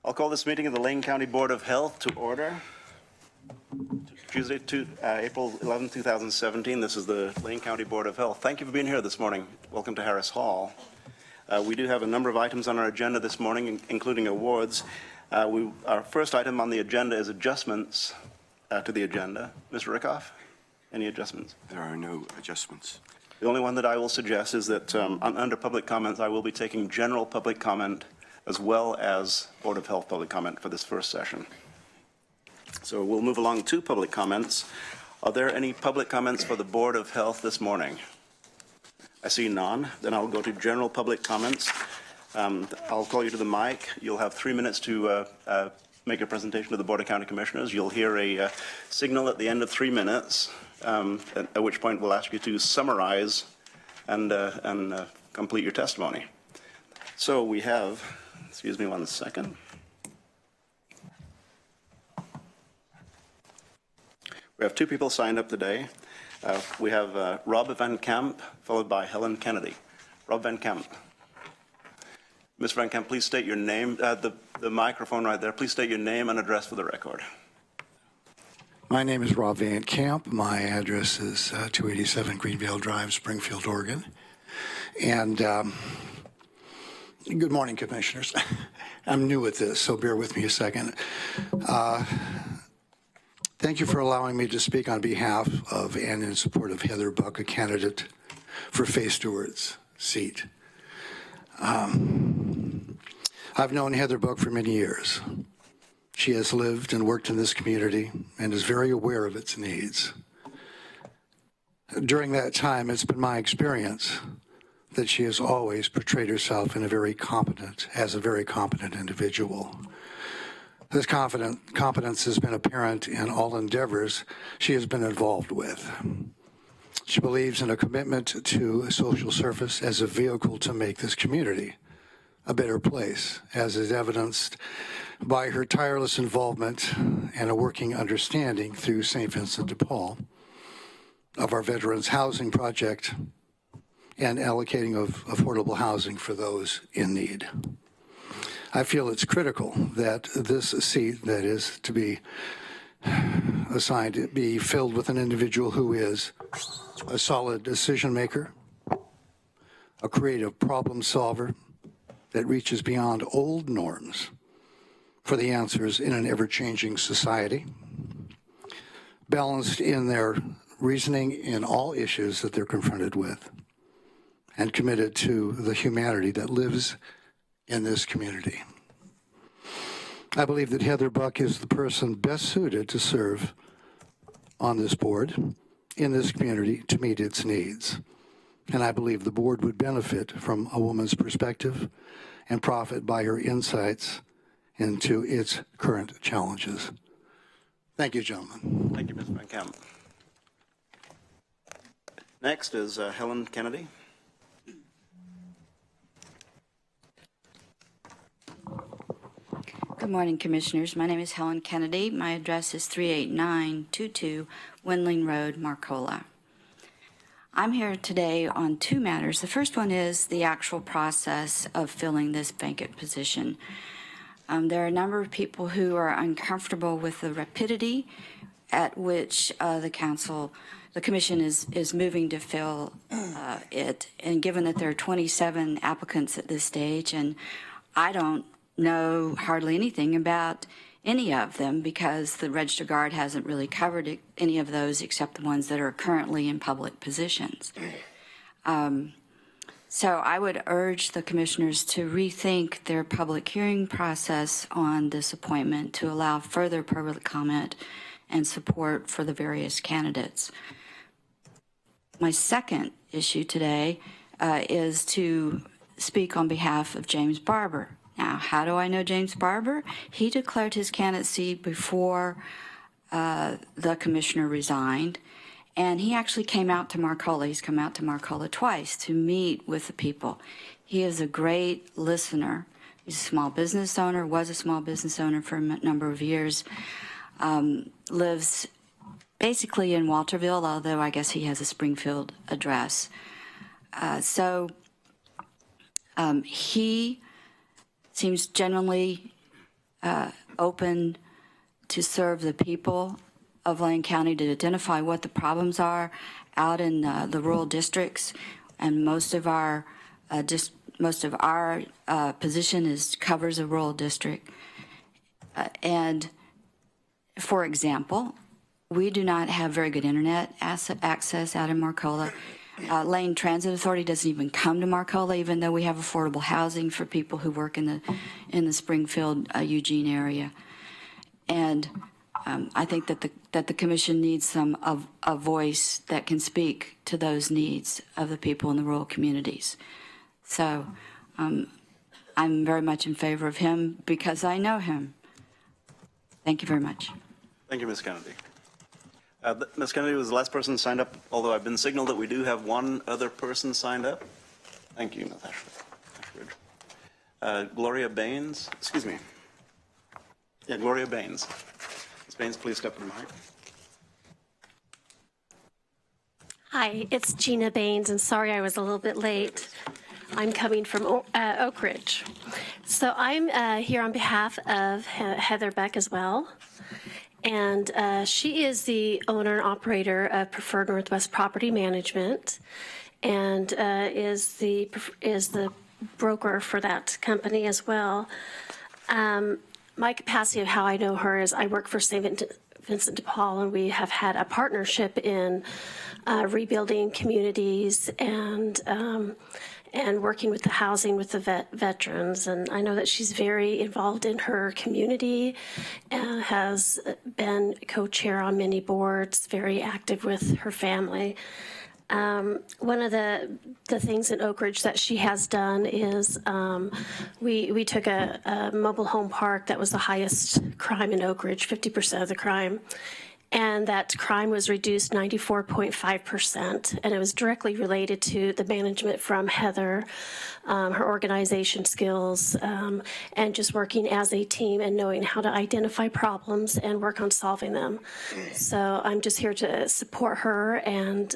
I'll call this meeting of the Lane County Board of Health to order. Tuesday, April 11, 2017. This is the Lane County Board of Health. Thank you for being here this morning. Welcome to Harris Hall. We do have a number of items on our agenda this morning, including awards. Our first item on the agenda is adjustments to the agenda. Mr. Rickoff, any adjustments? There are no adjustments. The only one that I will suggest is that under public comments, I will be taking general public comment as well as Board of Health public comment for this first session. So we'll move along to public comments. Are there any public comments for the Board of Health this morning? I see none. Then I'll go to general public comments. I'll call you to the mic. You'll have 3 minutes to make a presentation to the Board of County Commissioners. You'll hear a signal at the end of 3 minutes, at which point we'll ask you to summarize and complete your testimony. So we have, excuse me 1 second. We have 2 people signed up today. We have Rob Van Camp, followed by Helen Kennedy. Rob Van Camp. Ms. Van Camp, please state your name, the microphone right there. Please state your name and address for the record. My name is Rob Van Camp. My address is 287 Greenvale Drive, Springfield, Oregon. And good morning, Commissioners. I'm new at this, so bear with me a second. Thank you for allowing me to speak on behalf of and in support of Heather Buck, a candidate for Faye Stewart's seat. I've known Heather Buck for many years. She has lived and worked in this community and is very aware of its needs. During that time, it's been my experience that she has always portrayed herself as a very competent individual. This competence has been apparent in all endeavors she has been involved with. She believes in a commitment to social service as a vehicle to make this community a better place, as is evidenced by her tireless involvement and a working understanding through St. Vincent de Paul of our Veterans Housing Project and allocating of affordable housing for those in need. I feel it's critical that this seat that is to be assigned be filled with an individual who is a solid decision maker, a creative problem solver that reaches beyond old norms for the answers in an ever-changing society, balanced in their reasoning in all issues that they're confronted with, and committed to the humanity that lives in this community. I believe that Heather Buck is the person best suited to serve on this board, in this community, to meet its needs. And I believe the board would benefit from a woman's perspective and profit by her insights into its current challenges. Thank you, gentlemen. Thank you, Ms. Van Camp. Next is Helen Kennedy. Good morning, Commissioners. My name is Helen Kennedy. My address is 38922 Windling Road, Marcola. I'm here today on 2 matters. The first one is the actual process of filling this vacant position. There are a number of people who are uncomfortable with the rapidity at which the commission is moving to fill it. And given that there are 27 applicants at this stage, and I don't know hardly anything about any of them because the Register Guard hasn't really covered any of those except the ones that are currently in public positions. So I would urge the commissioners to rethink their public hearing process on this appointment to allow further public comment and support for the various candidates. My second issue today is to speak on behalf of James Barber. Now, how do I know James Barber? He declared his candidacy before the commissioner resigned, and he actually came out to Marcola. He's come out to Marcola twice to meet with the people. He is a great listener. He's a small business owner, was a small business owner for a number of years, lives basically in Walterville, although I guess he has a Springfield address. He seems genuinely open to serve the people of Lane County, to identify what the problems are out in the rural districts, and most of our position covers a rural district. And for example, we do not have very good internet access out in Marcola. Lane Transit Authority doesn't even come to Marcola, even though we have affordable housing for people who work in the Springfield, Eugene area. And I think that the commission needs a voice that can speak to those needs of the people in the rural communities. So I'm very much in favor of him because I know him. Thank you very much. Thank you, Ms. Kennedy. Ms. Kennedy was the last person signed up, although I've been signaled that we do have one other person signed up. Thank you, Ms. Ashford. Gloria Baines, excuse me. Yeah, Gloria Baines. Ms. Baines, please step to the mic. Hi, it's Gina Baines, and sorry I was a little bit late. I'm coming from Oak Ridge. So I'm here on behalf of Heather Beck as well. And she is the owner and operator of Preferred Northwest Property Management, and is the broker for that company as well. My capacity of how I know her is I work for St. Vincent de Paul, and we have had a partnership in rebuilding communities and working with the housing with the veterans. And I know that she's very involved in her community and has been co-chair on many boards, very active with her family. One of the things in Oak Ridge that she has done is we took a mobile home park that was the highest crime in Oak Ridge, 50% of the crime. And that crime was reduced 94.5%, and it was directly related to the management from Heather, her organization skills, and just working as a team and knowing how to identify problems and work on solving them. So I'm just here to support her and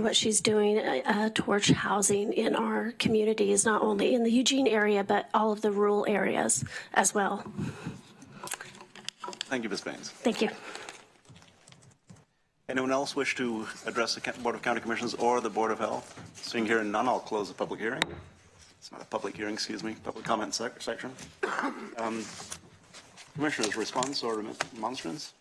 what she's doing towards housing in our communities, not only in the Eugene area, but all of the rural areas as well. Thank you, Ms. Baines. Thank you. Anyone else wish to address the Board of County Commissioners or the Board of Health? Seeing here none, I'll close the public hearing. It's not a public hearing, excuse me, public comment section. Commissioners, response or remonstrance?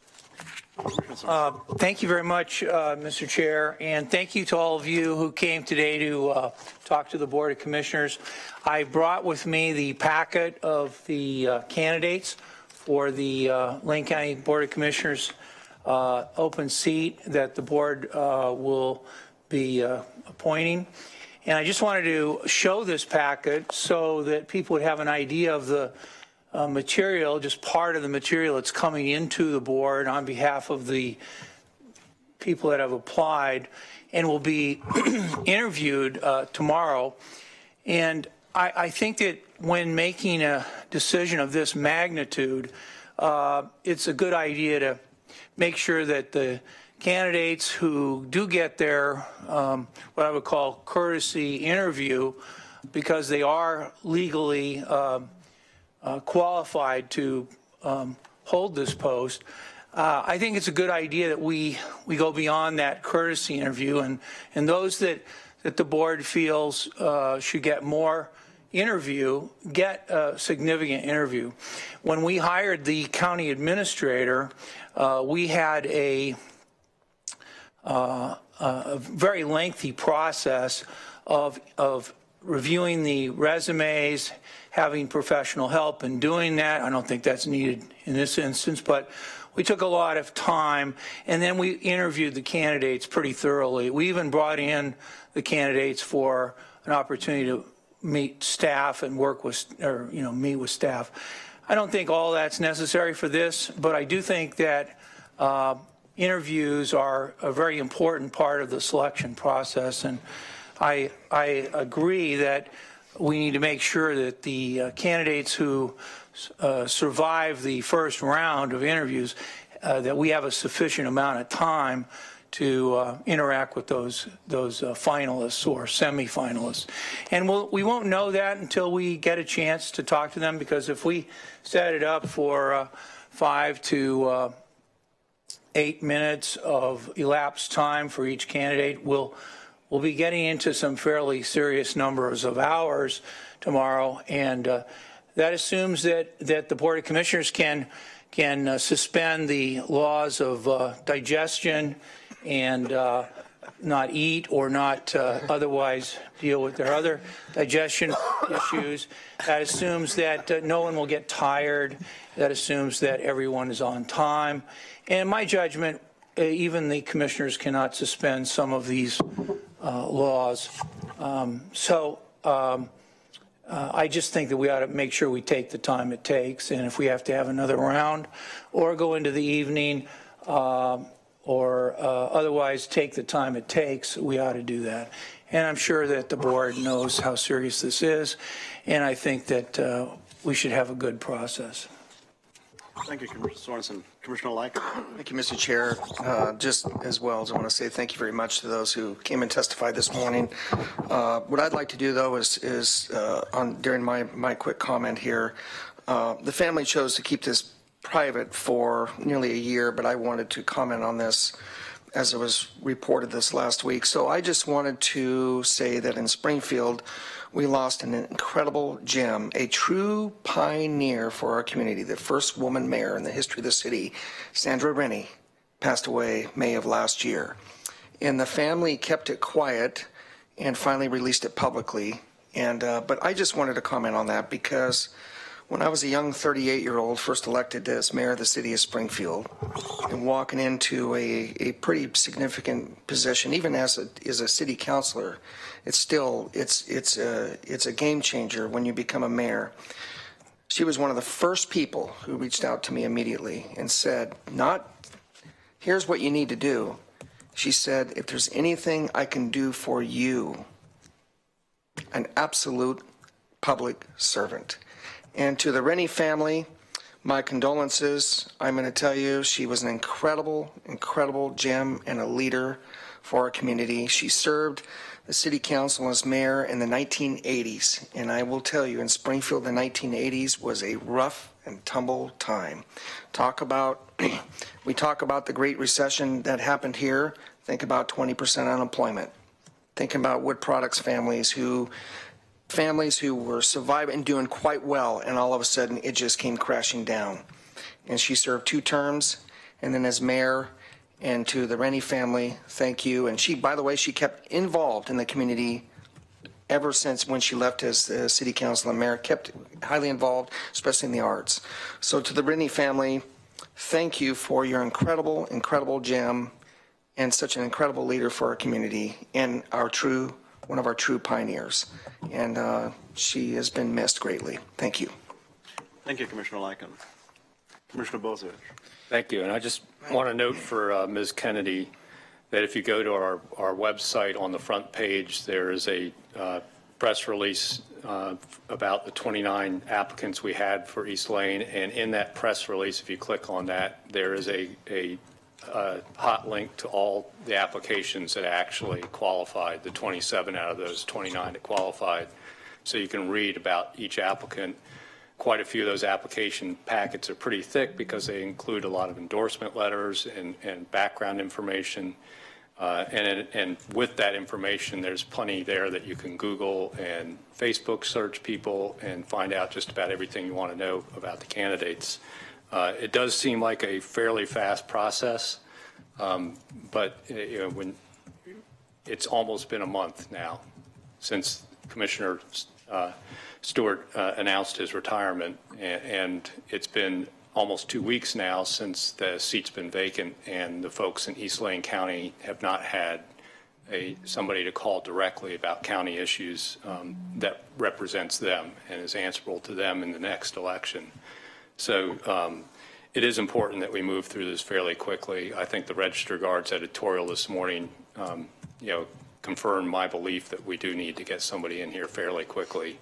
Thank you very much, Mr. Chair, and thank you to all of you who came today to talk to the Board of Commissioners. I brought with me the packet of the candidates for the Lane County Board of Commissioners open seat that the board will be appointing. And I just wanted to show this packet so that people would have an idea of the material, just part of the material that's coming into the board on behalf of the people that have applied and will be interviewed tomorrow. And I think that when making a decision of this magnitude, it's a good idea to make sure that the candidates who do get their what I would call courtesy interview, because they are legally qualified to hold this post, I think it's a good idea that we go beyond that courtesy interview, and those that the board feels should get more interview, get a significant interview. When we hired the county administrator, we had a very lengthy process of reviewing the resumes, having professional help in doing that. I don't think that's needed in this instance, but we took a lot of time, and then we interviewed the candidates pretty thoroughly. We even brought in the candidates for an opportunity to meet staff and work with, or meet with staff. I don't think all that's necessary for this, but I do think that interviews are a very important part of the selection process, and I agree that we need to make sure that the candidates who survive the first round of interviews, that we have a sufficient amount of time to interact with those finalists or semifinalists. And we won't know that until we get a chance to talk to them, because if we set it up for 5 to 8 minutes of elapsed time for each candidate, we'll be getting into some fairly serious numbers of hours tomorrow, and that assumes that the Board of Commissioners can suspend the laws of digestion and not eat or not otherwise deal with their other digestion issues. That assumes that no one will get tired. That assumes that everyone is on time. And in my judgment, even the commissioners cannot suspend some of these laws. I just think that we ought to make sure we take the time it takes, and if we have to have another round or go into the evening or otherwise take the time it takes, we ought to do that. And I'm sure that the board knows how serious this is, and I think that we should have a good process. Thank you, Commissioner Sorensen. Commissioner Leica. Thank you, Mr. Chair. Just as well as I want to say thank you very much to those who came and testified this morning. What I'd like to do, though, is during my quick comment here, the family chose to keep this private for nearly a year, but I wanted to comment on this as it was reported this last week. So I just wanted to say that in Springfield, we lost an incredible gem, a true pioneer for our community, the first woman mayor in the history of the city. Sandra Rennie passed away May of last year. And the family kept it quiet and finally released it publicly. But I just wanted to comment on that because when I was a young 38-year-old, first elected as mayor of the city of Springfield, and walking into a pretty significant position, even as a city councilor, it's a game changer when you become a mayor. She was one of the first people who reached out to me immediately and said, here's what you need to do. She said, if there's anything I can do for you, an absolute public servant. And to the Rennie family, my condolences. I'm going to tell you, she was an incredible, incredible gem and a leader for our community. She served the city council as mayor in the 1980s. And I will tell you, in Springfield, the 1980s was a rough and tumble time. We talk about the Great Recession that happened here. Think about 20% unemployment. Think about wood products families who were surviving and doing quite well, and all of a sudden it just came crashing down. And she served 2 terms, and then as mayor. And to the Rennie family, thank you. And she, by the way, she kept involved in the community ever since when she left as city council and mayor, kept highly involved, especially in the arts. So to the Rennie family, thank you for your incredible, incredible gem and such an incredible leader for our community and one of our true pioneers. And she has been missed greatly. Thank you. Thank you, Commissioner Leica. Commissioner Bozevich. Thank you. And I just want to note for Ms. Kennedy that if you go to our website on the front page, there is a press release about the 29 applicants we had for East Lane. And in that press release, if you click on that, there is a hot link to all the applications that actually qualified, the 27 out of those 29 that qualified. So you can read about each applicant. Quite a few of those application packets are pretty thick because they include a lot of endorsement letters and background information. And with that information, there's plenty there that you can Google and Facebook search people and find out just about everything you want to know about the candidates. It does seem like a fairly fast process, but when it's almost been a month now since Commissioner Stewart announced his retirement, and it's been almost 2 weeks now since the seat's been vacant, and the folks in East Lane County have not had somebody to call directly about county issues that represents them and is answerable to them in the next election. So it is important that we move through this fairly quickly. I think the Register Guard's editorial this morning, confirmed my belief that we do need to get somebody in here fairly quickly.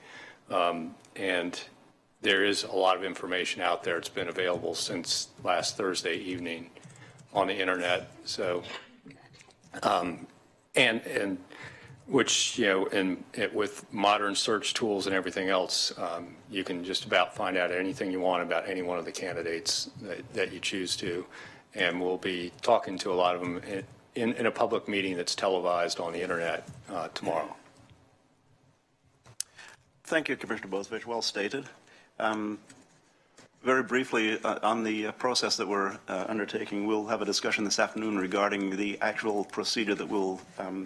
And there is a lot of information out there. It's been available since last Thursday evening on the internet. So And which, with modern search tools and everything else, you can just about find out anything you want about any one of the candidates that you choose to. And we'll be talking to a lot of them in a public meeting that's televised on the internet tomorrow. Thank you, Commissioner Bozevich. Well stated. Very briefly, on the process that we're undertaking, we'll have a discussion this afternoon regarding the actual procedure that we'll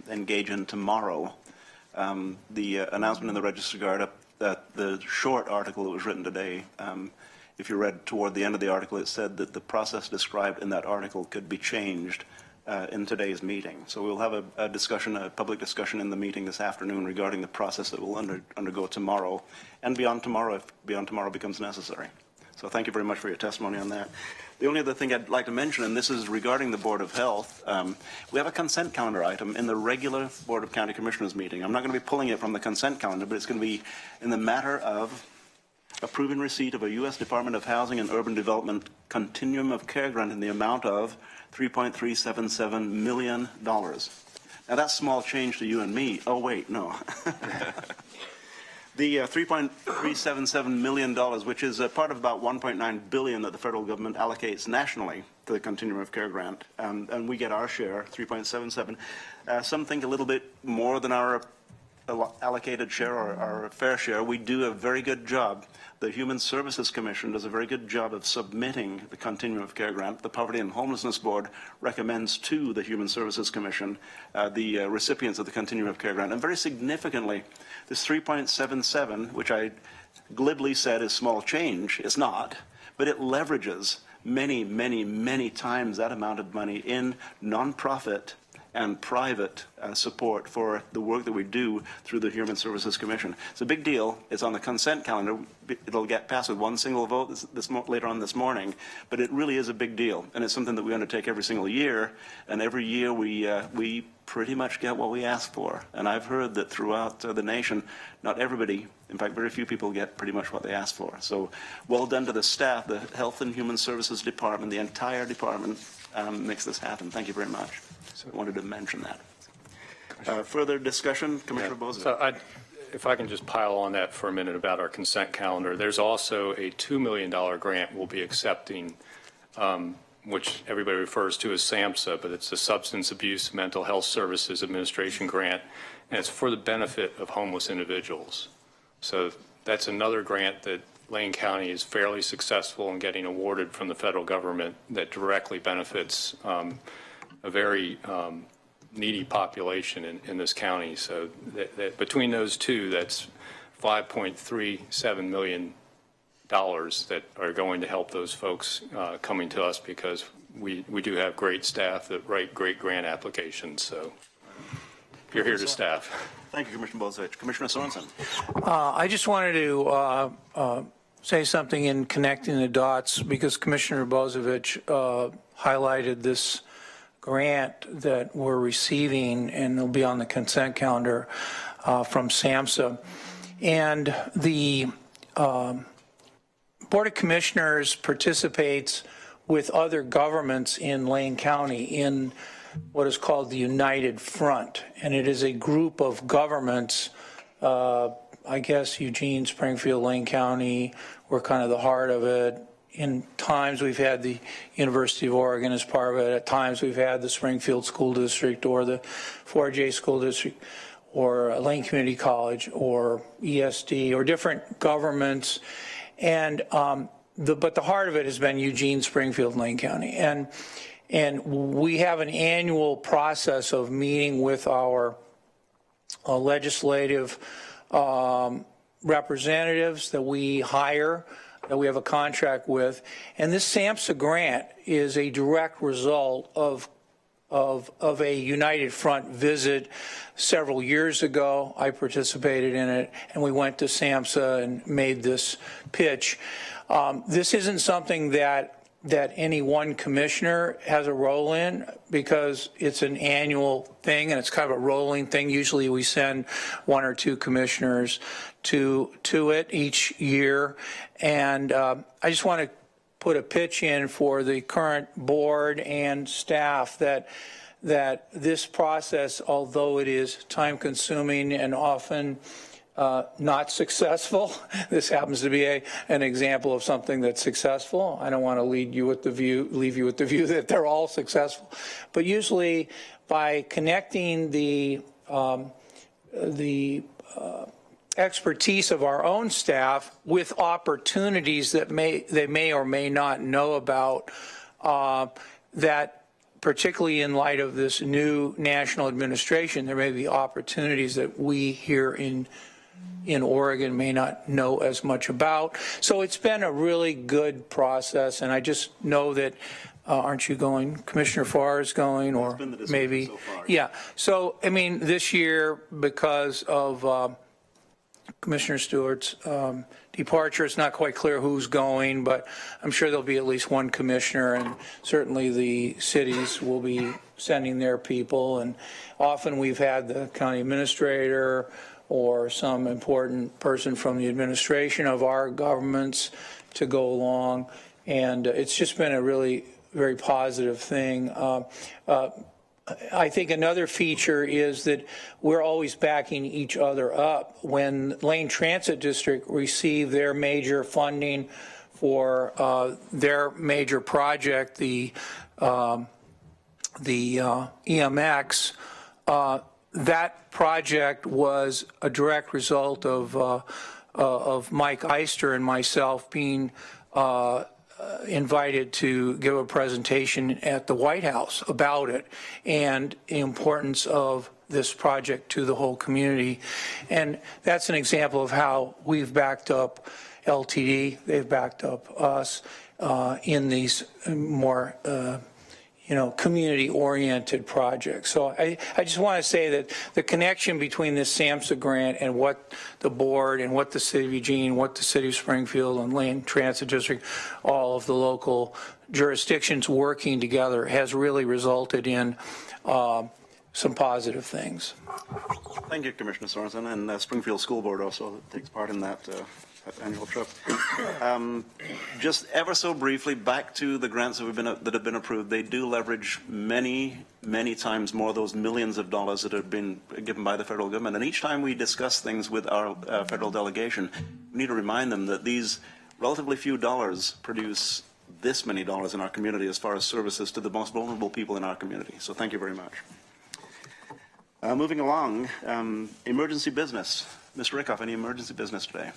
engage in tomorrow. The announcement in the Register-Guard, that the short article that was written today, if you read toward the end of the article, it said that the process described in that article could be changed in today's meeting. So we'll have a discussion, a public discussion in the meeting this afternoon regarding the process that we'll undergo tomorrow and beyond tomorrow if beyond tomorrow becomes necessary. So thank you very much for your testimony on that. The only other thing I'd like to mention, and this is regarding the Board of Health, we have a consent calendar item in the regular Board of County Commissioners meeting. I'm not going to be pulling it from the consent calendar, but it's going to be in the matter of approving receipt of a U.S. Department of Housing and Urban Development Continuum of Care grant in the amount of $3.377 million. Now that's small change to you and me. Oh, wait, no. The $3.377 million, which is a part of about $1.9 billion that the federal government allocates nationally to the Continuum of Care grant, and we get our share, 3.77. Some think a little bit more than our allocated share or our fair share. We do a very good job. The Human Services Commission does a very good job of submitting the Continuum of Care grant. The Poverty and Homelessness Board recommends to the Human Services Commission the recipients of the Continuum of Care grant. And very significantly, this 3.77, which I glibly said is small change, is not, but it leverages many, many, many times that amount of money in nonprofit and private support for the work that we do through the Human Services Commission. It's a big deal. It's on the consent calendar. It'll get passed with one single vote later on this morning, but it really is a big deal, and it's something that we undertake every single year, and every year we pretty much get what we ask for. And I've heard that throughout the nation, not everybody, in fact, very few people get pretty much what they ask for. So well done to the staff, the Health and Human Services Department, the entire department makes this happen. Thank you very much. So I wanted to mention that. Further discussion, Commissioner Bozevich. So if I can just pile on that for a minute about our consent calendar, there's also a $2 million grant we'll be accepting, which everybody refers to as SAMHSA, but it's the Substance Abuse Mental Health Services Administration grant, and it's for the benefit of homeless individuals. So that's another grant that Lane County is fairly successful in getting awarded from the federal government that directly benefits a very needy population in this county. So that between those two, that's $5.37 million that are going to help those folks coming to us, because we do have great staff that write great grant applications. So you're here to staff. Thank you, Commissioner Bozevich. Commissioner Sorensen. I just wanted to say something in connecting the dots, because Commissioner Bozevich highlighted this grant that we're receiving, and it'll be on the consent calendar from SAMHSA. And the Board of Commissioners participates with other governments in Lane County in what is called the United Front. And it is a group of governments, I guess Eugene, Springfield, Lane County, we're kind of the heart of it. In times we've had the University of Oregon as part of it. At times we've had the Springfield School District or the 4J School District or Lane Community College or ESD or different governments. And but the heart of it has been Eugene, Springfield, Lane County. And we have an annual process of meeting with our legislative representatives that we hire, that we have a contract with. And this SAMHSA grant is a direct result of a United Front visit several years ago. I participated in it, and we went to SAMHSA and made this pitch. This isn't something that any one commissioner has a role in, because it's an annual thing and it's kind of a rolling thing. Usually we send one or two commissioners to it each year. And I just want to put a pitch in for the current board and staff that that this process, although it is time-consuming and often not successful, this happens to be an example of something that's successful. I don't want to leave you with the view that they're all successful, but usually by connecting the expertise of our own staff with opportunities that they may or may not know about, that particularly in light of this new national administration, there may be opportunities that we here in Oregon may not know as much about. So it's been a really good process, and I just know that, aren't you going? Commissioner Farr is going, or been the decision maybe? So far. Yeah. So, I mean, this year, because of Commissioner Stewart's departure, it's not quite clear who's going, but I'm sure there'll be at least one commissioner, and certainly the cities will be sending their people. And often we've had the county administrator or some important person from the administration of our governments to go along. And it's just been a really very positive thing. I think another feature is that we're always backing each other up. When Lane Transit District received their major funding for their major project, the EMX, that project was a direct result of Mike Eister and myself being invited to give a presentation at the White House about it and the importance of this project to the whole community. And that's an example of how we've backed up LTD, they've backed up us in these more community-oriented projects. So I just want to say that the connection between this SAMHSA grant and what the board and what the City of Eugene, what the City of Springfield and Lane Transit District, all of the local jurisdictions working together has really resulted in some positive things. Thank you, Commissioner Sorensen, and Springfield School Board also takes part in that annual trip. Just ever so briefly, back to the grants that have been approved. They do leverage many times more those millions of dollars that have been given by the federal government. And each time we discuss things with our federal delegation, we need to remind them that these relatively few dollars produce this many dollars in our community as far as services to the most vulnerable people in our community. So thank you very much. Moving along, emergency business. Mr. Rickoff, any emergency business today?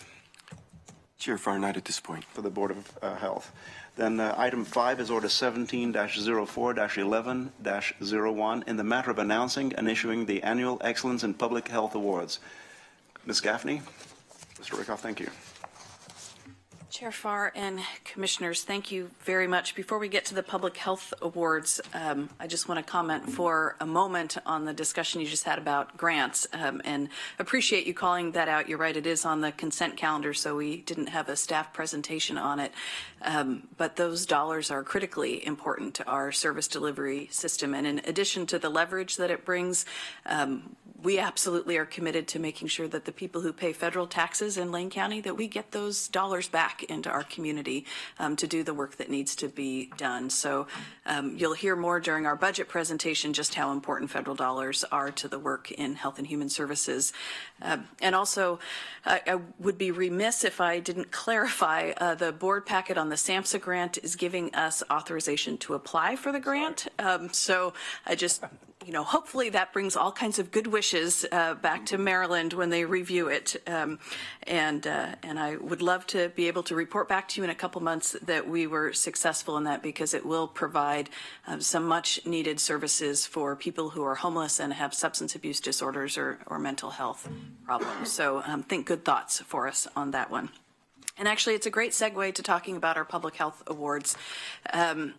Chair Farr, not at this point. For the Board of Health. Then item 5 is Order 17-04-11-01 in the matter of announcing and issuing the Annual Excellence in Public Health Awards. Ms. Gaffney, Mr. Rickoff, thank you. Chair Farr and Commissioners, thank you very much. Before we get to the Public Health Awards, I just want to comment for a moment on the discussion you just had about grants and appreciate you calling that out. You're right, it is on the consent calendar, so we didn't have a staff presentation on it. But those dollars are critically important to our service delivery system. And in addition to the leverage that it brings, we absolutely are committed to making sure that the people who pay federal taxes in Lane County, that we get those dollars back into our community to do the work that needs to be done. So you'll hear more during our budget presentation just how important federal dollars are to the work in Health and Human Services. And also, I would be remiss if I didn't clarify the board packet on the SAMHSA grant is giving us authorization to apply for the grant. So I just, hopefully that brings all kinds of good wishes back to Maryland when they review it. And I would love to be able to report back to you in a couple months that we were successful in that, because it will provide some much needed services for people who are homeless and have substance abuse disorders or mental health problems. So think good thoughts for us on that one. And actually, it's a great segue to talking about our Public Health Awards. And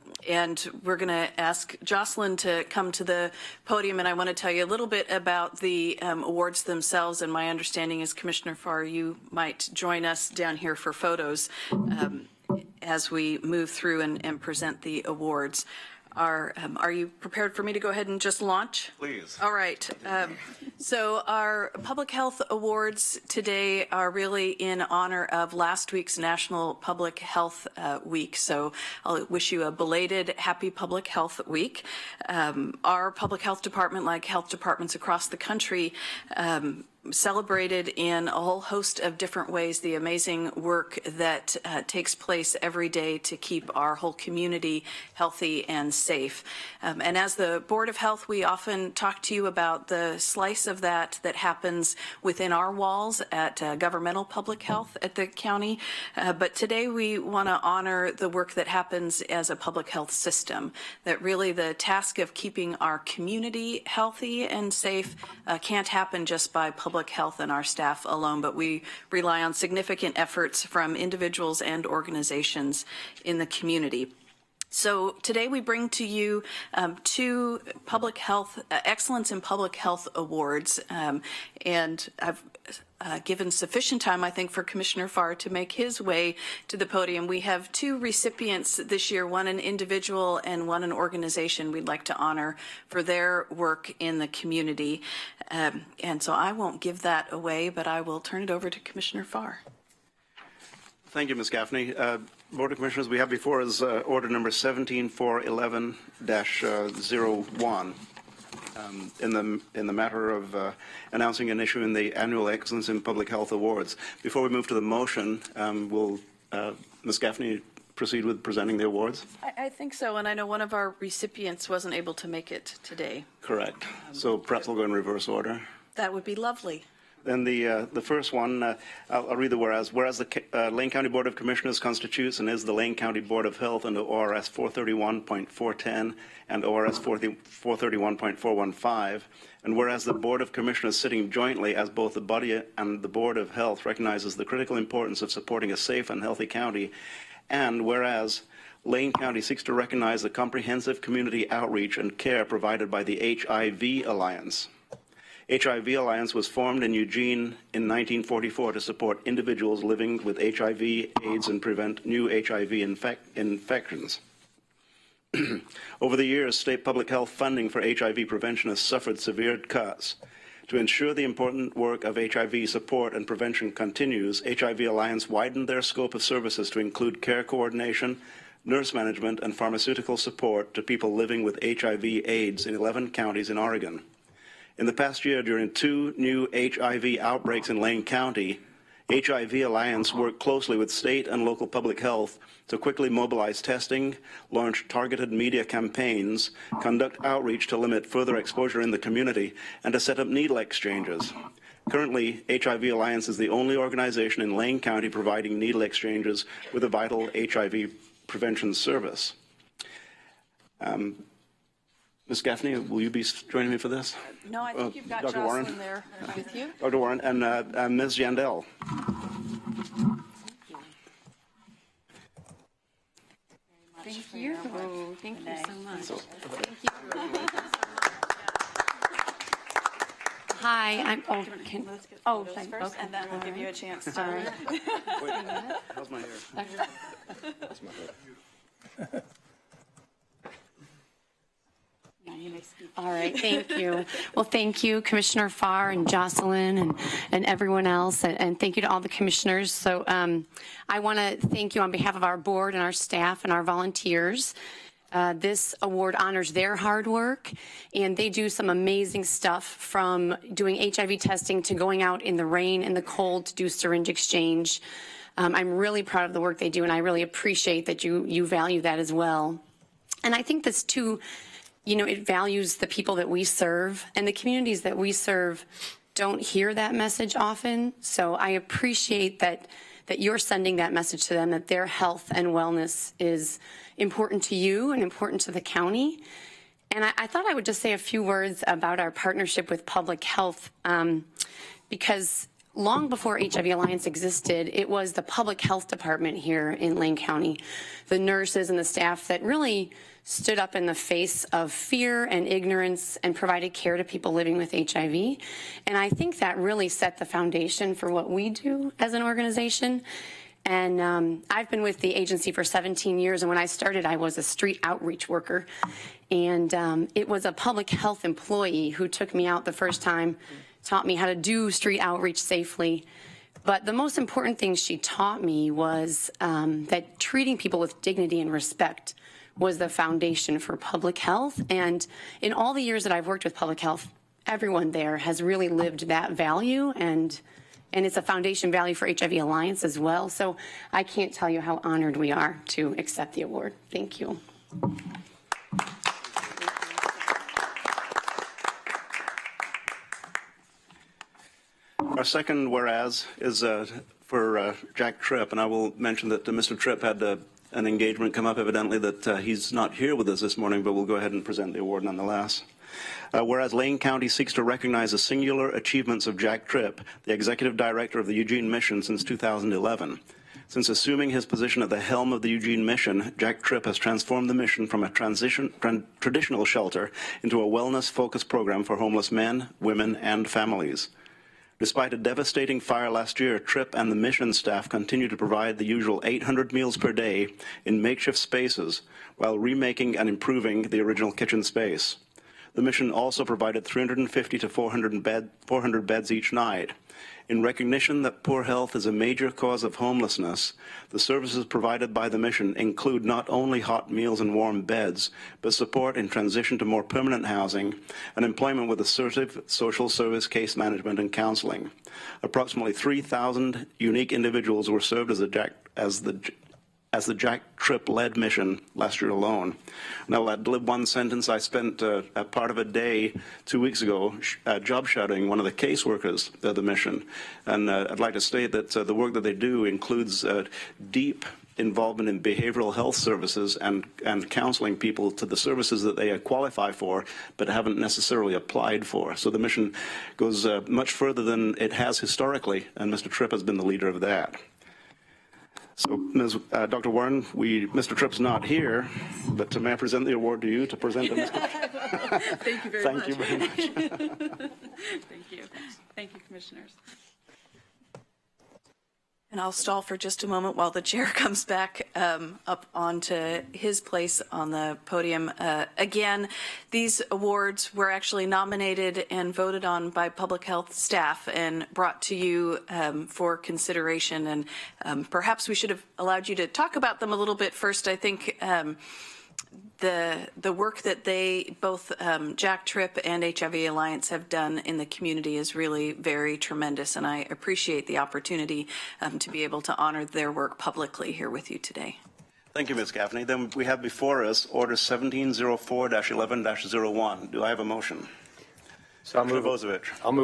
we're going to ask Jocelyn to come to the podium, and I want to tell you a little bit about the awards themselves. And my understanding is, Commissioner Farr, you might join us down here for photos as we move through and present the awards. Are you prepared for me to go ahead and just launch? Please. All right. So our Public Health Awards today are really in honor of last week's National Public Health Week. So I'll wish you a belated Happy Public Health Week. Our public health department, like health departments across the country, celebrated in a whole host of different ways the amazing work that takes place every day to keep our whole community healthy and safe. And as the Board of Health, we often talk to you about the slice of that happens within our walls at governmental public health at the county. But today we want to honor the work that happens as a public health system, that really the task of keeping our community healthy and safe can't happen just by public health and our staff alone, but we rely on significant efforts from individuals and organizations in the community. So today we bring to you two public health, Excellence in Public Health Awards, and I've given sufficient time, I think, for Commissioner Farr to make his way to the podium. We have two recipients this year, one an individual and one an organization we'd like to honor for their work in the community. And so I won't give that away, but I will turn it over to Commissioner Farr. Thank you, Ms. Gaffney. Board of Commissioners, we have before us order number 17411-01 in the matter of announcing and issuing the annual Excellence in Public Health Awards. Before we move to the motion, will Ms. Gaffney proceed with presenting the awards? I think so, and I know one of our recipients wasn't able to make it today. Correct. So perhaps we'll go in reverse order. That would be lovely. Then the first one, I'll read the whereas. Whereas the Lane County Board of Commissioners constitutes and is the Lane County Board of Health under ORS 431.410 and ORS 431.415. And whereas the Board of Commissioners sitting jointly as both the body and the Board of Health recognizes the critical importance of supporting a safe and healthy county. And whereas Lane County seeks to recognize the comprehensive community outreach and care provided by the HIV Alliance. HIV Alliance was formed in Eugene in 1944 to support individuals living with HIV, AIDS, and prevent new HIV infections. Over the years, state public health funding for HIV prevention has suffered severe cuts. To ensure the important work of HIV support and prevention continues, HIV Alliance widened their scope of services to include care coordination, nurse management, and pharmaceutical support to people living with HIV/AIDS in 11 counties in Oregon. In the past year, during 2 new HIV outbreaks in Lane County, HIV Alliance worked closely with state and local public health to quickly mobilize testing, launch targeted media campaigns, conduct outreach to limit further exposure in the community, and to set up needle exchanges. Currently, HIV Alliance is the only organization in Lane County providing needle exchanges with a vital HIV prevention service. Ms. Gaffney, will you be joining me for this? No, I think you've got Dr. Jocelyn Warren? there with you. Dr. Warren and Ms. Yandel. Thank you. Thank you so much. Thank you. Hi, I'm. Oh, thank you. First, and then we'll give you a chance to. How's my hair? All right, thank you. Well, thank you, Commissioner Farr and Jocelyn and everyone else, and thank you to all the commissioners. So I want to thank you on behalf of our board and our staff and our volunteers. This award honors their hard work, and they do some amazing stuff, from doing HIV testing to going out in the rain and the cold to do syringe exchange. I'm really proud of the work they do, and I really appreciate that you value that as well. And I think this too, you know, it values the people that we serve, and the communities that we serve don't hear that message often. So I appreciate that you're sending that message to them, that their health and wellness is important to you and important to the county. And I thought I would just say a few words about our partnership with public health, because long before HIV Alliance existed, it was the public health department here in Lane County, the nurses and the staff that really stood up in the face of fear and ignorance and provided care to people living with HIV. And I think that really set the foundation for what we do as an organization. And I've been with the agency for 17 years, and when I started, I was a street outreach worker. And it was a public health employee who took me out the first time, taught me how to do street outreach safely. But the most important thing she taught me was that treating people with dignity and respect was the foundation for public health. And in all the years that I've worked with public health, everyone there has really lived that value, and it's a foundation value for HIV Alliance as well. So I can't tell you how honored we are to accept the award. Thank you. Our second whereas is for Jack Tripp, and I will mention that Mr. Tripp had an engagement come up, evidently, that he's not here with us this morning, but we'll go ahead and present the award nonetheless. Whereas Lane County seeks to recognize the singular achievements of Jack Tripp, the Executive Director of the Eugene Mission since 2011. Since assuming his position at the helm of the Eugene Mission, Jack Tripp has transformed the mission from a traditional shelter into a wellness-focused program for homeless men, women, and families. Despite a devastating fire last year, Tripp and the mission staff continue to provide the usual 800 meals per day in makeshift spaces while remaking and improving the original kitchen space. The mission also provided 350 to 400 beds each night. In recognition that poor health is a major cause of homelessness, the services provided by the mission include not only hot meals and warm beds, but support in transition to more permanent housing and employment with assertive social service, case management, and counseling. Approximately 3,000 unique individuals were served as the Jack Tripp-led mission last year alone. Now, I'll live one sentence. I spent a part of a day 2 weeks ago job shadowing one of the caseworkers of the mission. And I'd like to state that the work that they do includes deep involvement in behavioral health services and counseling people to the services that they qualify for but haven't necessarily applied for. So the mission goes much further than it has historically, and Mr. Tripp has been the leader of that. So, Dr. Warren, Mr. Tripp's not here, but may I present the award to you to present to Mr. Thank you very much. Thank you very much. Thank you. Thank you, Commissioners. And I'll stall for just a moment while the chair comes back up onto his place on the podium. Again, these awards were actually nominated and voted on by public health staff and brought to you for consideration. And perhaps we should have allowed you to talk about them a little bit first. I think the work that they, both Jack Tripp and HIV Alliance, have done in the community is really very tremendous, and I appreciate the opportunity to be able to honor their work publicly here with you today. Thank you, Ms. Gaffney. Then we have before us Order 1704-11-01. Do I have a motion? So I'll move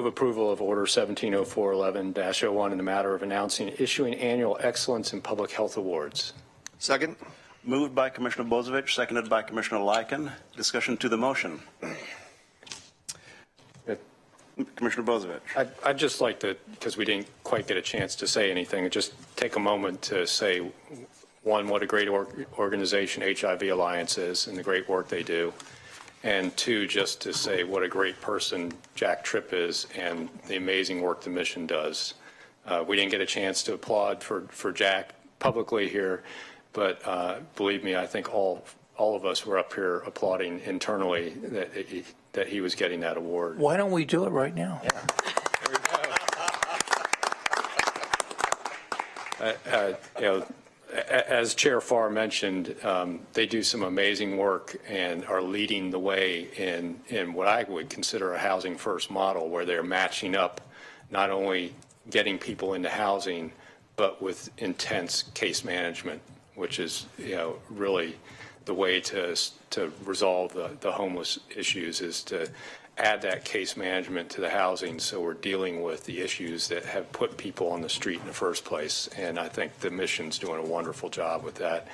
approval of Order 1704-11-01 in the matter of announcing and issuing annual Excellence in Public Health Awards. Second. Moved by Commissioner Bozevich, seconded by Commissioner Lycan. Discussion to the motion. Commissioner Bozevich. I'd just like to, because we didn't quite get a chance to say anything, just take a moment to say, one, what a great organization HIV Alliance is and the great work they do. And two, just to say what a great person Jack Tripp is and the amazing work the mission does. We didn't get a chance to applaud for Jack publicly here, but believe me, I think all of us were up here applauding internally that he was getting that award. Why don't we do it right now? Yeah. There we go. As Chair Farr mentioned, they do some amazing work and are leading the way in what I would consider a housing first model, where they're matching up not only getting people into housing, but with intense case management, which is, really the way to resolve the homeless issues, is to add that case management to the housing, so we're dealing with the issues that have put people on the street in the first place. And I think the mission's doing a wonderful job with that.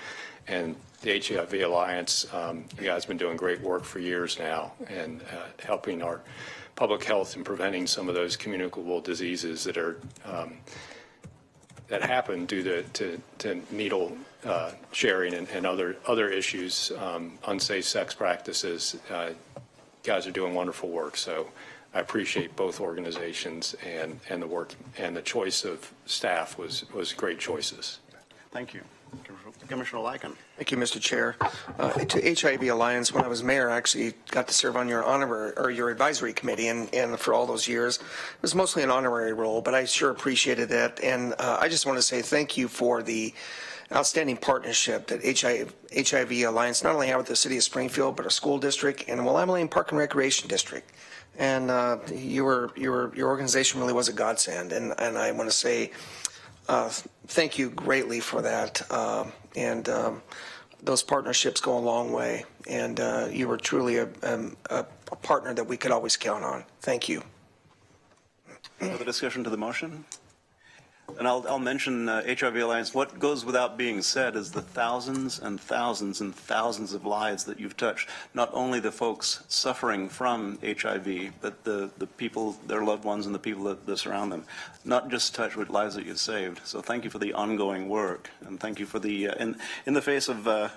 And the HIV Alliance, you guys have been doing great work for years now, and helping our public health and preventing some of those communicable diseases that are that happen due to needle sharing and other issues, unsafe sex practices. Guys are doing wonderful work, so I appreciate both organizations, and the work, and the choice of staff was great choices. Thank you. Commissioner Lycan. Thank you, Mr. Chair. To HIV Alliance, when I was mayor, I actually got to serve on your your advisory committee, and for all those years, it was mostly an honorary role, but I sure appreciated that. And I just want to say thank you for the outstanding partnership that HIV Alliance not only had with the city of Springfield, but our school district and Willamette Park and Recreation District. And your organization really was a godsend, and I want to say thank you greatly for that. Those partnerships go a long way, and you were truly a partner that we could always count on. Thank you. Further discussion to the motion? And I'll mention HIV Alliance. What goes without being said is the thousands and thousands and thousands of lives that you've touched, not only the folks suffering from HIV, but the people, their loved ones, and the people that surround them. Not just touched with lives that you've saved. So thank you for the ongoing work, and thank you for the, in the face of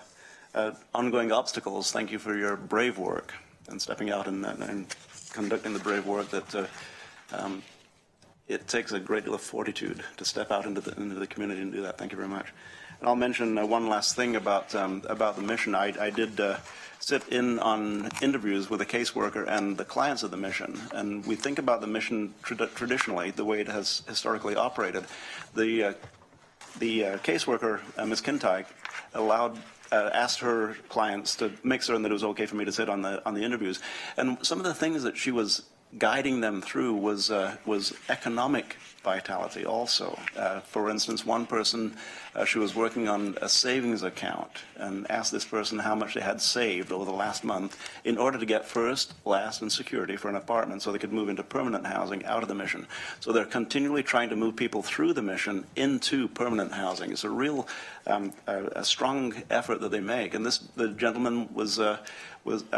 ongoing obstacles, thank you for your brave work and stepping out and conducting the brave work that it takes a great deal of fortitude to step out into the community and do that. Thank you very much. And I'll mention one last thing about the mission. I did sit in on interviews with a caseworker and the clients of the mission, and we think about the mission traditionally the way it has historically operated. The caseworker, Ms. Kintyke, asked her clients to make certain that it was okay for me to sit on the interviews, and some of the things that she was guiding them through was economic vitality also. For instance, one person, she was working on a savings account and asked this person how much they had saved over the last month in order to get first, last, and security for an apartment so they could move into permanent housing out of the mission. So they're continually trying to move people through the mission into permanent housing. It's a real, a strong effort that they make. And the gentleman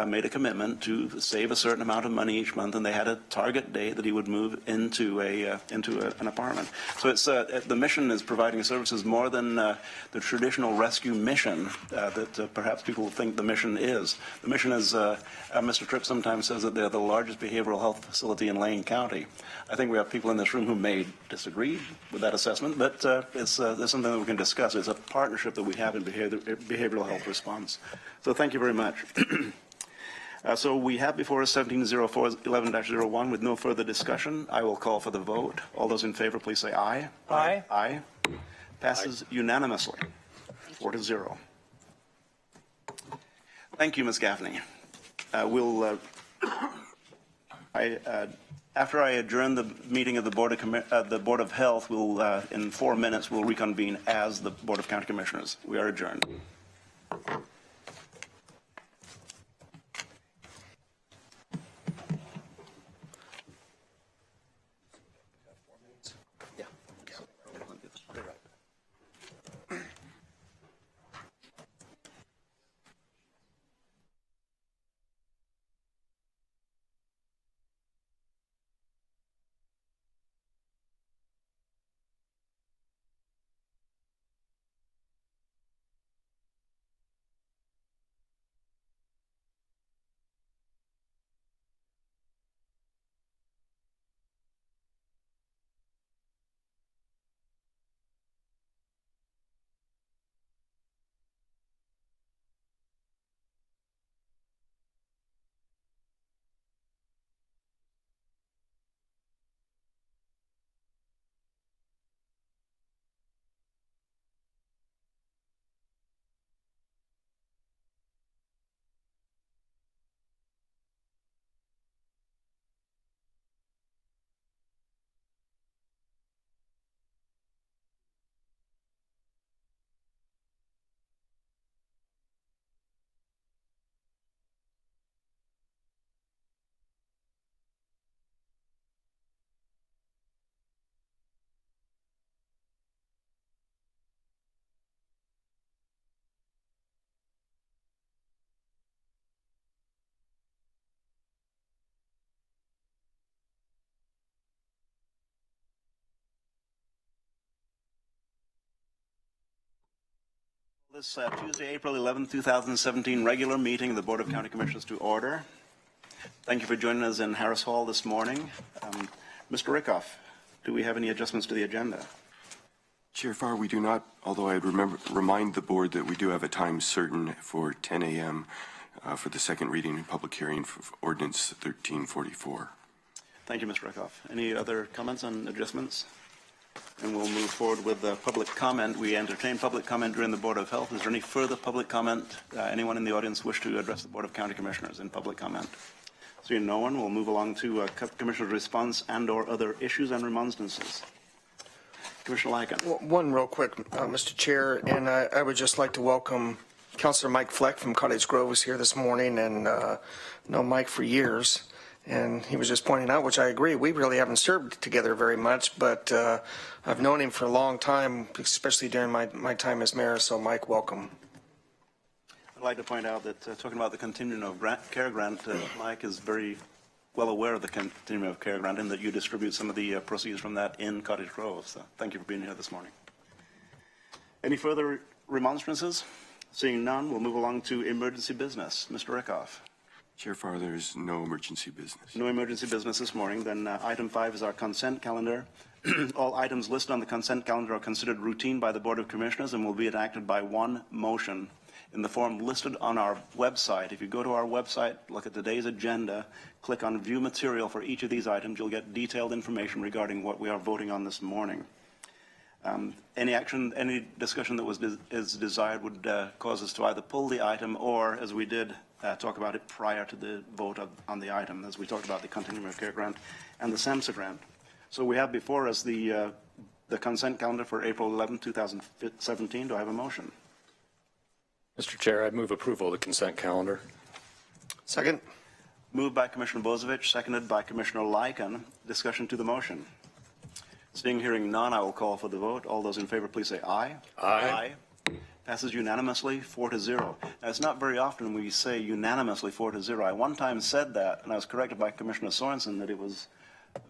made a commitment to save a certain amount of money each month, and they had a target date that he would move into an apartment. So it's the mission is providing services more than the traditional rescue mission that perhaps people think the mission is. The mission is, Mr. Tripp sometimes says that they're the largest behavioral health facility in Lane County. I think we have people in this room who may disagree with that assessment, but it's something that we can discuss. It's a partnership that we have in behavioral health response. So thank you very much. So we have before us 1704-11-01 with no further discussion. I will call for the vote. All those in favor, please say aye. Aye. Aye. Passes unanimously, 4-0. Thank you, Ms. Gaffney. After I adjourn the meeting of the Board of Health, we'll in 4 minutes we'll reconvene as the Board of County Commissioners. We are adjourned. This Tuesday, April 11, 2017, regular meeting of the Board of County Commissioners to order. Thank you for joining us in Harris Hall this morning. Mr. Rickoff, do we have any adjustments to the agenda? Chair Farr, we do not, although I'd remind the board that we do have a time certain for 10 a.m. For the second reading and public hearing for Ordinance 1344. Thank you, Mr. Reckoff. Any other comments on adjustments? And we'll move forward with public comment. We entertain public comment during the Board of Health. Is there any further public comment? Anyone in the audience wish to address the Board of County Commissioners in public comment? Seeing no one, we'll move along to Commissioner's response and/or other issues and remonstrances. Commissioner Lycan. One real quick, Mr. Chair, and I would just like to welcome Councilor Mike Fleck from Cottage Grove was here this morning, and know Mike for years. And he was just pointing out, which I agree, we really haven't served together very much, but I've known him for a long time, especially during my time as mayor. So, Mike, welcome. I'd like to point out that talking about the continuum of care grant, Mike is very well aware of the continuum of care grant and that you distribute some of the proceeds from that in Cottage Grove. So thank you for being here this morning. Any further remonstrances? Seeing none, we'll move along to emergency business. Mr. Reckoff. Chair Farr, there is no emergency business. No emergency business this morning. Then item 5 is our consent calendar. All items listed on the consent calendar are considered routine by the Board of Commissioners and will be enacted by one motion in the form listed on our website. If you go to our website, look at today's agenda, click on view material for each of these items, you'll get detailed information regarding what we are voting on this morning. Any action, any discussion that is desired would cause us to either pull the item or, as we did, talk about it prior to the vote on the item, as we talked about the continuum of care grant and the SAMHSA grant. So we have before us the consent calendar for April 11, 2017. Do I have a motion? Mr. Chair, I'd move approval of the consent calendar. Second. Moved by Commissioner Bozievich, seconded by Commissioner Lycan. Discussion to the motion. Seeing, hearing none, I will call for the vote. All those in favor, please say aye. Aye. Passes unanimously, 4-0. Now, it's not very often we say unanimously 4-0. I one time said that, and I was corrected by Commissioner Sorensen that it was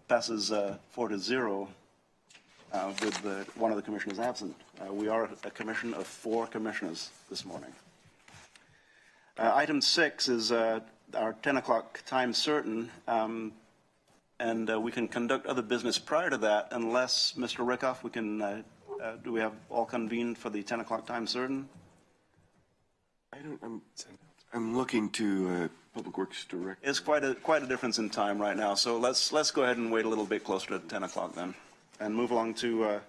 passes 4-0 with one of the commissioners absent. We are a commission of 4 commissioners this morning. Item 6 is our 10 o'clock time certain, and we can conduct other business prior to that unless, Mr. Reckoff, we can, do we have all convened for the 10 o'clock time certain? I'm looking to Public Works Director. It's quite a difference in time right now, so let's go ahead and wait a little bit closer to 10 o'clock then, and move along to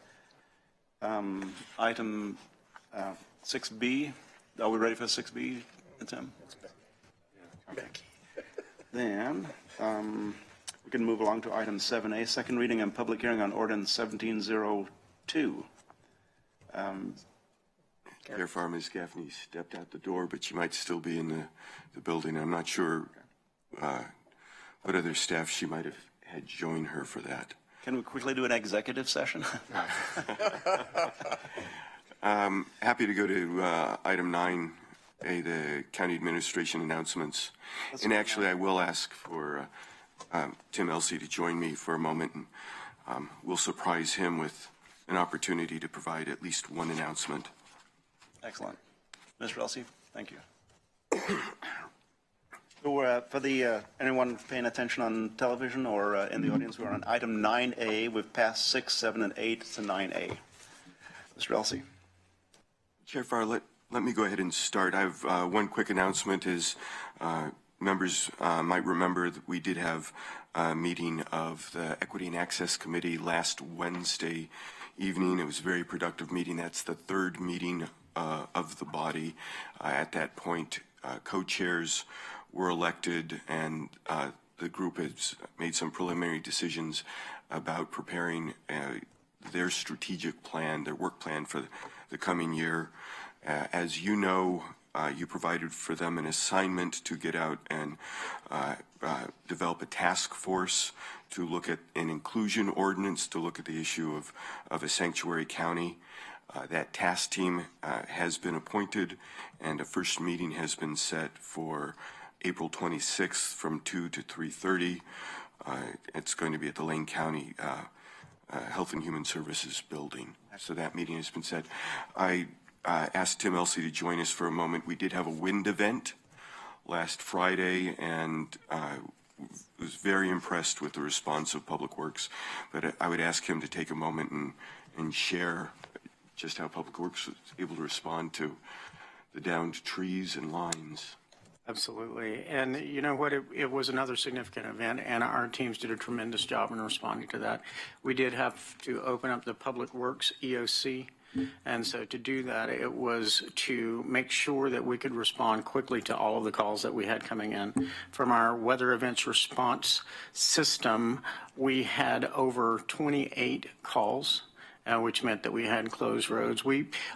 item 6B. Are we ready for 6B, Tim? Okay. Then we can move along to item 7A, second reading and public hearing on ordinance 1702. Chair Farr, Ms. Gaffney stepped out the door, but she might still be in the building. I'm not sure what other staff she might have had join her for that. Can we quickly do an executive session? Happy to go to item 9A, the county administration announcements. And actually, I will ask for Tim Elsey to join me for a moment, and we'll surprise him with an opportunity to provide at least one announcement. Excellent. Mr. Elsey, thank you. So for the anyone paying attention on television or in the audience, we're on item 9A. We've passed 6, 7, and 8 to 9A. Mr. Elsey. Chair Farr, let me go ahead and start. I have one quick announcement is members might remember that we did have a meeting of the Equity and Access Committee last Wednesday evening. It was a very productive meeting. That's the third meeting of the body. At that point, co-chairs were elected, and the group has made some preliminary decisions about preparing their strategic plan, their work plan for the coming year. As you know, you provided for them an assignment to get out and develop a task force to look at an inclusion ordinance, to look at the issue of a sanctuary county. That task team has been appointed, and a first meeting has been set for April 26th from 2 to 3:30. It's going to be at the Lane County Health and Human Services building. So that meeting has been set. I asked Tim Elsey to join us for a moment. We did have a wind event last Friday, and was very impressed with the response of Public Works. But I would ask him to take a moment and share just how Public Works was able to respond to the downed trees and lines. Absolutely. And you know what? It was another significant event, and our teams did a tremendous job in responding to that. We did have to open up the Public Works EOC. And so to do that, it was to make sure that we could respond quickly to all of the calls that we had coming in. From our weather events response system, we had over 28 calls, which meant that we had closed roads.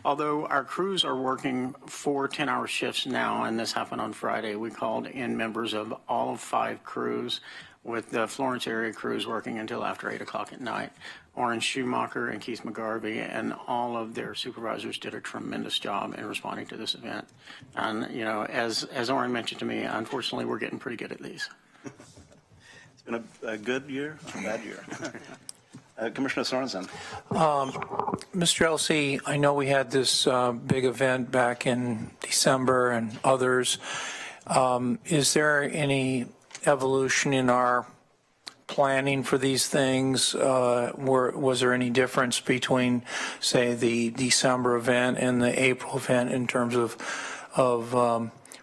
Although our crews are working 4 10-hour shifts now, and this happened on Friday, we called in members of all of 5 crews, with the Florence area crews working until after 8 o'clock at night. Oren Schumacher and Keith McGarvey and all of their supervisors did a tremendous job in responding to this event. And, you know, as Oren mentioned to me, unfortunately, we're getting pretty good at these. It's been a good year, a bad year. Commissioner Sorensen. Mr. Elsey, I know we had this big event back in December and others. Is there any evolution in our planning for these things? Was there any difference between, say, the December event and the April event in terms of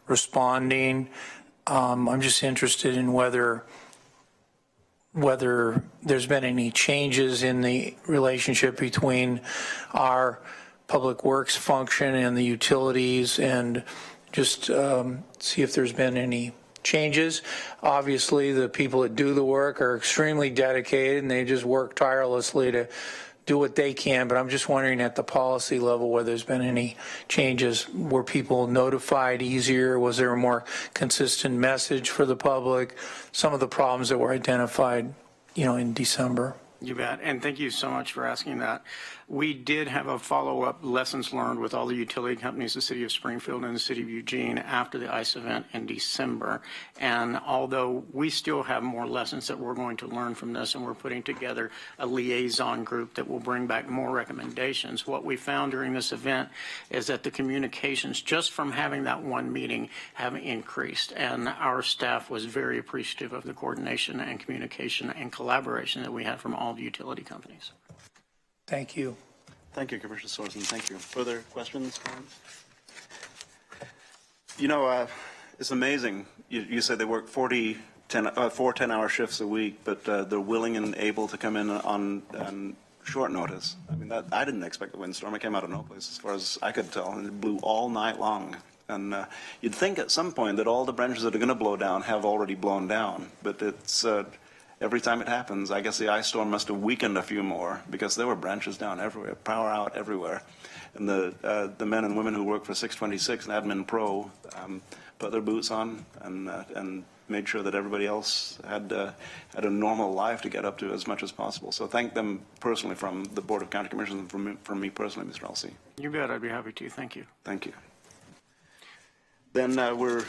responding? I'm just interested in whether there's been any changes in the relationship between our public works function and the utilities, and just see if there's been any changes. Obviously, the people that do the work are extremely dedicated and they just work tirelessly to do what they can, but I'm just wondering at the policy level whether there's been any changes. Were people notified easier? Was there a more consistent message for the public? Some of the problems that were identified, you know, in December. You bet. And thank you so much for asking that. We did have a follow-up lessons learned with all the utility companies, the city of Springfield and the city of Eugene after the ICE event in December. And although we still have more lessons that we're going to learn from this, and we're putting together a liaison group that will bring back more recommendations, what we found during this event is that the communications just from having that one meeting have increased. And our staff was very appreciative of the coordination and communication and collaboration that we had from all the utility companies. Thank you. Thank you, Commissioner Sorensen. Thank you. Further questions, comments? You know, it's amazing. You said they work 4 10-hour shifts a week, but they're willing and able to come in on short notice. I mean, I didn't expect the windstorm. It came out of no place as far as I could tell, and it blew all night long. And you'd think at some point that all the branches that are going to blow down have already blown down, but it's every time it happens, I guess the ice storm must have weakened a few more because there were branches down everywhere, power out everywhere. And the men and women who work for 626 and Admin Pro put their boots on and made sure that everybody else had a normal life to get up to as much as possible. So thank them personally from the Board of County Commissioners and from me personally, Mr. Elsey. You bet. I'd be happy to. Thank you. Thank you. Then we're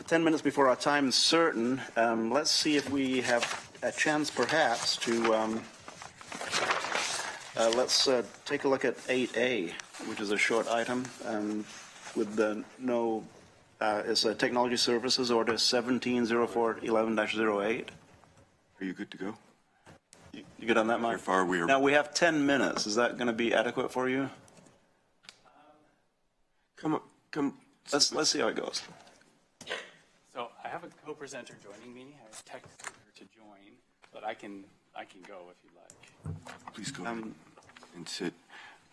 10 minutes before our time certain. Let's see if we have a chance perhaps to let's take a look at 8A, which is a short item with the it's a technology services order 170411-08. Are you good to go? You good on that, Mike? How far we are? Now we have 10 minutes. Is that going to be adequate for you? Come. Let's see how it goes. So I have a co-presenter joining me. I texted her to join, but I can go if you'd like. Please go ahead and sit.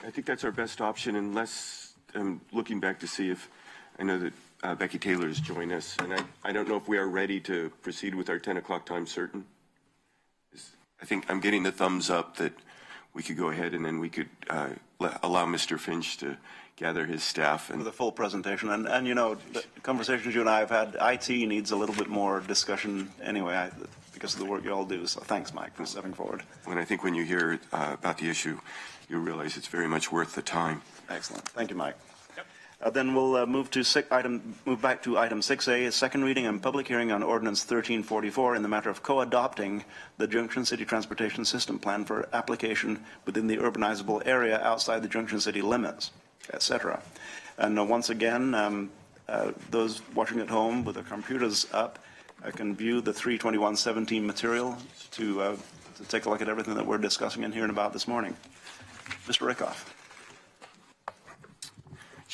I think that's our best option, unless I'm looking back to see if I know that Becky Taylor has joined us, and I don't know if we are ready to proceed with our 10 o'clock time certain. I think I'm getting the thumbs up that we could go ahead and then we could allow Mr. Finch to gather his staff and the full presentation. And you know, the conversations you and I have had, IT needs a little bit more discussion anyway because of the work you all do. So thanks, Mike, for stepping forward. When I think when you hear about the issue, you'll realize it's very much worth the time. Excellent. Thank you, Mike. Then we'll move back to item 6A, second reading and public hearing on Ordinance 1344 in the matter of co-adopting the Junction City Transportation System Plan for application within the urbanizable area outside the Junction City limits, etc. And once again, those watching at home with their computers up can view the 3/21/17 material to take a look at everything that we're discussing and hearing about this morning. Mr. Rickoff.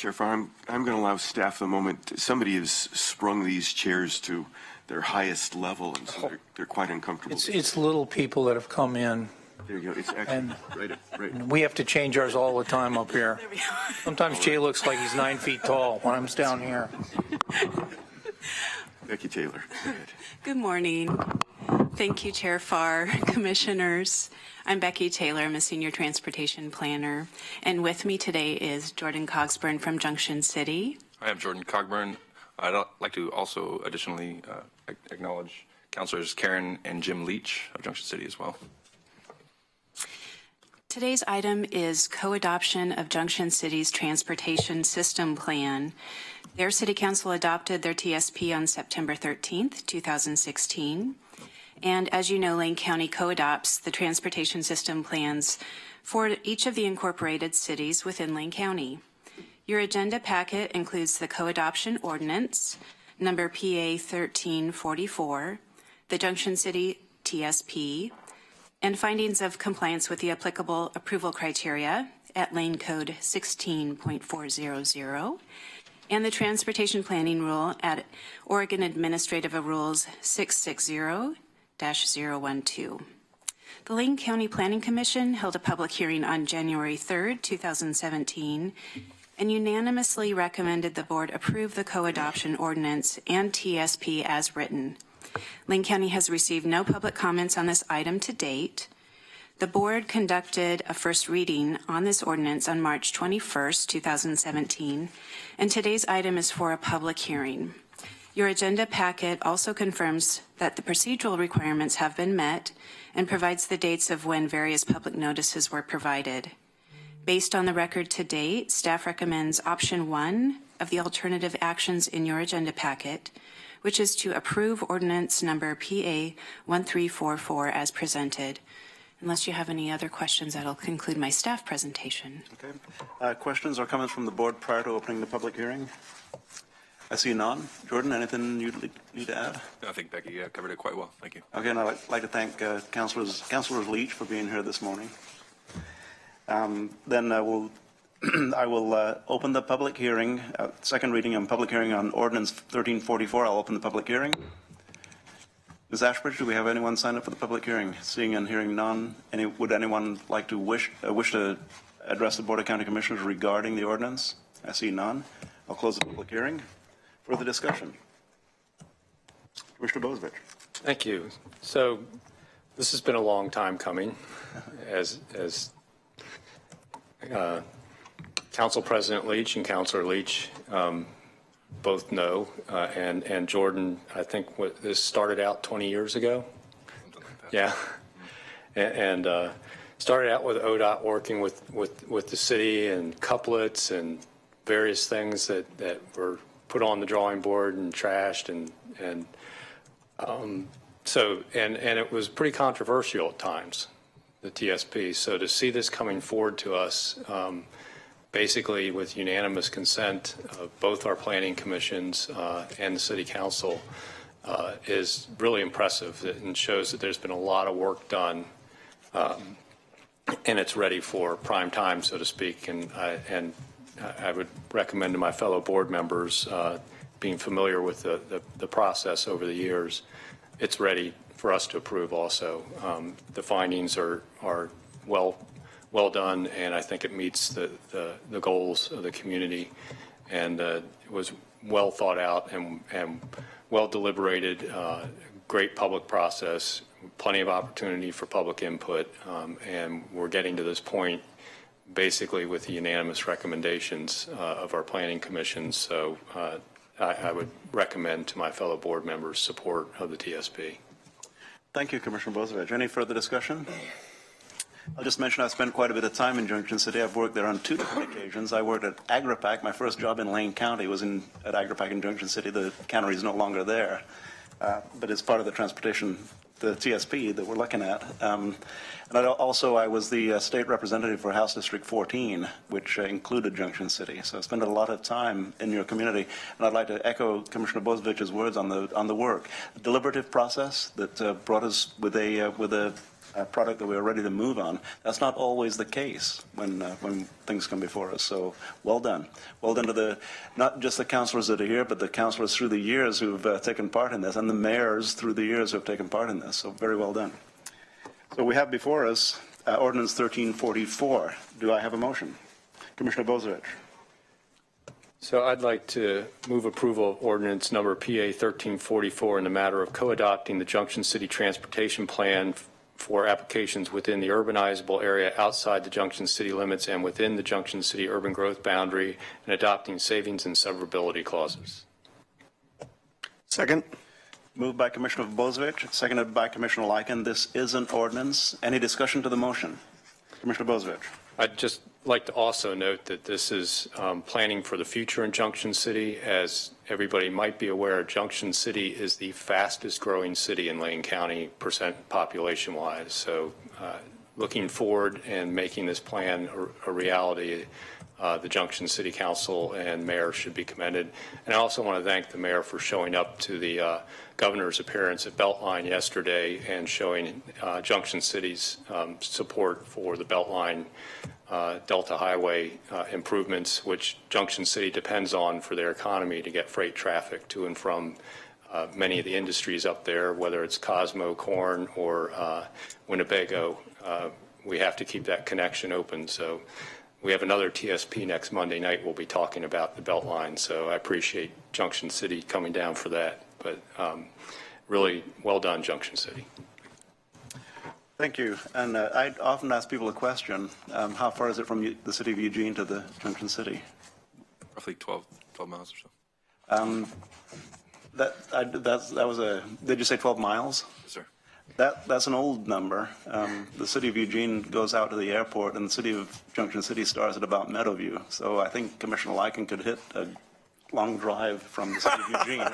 Chair Farr, I'm going to allow staff the moment. Somebody has sprung these chairs to their highest level, and so they're quite uncomfortable. It's little people that have come in. There you go. It's actually right. We have to change ours all the time up here. Sometimes Jay looks like he's 9 feet tall when I'm down here. Becky Taylor. Go ahead. Good morning. Thank you, Chair Farr, Commissioners. I'm Becky Taylor. I'm a Senior Transportation Planner. And with me today is Jordan Cogsburn from Junction City. I am Jordan Cogburn. I'd like to also additionally acknowledge Councilors Karen and Jim Leach of Junction City as well. Today's item is co-adoption of Junction City's Transportation System Plan. Their City Council adopted their TSP on September 13th, 2016. And as you know, Lane County co-adopts the transportation system plans for each of the incorporated cities within Lane County. Your agenda packet includes the co-adoption ordinance, number PA 1344, the Junction City TSP, and findings of compliance with the applicable approval criteria at Lane Code 16.400, and the Transportation Planning Rule at Oregon Administrative Rules 660-012. The Lane County Planning Commission held a public hearing on January 3rd, 2017, and unanimously recommended the board approve the co-adoption ordinance and TSP as written. Lane County has received no public comments on this item to date. The board conducted a first reading on this ordinance on March 21st, 2017, and today's item is for a public hearing. Your agenda packet also confirms that the procedural requirements have been met and provides the dates of when various public notices were provided. Based on the record to date, staff recommends option 1 of the alternative actions in your agenda packet, which is to approve ordinance number PA 1344 as presented. Unless you have any other questions, that'll conclude my staff presentation. Okay. Questions or comments from the board prior to opening the public hearing? I see none. Jordan, anything you'd need to add? I think Becky covered it quite well. Thank you. Okay, and I'd like to thank Councilors Leach for being here this morning. Then I will open the public hearing, second reading on public hearing on Ordinance 1344. I'll open the public hearing. Ms. Ashbridge, do we have anyone signed up for the public hearing? Seeing and hearing none, would anyone like to wish to address the Board of County Commissioners regarding the ordinance? I see none. I'll close the public hearing. Further discussion. Commissioner Bozevich. Thank you. So this has been a long time coming, as Council President Leach and Councilor Leach both know, and Jordan, I think this started out 20 years ago. Yeah, and started out with ODOT working with the city and couplets and various things that were put on the drawing board and trashed and it was pretty controversial at times, the TSP. So to see this coming forward to us, basically with unanimous consent of both our planning commissions and the city council, is really impressive and shows that there's been a lot of work done, and it's ready for prime time, so to speak. And I would recommend to my fellow board members, being familiar with the process over the years, it's ready for us to approve also. The findings are well done, and I think it meets the goals of the community, and it was well thought out and well deliberated, great public process, plenty of opportunity for public input, and we're getting to this point basically with the unanimous recommendations of our planning commission. So I would recommend to my fellow board members support of the TSP. Thank you, Commissioner Bozevich. Any further discussion? I'll just mention I've spent quite a bit of time in Junction City. I've worked there on 2 different occasions. I worked at AgriPac. My first job in Lane County was at AgriPac in Junction City. The cannery is no longer there, but it's part of the transportation, the TSP that we're looking at. And I was the state representative for House District 14, which included Junction City. So I spent a lot of time in your community, and I'd like to echo Commissioner Bozevich's words on the work. The deliberative process that brought us with a product that we're ready to move on. That's not always the case when things come before us. So well done. Well done to not just the councillors that are here, but the councillors through the years who've taken part in this, and the mayors through the years who have taken part in this. So very well done. So we have before us Ordinance 1344. Do I have a motion? Commissioner Bozievich. So I'd like to move approval of ordinance number PA 1344 in the matter of co-adopting the Junction City Transportation Plan for applications within the urbanizable area outside the Junction City limits and within the Junction City urban growth boundary, and adopting savings and severability clauses. Second. Moved by Commissioner Bozievich, seconded by Commissioner Lycan. This is an ordinance. Any discussion to the motion? Commissioner Bozievich. I'd just like to also note that this is planning for the future in Junction City. As everybody might be aware, Junction City is the fastest growing city in Lane County population wise. So looking forward and making this plan a reality, the Junction City Council and Mayor should be commended. And I also want to thank the Mayor for showing up to the Governor's appearance at Beltline yesterday and showing Junction City's support for the Beltline Delta Highway improvements, which Junction City depends on for their economy to get freight traffic to and from many of the industries up there, whether it's Cosmo, corn, or Winnebago. We have to keep that connection open. So we have another TSP next Monday night. We'll be talking about the Beltline. So I appreciate Junction City coming down for that. But really well done, Junction City. Thank you. And I often ask people a question, how far is it from the city of Eugene to the Junction City? Roughly 12 miles or so. That was did you say 12 miles? Yes, sir. That's an old number. The city of Eugene goes out to the airport, and the city of Junction City starts at about Meadowview. So I think Commissioner Lycan could hit a long drive from the city of Eugene.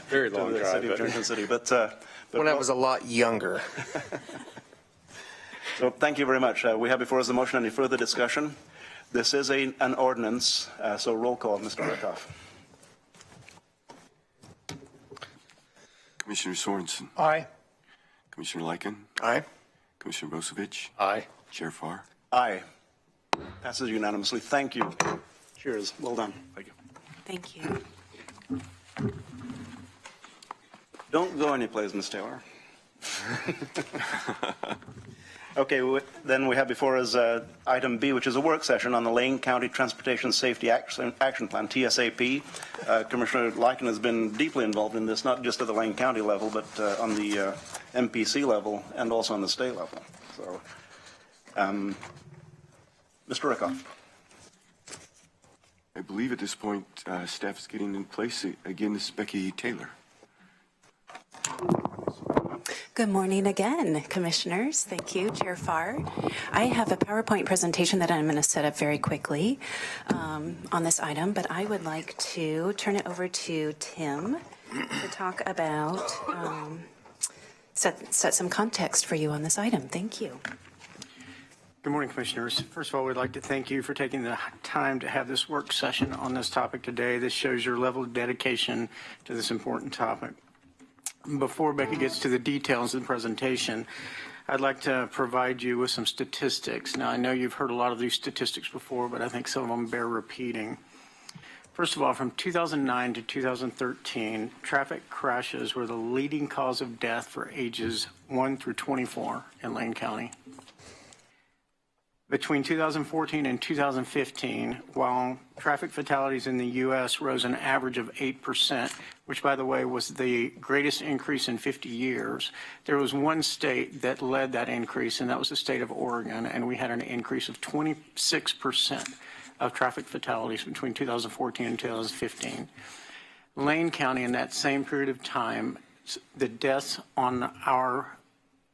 Very long to the drive. City of Junction City. But When I was a lot younger. So thank you very much. We have before us the motion. Any further discussion? This is an ordinance, so roll call, Mr. Rakoff. Commissioner Sorensen. Aye. Commissioner Lycan. Aye. Commissioner Bozievich. Aye. Chair Farr. Aye. Passes unanimously. Thank you. Cheers. Well done. Thank you. Thank you. Don't go anyplace, Ms. Taylor. Okay, then we have before us item B, which is a work session on the Lane County Transportation Safety Action Plan, TSAP. Commissioner Lycan has been deeply involved in this, not just at the Lane County level, but on the MPC level and also on the state level. So, Mr. Rakoff. I believe at this point, staff is getting in place. Again, this is Becky Taylor. Good morning again, Commissioners. Thank you, Chair Farr. I have a PowerPoint presentation that I'm going to set up very quickly on this item, but I would like to turn it over to Tim to talk about, set some context for you on this item. Thank you. Good morning, Commissioners. First of all, we'd like to thank you for taking the time to have this work session on this topic today. This shows your level of dedication to this important topic. Before Becky gets to the details of the presentation, I'd like to provide you with some statistics. Now, I know you've heard a lot of these statistics before, but I think some of them bear repeating. First of all, from 2009 to 2013, traffic crashes were the leading cause of death for ages 1 through 24 in Lane County. Between 2014 and 2015, while traffic fatalities in the U.S. rose an average of 8%, which, by the way, was the greatest increase in 50 years, there was one state that led that increase, and that was the state of Oregon, and we had an increase of 26% of traffic fatalities between 2014 and 2015. Lane County, in that same period of time, the deaths on our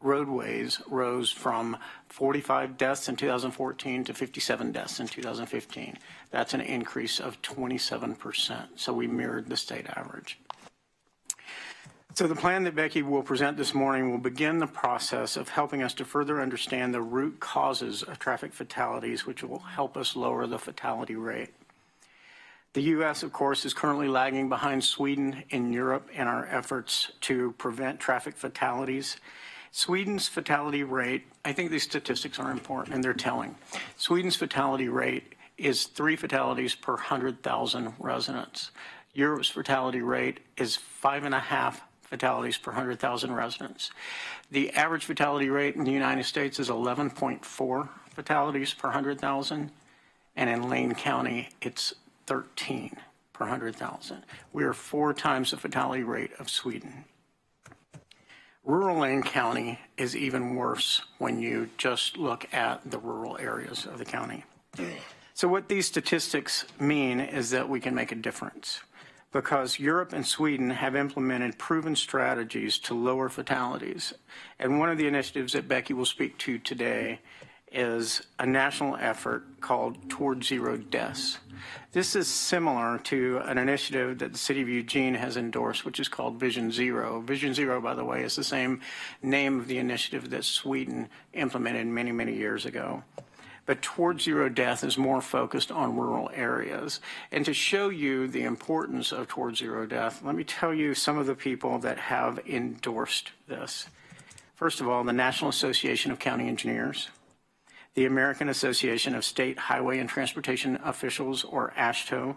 roadways rose from 45 deaths in 2014 to 57 deaths in 2015. That's an increase of 27%. So we mirrored the state average. So the plan that Becky will present this morning will begin the process of helping us to further understand the root causes of traffic fatalities, which will help us lower the fatality rate. The U.S., of course, is currently lagging behind Sweden in Europe in our efforts to prevent traffic fatalities. Sweden's fatality rate, I think these statistics are important and they're telling. Sweden's fatality rate is 3 fatalities per 100,000 residents. Europe's fatality rate is 5.5 fatalities per 100,000 residents. The average fatality rate in the United States is 11.4 fatalities per 100,000, and in Lane County, it's 13 per 100,000. We are 4 times the fatality rate of Sweden. Rural Lane County is even worse when you just look at the rural areas of the county. So what these statistics mean is that we can make a difference because Europe and Sweden have implemented proven strategies to lower fatalities. And one of the initiatives that Becky will speak to today is a national effort called Towards Zero Deaths. This is similar to an initiative that the City of Eugene has endorsed, which is called Vision Zero. Vision Zero, by the way, is the same name of the initiative that Sweden implemented many, many years ago. But Towards Zero Death is more focused on rural areas. And to show you the importance of Towards Zero Death, let me tell you some of the people that have endorsed this. First of all, the National Association of County Engineers, the American Association of State Highway and Transportation Officials, or AASHTO,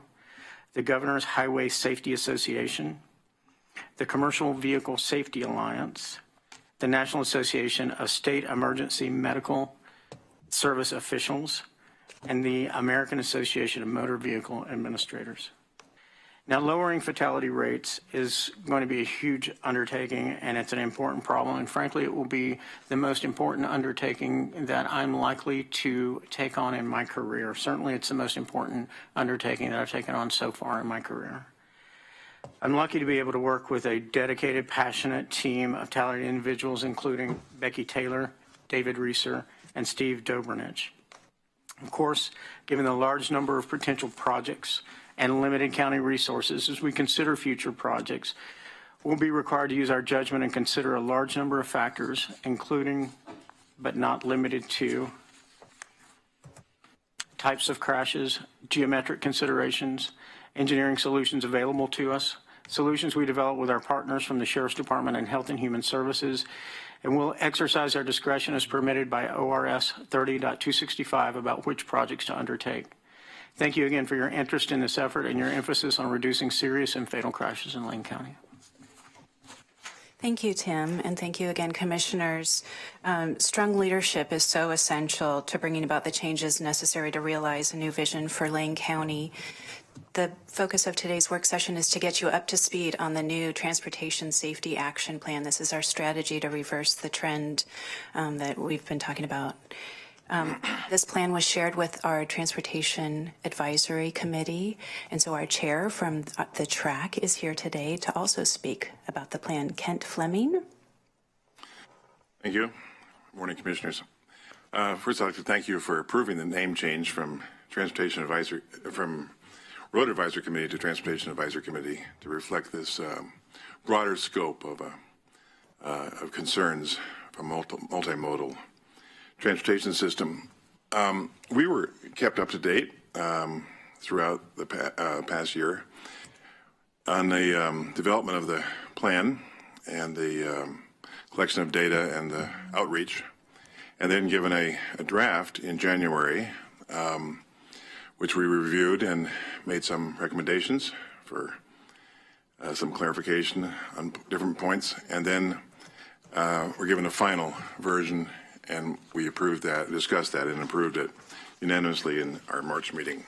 the Governor's Highway Safety Association, the Commercial Vehicle Safety Alliance, the National Association of State Emergency Medical Service Officials, and the American Association of Motor Vehicle Administrators. Now, lowering fatality rates is going to be a huge undertaking, and it's an important problem, and frankly, it will be the most important undertaking that I'm likely to take on in my career. Certainly, it's the most important undertaking that I've taken on so far in my career. I'm lucky to be able to work with a dedicated, passionate team of talented individuals, including Becky Taylor, David Reeser, and Steve Dobrinich. Of course, given the large number of potential projects and limited county resources, as we consider future projects, we'll be required to use our judgment and consider a large number of factors, including, but not limited to, types of crashes, geometric considerations, engineering solutions available to us, solutions we develop with our partners from the Sheriff's Department and Health and Human Services, and we'll exercise our discretion as permitted by ORS 30.265 about which projects to undertake. Thank you again for your interest in this effort and your emphasis on reducing serious and fatal crashes in Lane County. Thank you, Tim, and thank you again, Commissioners. Strong leadership is so essential to bringing about the changes necessary to realize a new vision for Lane County. The focus of today's work session is to get you up to speed on the new Transportation Safety Action Plan. This is our strategy to reverse the trend that we've been talking about. This plan was shared with our Transportation Advisory Committee, and so our chair from the TRAC is here today to also speak about the plan. Kent Fleming. Thank you. Good morning, Commissioners. First, I'd like to thank you for approving the name change from Road Advisory Committee to Transportation Advisory Committee to reflect this broader scope of concerns from multimodal transportation system. We were kept up to date throughout the past year on the development of the plan and the collection of data and the outreach, and then given a draft in January, which we reviewed and made some recommendations for some clarification on different points, and then we're given a final version, and we approved that, discussed that, and approved it unanimously in our March meeting.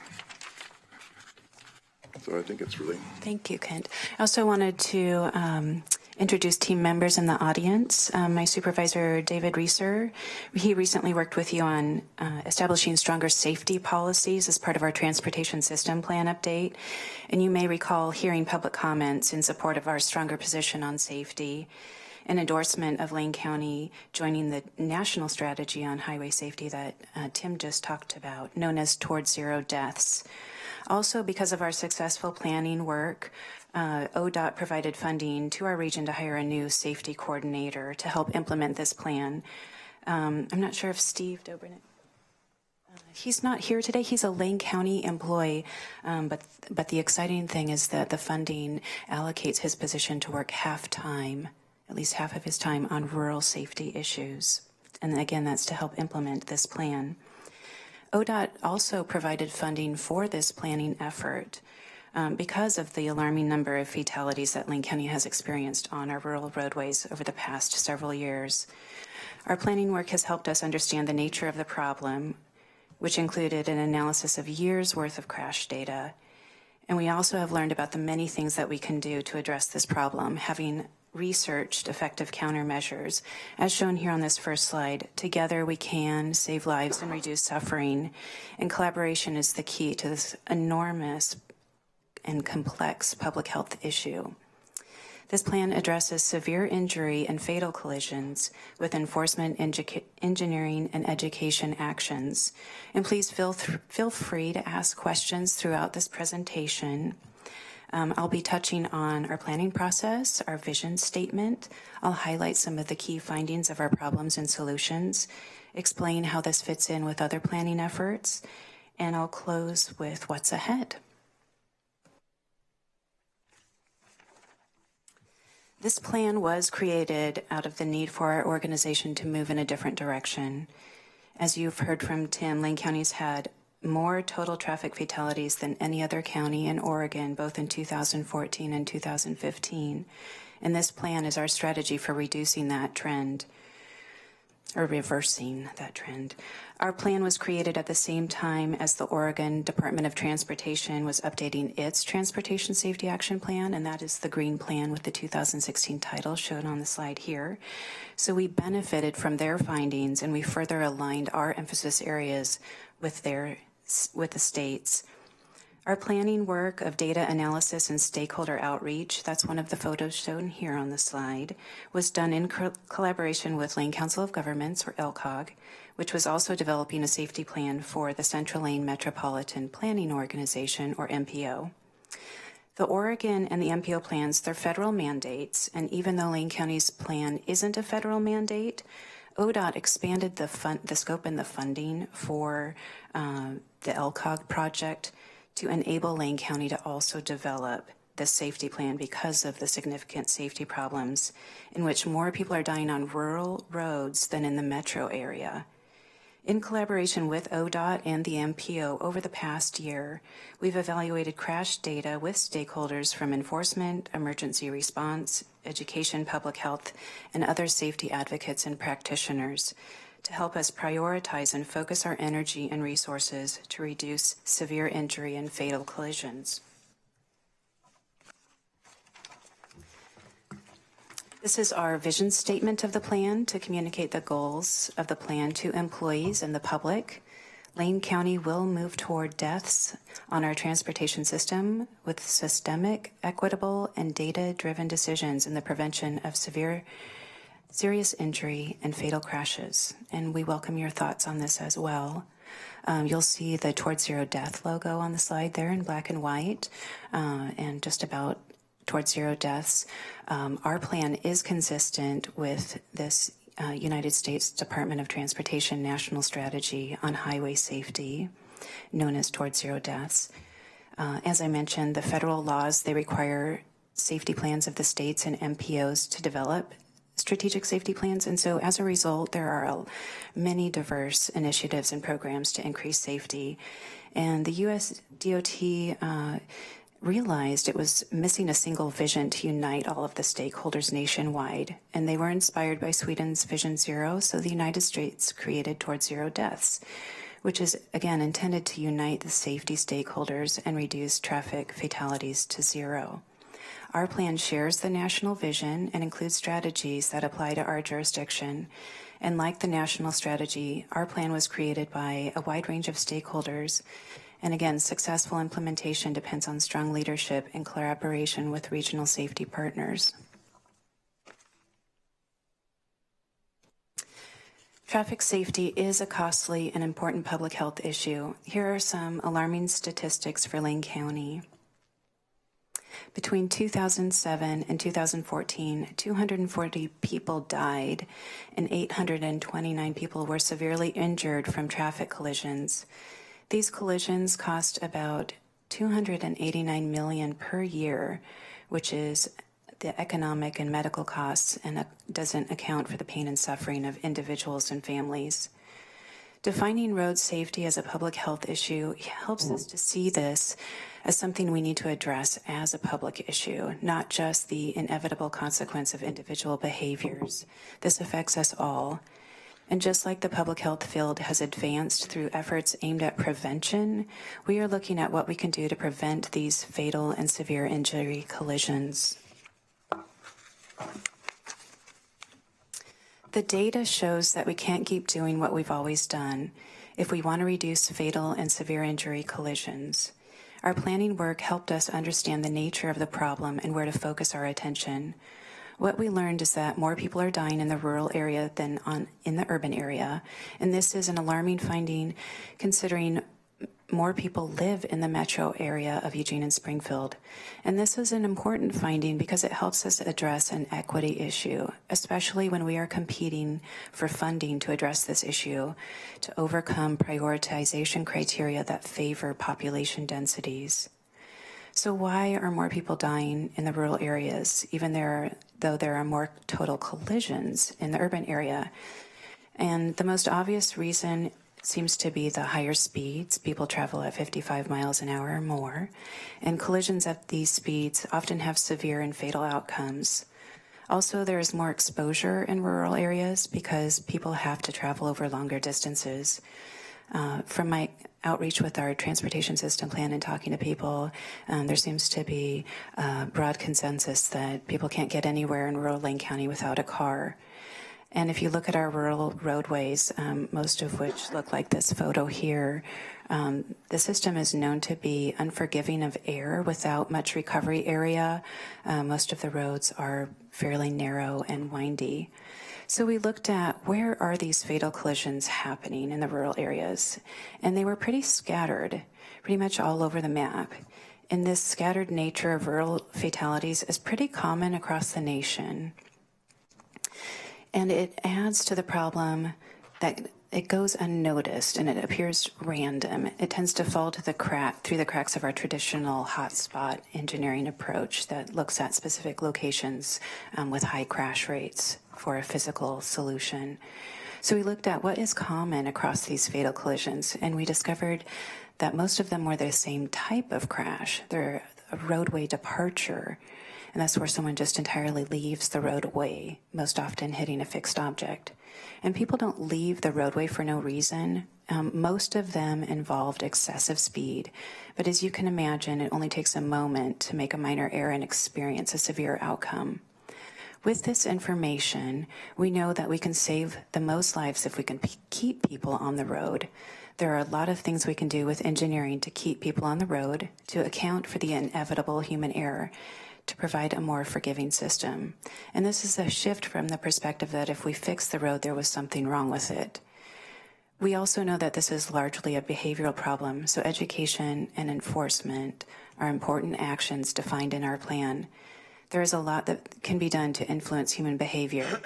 So I think it's really... Thank you, Kent. I also wanted to introduce team members in the audience. My supervisor, David Reeser, he recently worked with you on establishing stronger safety policies as part of our transportation system plan update. And you may recall hearing public comments in support of our stronger position on safety, an endorsement of Lane County joining the national strategy on highway safety that Tim just talked about, known as Towards Zero Deaths. Also, because of our successful planning work, ODOT provided funding to our region to hire a new safety coordinator to help implement this plan. I'm not sure if Steve Dobrinich He's not here today. He's a Lane County employee, but the exciting thing is that the funding allocates his position to work half-time, at least half of his time, on rural safety issues. And again, that's to help implement this plan. ODOT also provided funding for this planning effort because of the alarming number of fatalities that Lane County has experienced on our rural roadways over the past several years. Our planning work has helped us understand the nature of the problem, which included an analysis of years' worth of crash data. And we also have learned about the many things that we can do to address this problem, having researched effective countermeasures. As shown here on this first slide, together we can save lives and reduce suffering, and collaboration is the key to this enormous and complex public health issue. This plan addresses severe injury and fatal collisions with enforcement, engineering, and education actions. And please feel free to ask questions throughout this presentation. I'll be touching on our planning process, our vision statement. I'll highlight some of the key findings of our problems and solutions, explain how this fits in with other planning efforts, and I'll close with what's ahead. This plan was created out of the need for our organization to move in a different direction. As you've heard from Tim, Lane County's had more total traffic fatalities than any other county in Oregon, both in 2014 and 2015. And this plan is our strategy for reducing that trend, or reversing that trend. Our plan was created at the same time as the Oregon Department of Transportation was updating its Transportation Safety Action Plan, and that is the green plan with the 2016 title shown on the slide here. So we benefited from their findings, and we further aligned our emphasis areas with the states. Our planning work of data analysis and stakeholder outreach, that's one of the photos shown here on the slide, was done in collaboration with Lane Council of Governments, or LCOG, which was also developing a safety plan for the Central Lane Metropolitan Planning Organization, or MPO. The Oregon and the MPO plans, they're federal mandates, and even though Lane County's plan isn't a federal mandate, ODOT expanded the scope and the funding for the LCOG project to enable Lane County to also develop the safety plan because of the significant safety problems in which more people are dying on rural roads than in the metro area. In collaboration with ODOT and the MPO over the past year, we've evaluated crash data with stakeholders from enforcement, emergency response, education, public health, and other safety advocates and practitioners to help us prioritize and focus our energy and resources to reduce severe injury and fatal collisions. This is our vision statement of the plan to communicate the goals of the plan to employees and the public. Lane County will move toward deaths on our transportation system with systemic, equitable, and data-driven decisions in the prevention of serious injury and fatal crashes. And we welcome your thoughts on this as well. You'll see the Towards Zero Death logo on the slide there in black and white, and just about Towards Zero Deaths. Our plan is consistent with this United States Department of Transportation National Strategy on Highway Safety, known as Towards Zero Deaths. As I mentioned, the federal laws, they require safety plans of the states and MPOs to develop strategic safety plans, and so as a result, there are many diverse initiatives and programs to increase safety. And the U.S. DOT realized it was missing a single vision to unite all of the stakeholders nationwide, and they were inspired by Sweden's Vision Zero, so the United States created Towards Zero Deaths, which is, again, intended to unite the safety stakeholders and reduce traffic fatalities to zero. Our plan shares the national vision and includes strategies that apply to our jurisdiction. And like the national strategy, our plan was created by a wide range of stakeholders. And again, successful implementation depends on strong leadership and collaboration with regional safety partners. Traffic safety is a costly and important public health issue. Here are some alarming statistics for Lane County. Between 2007 and 2014, 240 people died and 829 people were severely injured from traffic collisions. These collisions cost about $289 million per year, which is the economic and medical costs, and doesn't account for the pain and suffering of individuals and families. Defining road safety as a public health issue helps us to see this as something we need to address as a public issue, not just the inevitable consequence of individual behaviors. This affects us all. And just like the public health field has advanced through efforts aimed at prevention, we are looking at what we can do to prevent these fatal and severe injury collisions. The data shows that we can't keep doing what we've always done if we want to reduce fatal and severe injury collisions. Our planning work helped us understand the nature of the problem and where to focus our attention. What we learned is that more people are dying in the rural area than in the urban area, and this is an alarming finding considering more people live in the metro area of Eugene and Springfield. And this is an important finding because it helps us address an equity issue, especially when we are competing for funding to address this issue, to overcome prioritization criteria that favor population densities. So why are more people dying in the rural areas, even though there are more total collisions in the urban area? And the most obvious reason seems to be the higher speeds. People travel at 55 miles an hour or more, and collisions at these speeds often have severe and fatal outcomes. Also, there is more exposure in rural areas because people have to travel over longer distances. From my outreach with our transportation system plan and talking to people, there seems to be a broad consensus that people can't get anywhere in rural Lane County without a car. And if you look at our rural roadways, most of which look like this photo here, the system is known to be unforgiving of air without much recovery area. Most of the roads are fairly narrow and windy. So we looked at where are these fatal collisions happening in the rural areas, and they were pretty scattered, pretty much all over the map. And this scattered nature of rural fatalities is pretty common across the nation. And it adds to the problem that it goes unnoticed and it appears random. It tends to fall to through the cracks of our traditional hotspot engineering approach that looks at specific locations with high crash rates for a physical solution. So we looked at what is common across these fatal collisions, and we discovered that most of them were the same type of crash. They're a roadway departure, and that's where someone just entirely leaves the roadway, most often hitting a fixed object. And people don't leave the roadway for no reason. Most of them involved excessive speed, but as you can imagine, it only takes a moment to make a minor error and experience a severe outcome. With this information, we know that we can save the most lives if we can keep people on the road. There are a lot of things we can do with engineering to keep people on the road, to account for the inevitable human error, to provide a more forgiving system. And this is a shift from the perspective that if we fix the road, there was something wrong with it. We also know that this is largely a behavioral problem, so education and enforcement are important actions defined in our plan. There is a lot that can be done to influence human behavior,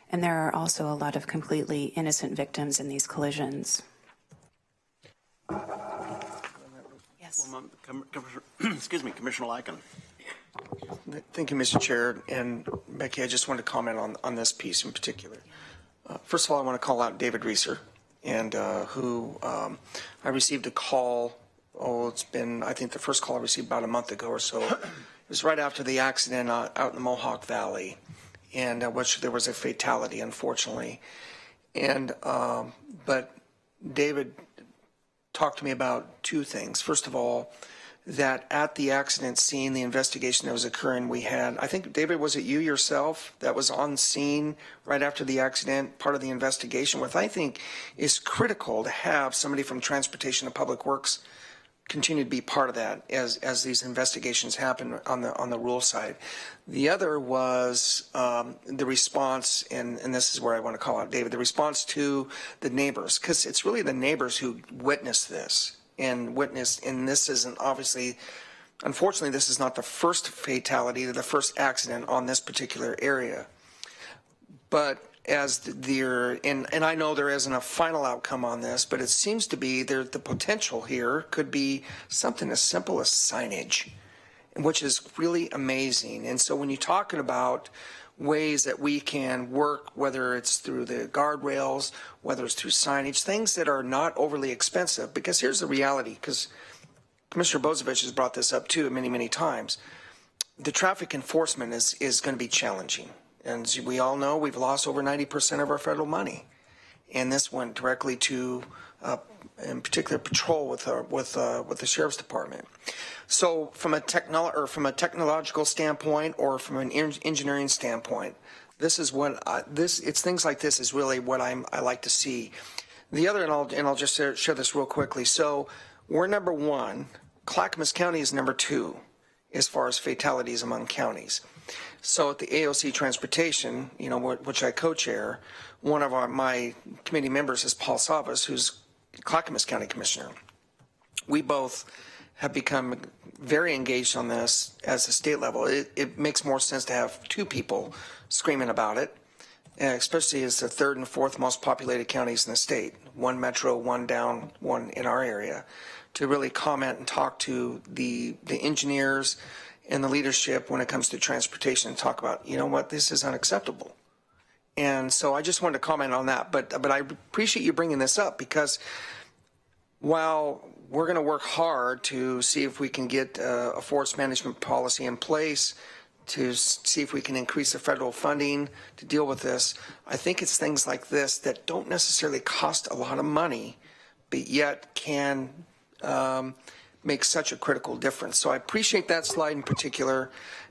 and there are also a lot of completely innocent victims in these collisions. Yes. Excuse me, Commissioner Lycan. Thank you, Mr. Chair. And Becky, I just wanted to comment on this piece in particular. First of all, I want to call out David Reeser, and who I received a call. It's been, I think the first call I received about a month ago or so. It was right after the accident out in the Mohawk Valley, and which there was a fatality, unfortunately. And but David talked to me about two things. First of all, that at the accident scene, the investigation that was occurring, we had, I think, David, was it you yourself that was on scene right after the accident, part of the investigation, what I think is critical to have somebody from Transportation and Public Works continue to be part of that as these investigations happen on the rural side. The other was the response, and this is where I want to call out David, the response to the neighbors, because it's really the neighbors who witnessed this. And this isn't obviously unfortunately, this is not the first fatality or the first accident on this particular area. But as and I know there isn't a final outcome on this, but it seems to be the potential here could be something as simple as signage, which is really amazing. And so when you're talking about ways that we can work, whether it's through the guardrails, whether it's through signage, things that are not overly expensive, because here's the reality, because Commissioner Bozevich has brought this up too many, many times. The traffic enforcement is going to be challenging. And as we all know, we've lost over 90% of our federal money. And this went directly to, in particular, patrol with the Sheriff's Department. So from a technological standpoint or from an engineering standpoint, this is what it's things like this is really what I like to see. The other, and I'll just share this real quickly. So we're number one. Clackamas County is number two as far as fatalities among counties. So at the AOC Transportation, which I co-chair, one of my committee members is Paul Savas, who's Clackamas County Commissioner. We both have become very engaged on this as a state level. It makes more sense to have two people screaming about it, especially as the third and fourth most populated counties in the state, one metro, one down, one in our area, to really comment and talk to the engineers and the leadership when it comes to transportation and talk about, this is unacceptable. And so I just wanted to comment on that, but I appreciate you bringing this up, because while we're going to work hard to see if we can get a forest management policy in place, to see if we can increase the federal funding to deal with this, I think it's things like this that don't necessarily cost a lot of money, but yet can make such a critical difference. So I appreciate that slide in particular,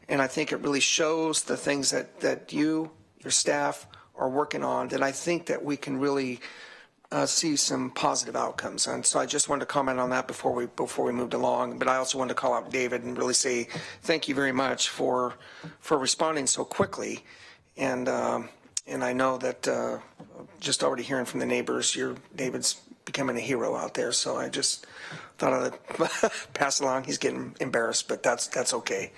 and I think it really shows the things that your staff are working on, that I think that we can really see some positive outcomes. And so I just wanted to comment on that before we moved along. But I also wanted to call out David and really say thank you very much for responding so quickly. And I know that just already hearing from the neighbors, David's becoming a hero out there. So I just thought I'd pass along. He's getting embarrassed, but that's okay.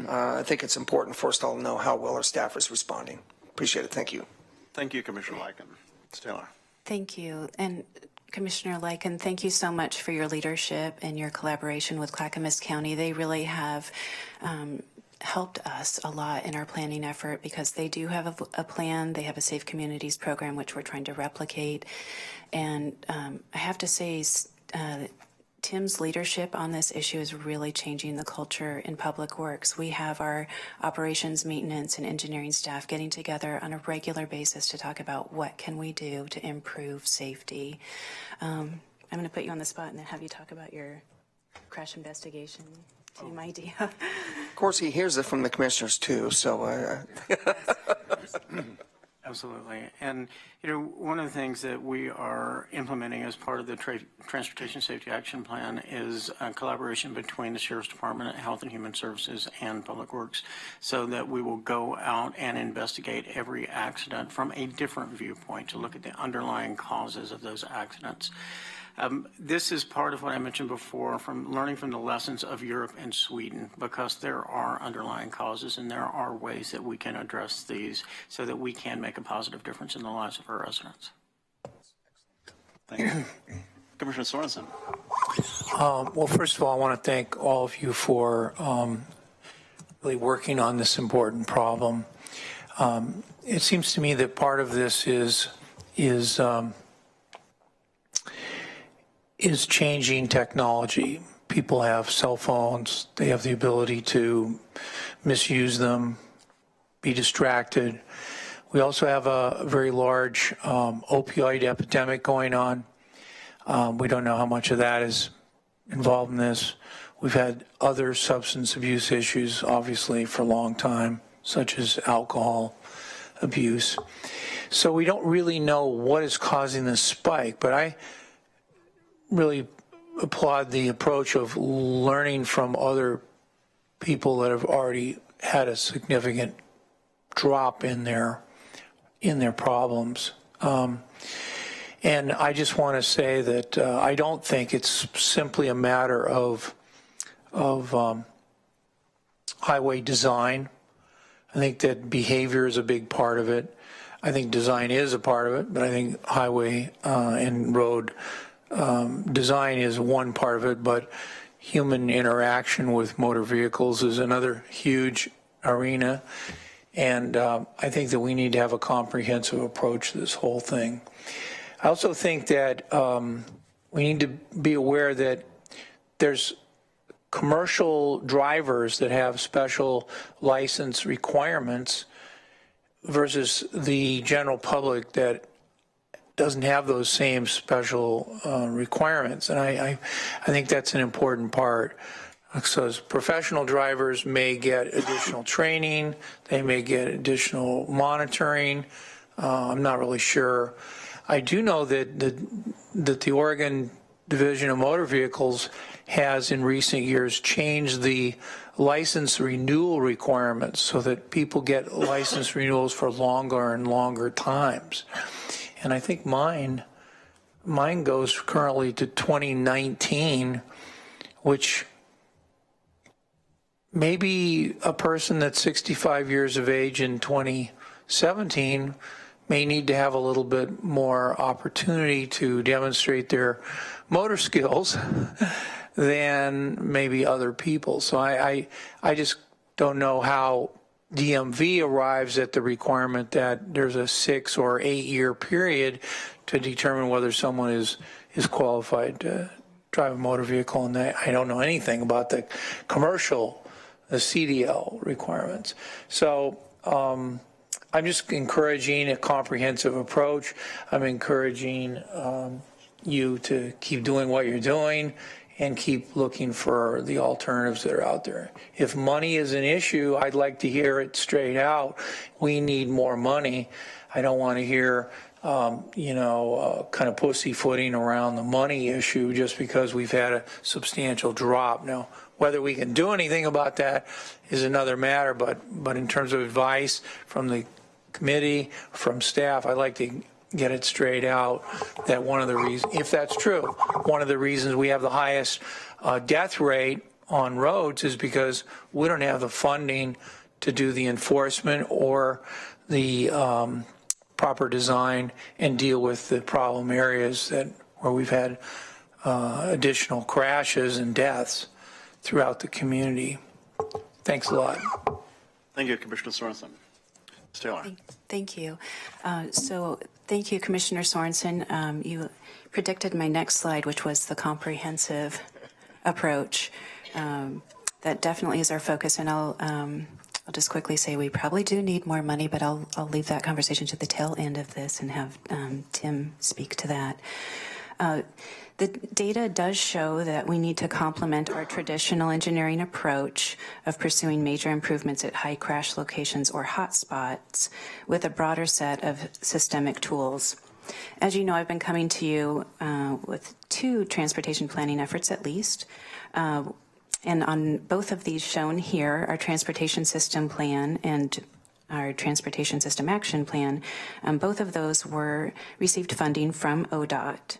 I think it's important for us all to know how well our staff is responding. Appreciate it. Thank you. Thank you, Commissioner Lyken. Ms. Taylor. Thank you. And Commissioner Lyken, thank you so much for your leadership and your collaboration with Clackamas County. They really have helped us a lot in our planning effort, because they do have a plan. They have a Safe Communities program, which we're trying to replicate. And I have to say, Tim's leadership on this issue is really changing the culture in public works. We have our operations, maintenance, and engineering staff getting together on a regular basis to talk about what can we do to improve safety. I'm going to put you on the spot and then have you talk about your crash investigation team idea. Of course, he hears it from the commissioners too, so Absolutely. And, one of the things that we are implementing as part of the Transportation Safety Action Plan is a collaboration between the Sheriff's Department, Health and Human Services, and Public Works, so that we will go out and investigate every accident from a different viewpoint to look at the underlying causes of those accidents. This is part of what I mentioned before, from learning from the lessons of Europe and Sweden, because there are underlying causes and there are ways that we can address these so that we can make a positive difference in the lives of our residents. Thank you. Commissioner Sorensen. Well, first of all, I want to thank all of you for really working on this important problem. It seems to me that part of this is changing technology. People have cell phones. They have the ability to misuse them, be distracted. We also have a very large opioid epidemic going on. We don't know how much of that is involved in this. We've had other substance abuse issues, obviously, for a long time, such as alcohol abuse. So we don't really know what is causing this spike, but I really applaud the approach of learning from other people that have already had a significant drop in their problems. And I just want to say that I don't think it's simply a matter of highway design. I think that behavior is a big part of it. I think design is a part of it, but I think highway and road design is one part of it, but human interaction with motor vehicles is another huge arena. And I think that we need to have a comprehensive approach to this whole thing. I also think that we need to be aware that there's commercial drivers that have special license requirements versus the general public that doesn't have those same special requirements. And I think that's an important part. So as professional drivers may get additional training, they may get additional monitoring. I'm not really sure. I do know that the Oregon Division of Motor Vehicles has in recent years changed the license renewal requirements so that people get license renewals for longer and longer times. And I think mine goes currently to 2019, which maybe a person that's 65 years of age in 2017 may need to have a little bit more opportunity to demonstrate their motor skills than maybe other people. So I just don't know how DMV arrives at the requirement that there's a 6 or 8 year period to determine whether someone is qualified to drive a motor vehicle. And I don't know anything about the CDL requirements. So I'm just encouraging a comprehensive approach. I'm encouraging you to keep doing what you're doing and keep looking for the alternatives that are out there. If money is an issue, I'd like to hear it straight out. We need more money. I don't want to hear, kind of pussyfooting around the money issue just because we've had a substantial drop. Now, whether we can do anything about that is another matter, but in terms of advice from the committee, from staff, I'd like to get it straight out that one of the reasons, if that's true, one of the reasons we have the highest death rate on roads is because we don't have the funding to do the enforcement or the proper design and deal with the problem areas where we've had additional crashes and deaths throughout the community. Thanks a lot. Thank you, Commissioner Sorensen. Ms. Taylor. Thank you. So thank you, Commissioner Sorensen. You predicted my next slide, which was the comprehensive approach. That definitely is our focus, and I'll just quickly say we probably do need more money, but I'll leave that conversation to the tail end of this and have Tim speak to that. The data does show that we need to complement our traditional engineering approach of pursuing major improvements at high crash locations or hotspots with a broader set of systemic tools. As you know, I've been coming to you with 2 transportation planning efforts at least. And on both of these shown here, our transportation system plan and our transportation system action plan, both of those received funding from ODOT.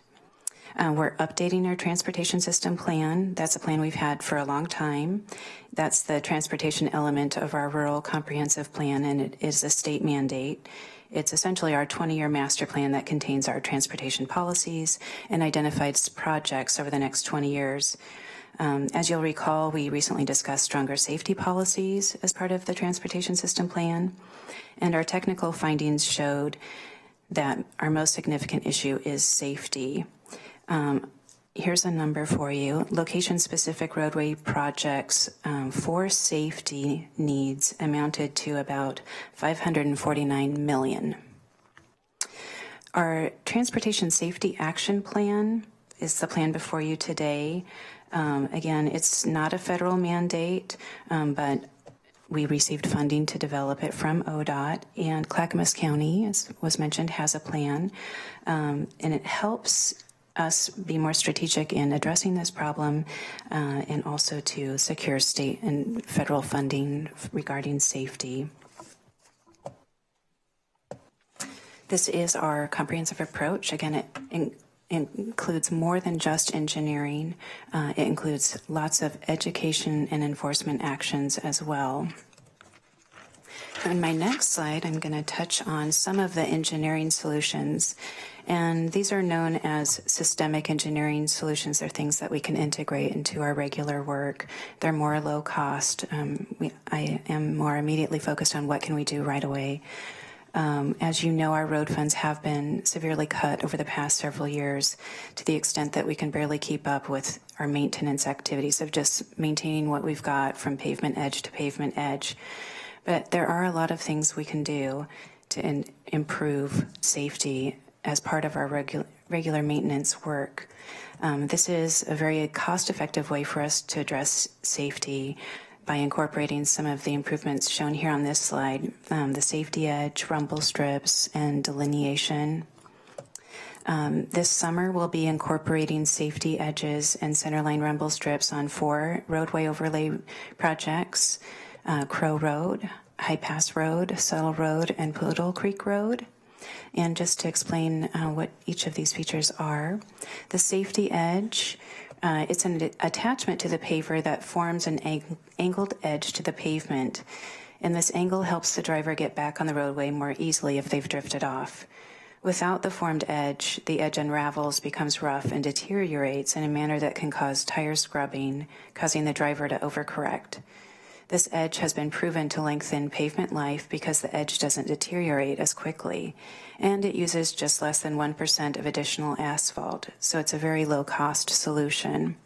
We're updating our transportation system plan. That's a plan we've had for a long time. That's the transportation element of our rural comprehensive plan, and it is a state mandate. It's essentially our 20-year master plan that contains our transportation policies and identifies projects over the next 20 years. As you'll recall, we recently discussed stronger safety policies as part of the transportation system plan, and our technical findings showed that our most significant issue is safety. Here's a number for you. Location-specific roadway projects for safety needs amounted to about $549 million. Our Transportation Safety Action Plan is the plan before you today. Again, it's not a federal mandate, but we received funding to develop it from ODOT, and Clackamas County, as was mentioned, has a plan, and it helps us be more strategic in addressing this problem and also to secure state and federal funding regarding safety. This is our comprehensive approach. Again, it includes more than just engineering. It includes lots of education and enforcement actions as well. On my next slide, I'm going to touch on some of the engineering solutions. And these are known as systemic engineering solutions. They're things that we can integrate into our regular work. They're more low cost. I am more immediately focused on what can we do right away. As you know, our road funds have been severely cut over the past several years to the extent that we can barely keep up with our maintenance activities of just maintaining what we've got from pavement edge to pavement edge. But there are a lot of things we can do to improve safety as part of our regular maintenance work. This is a very cost-effective way for us to address safety by incorporating some of the improvements shown here on this slide, the safety edge, rumble strips, and delineation. This summer, we'll be incorporating safety edges and centerline rumble strips on 4 roadway overlay projects, Crow Road, High Pass Road, Subtle Road, and Poodle Creek Road. And just to explain what each of these features are, the safety edge, it's an attachment to the paver that forms an angled edge to the pavement. And this angle helps the driver get back on the roadway more easily if they've drifted off. Without the formed edge, the edge unravels, becomes rough, and deteriorates in a manner that can cause tire scrubbing, causing the driver to overcorrect. This edge has been proven to lengthen pavement life because the edge doesn't deteriorate as quickly, and it uses just less than 1% of additional asphalt, so it's a very low-cost solution.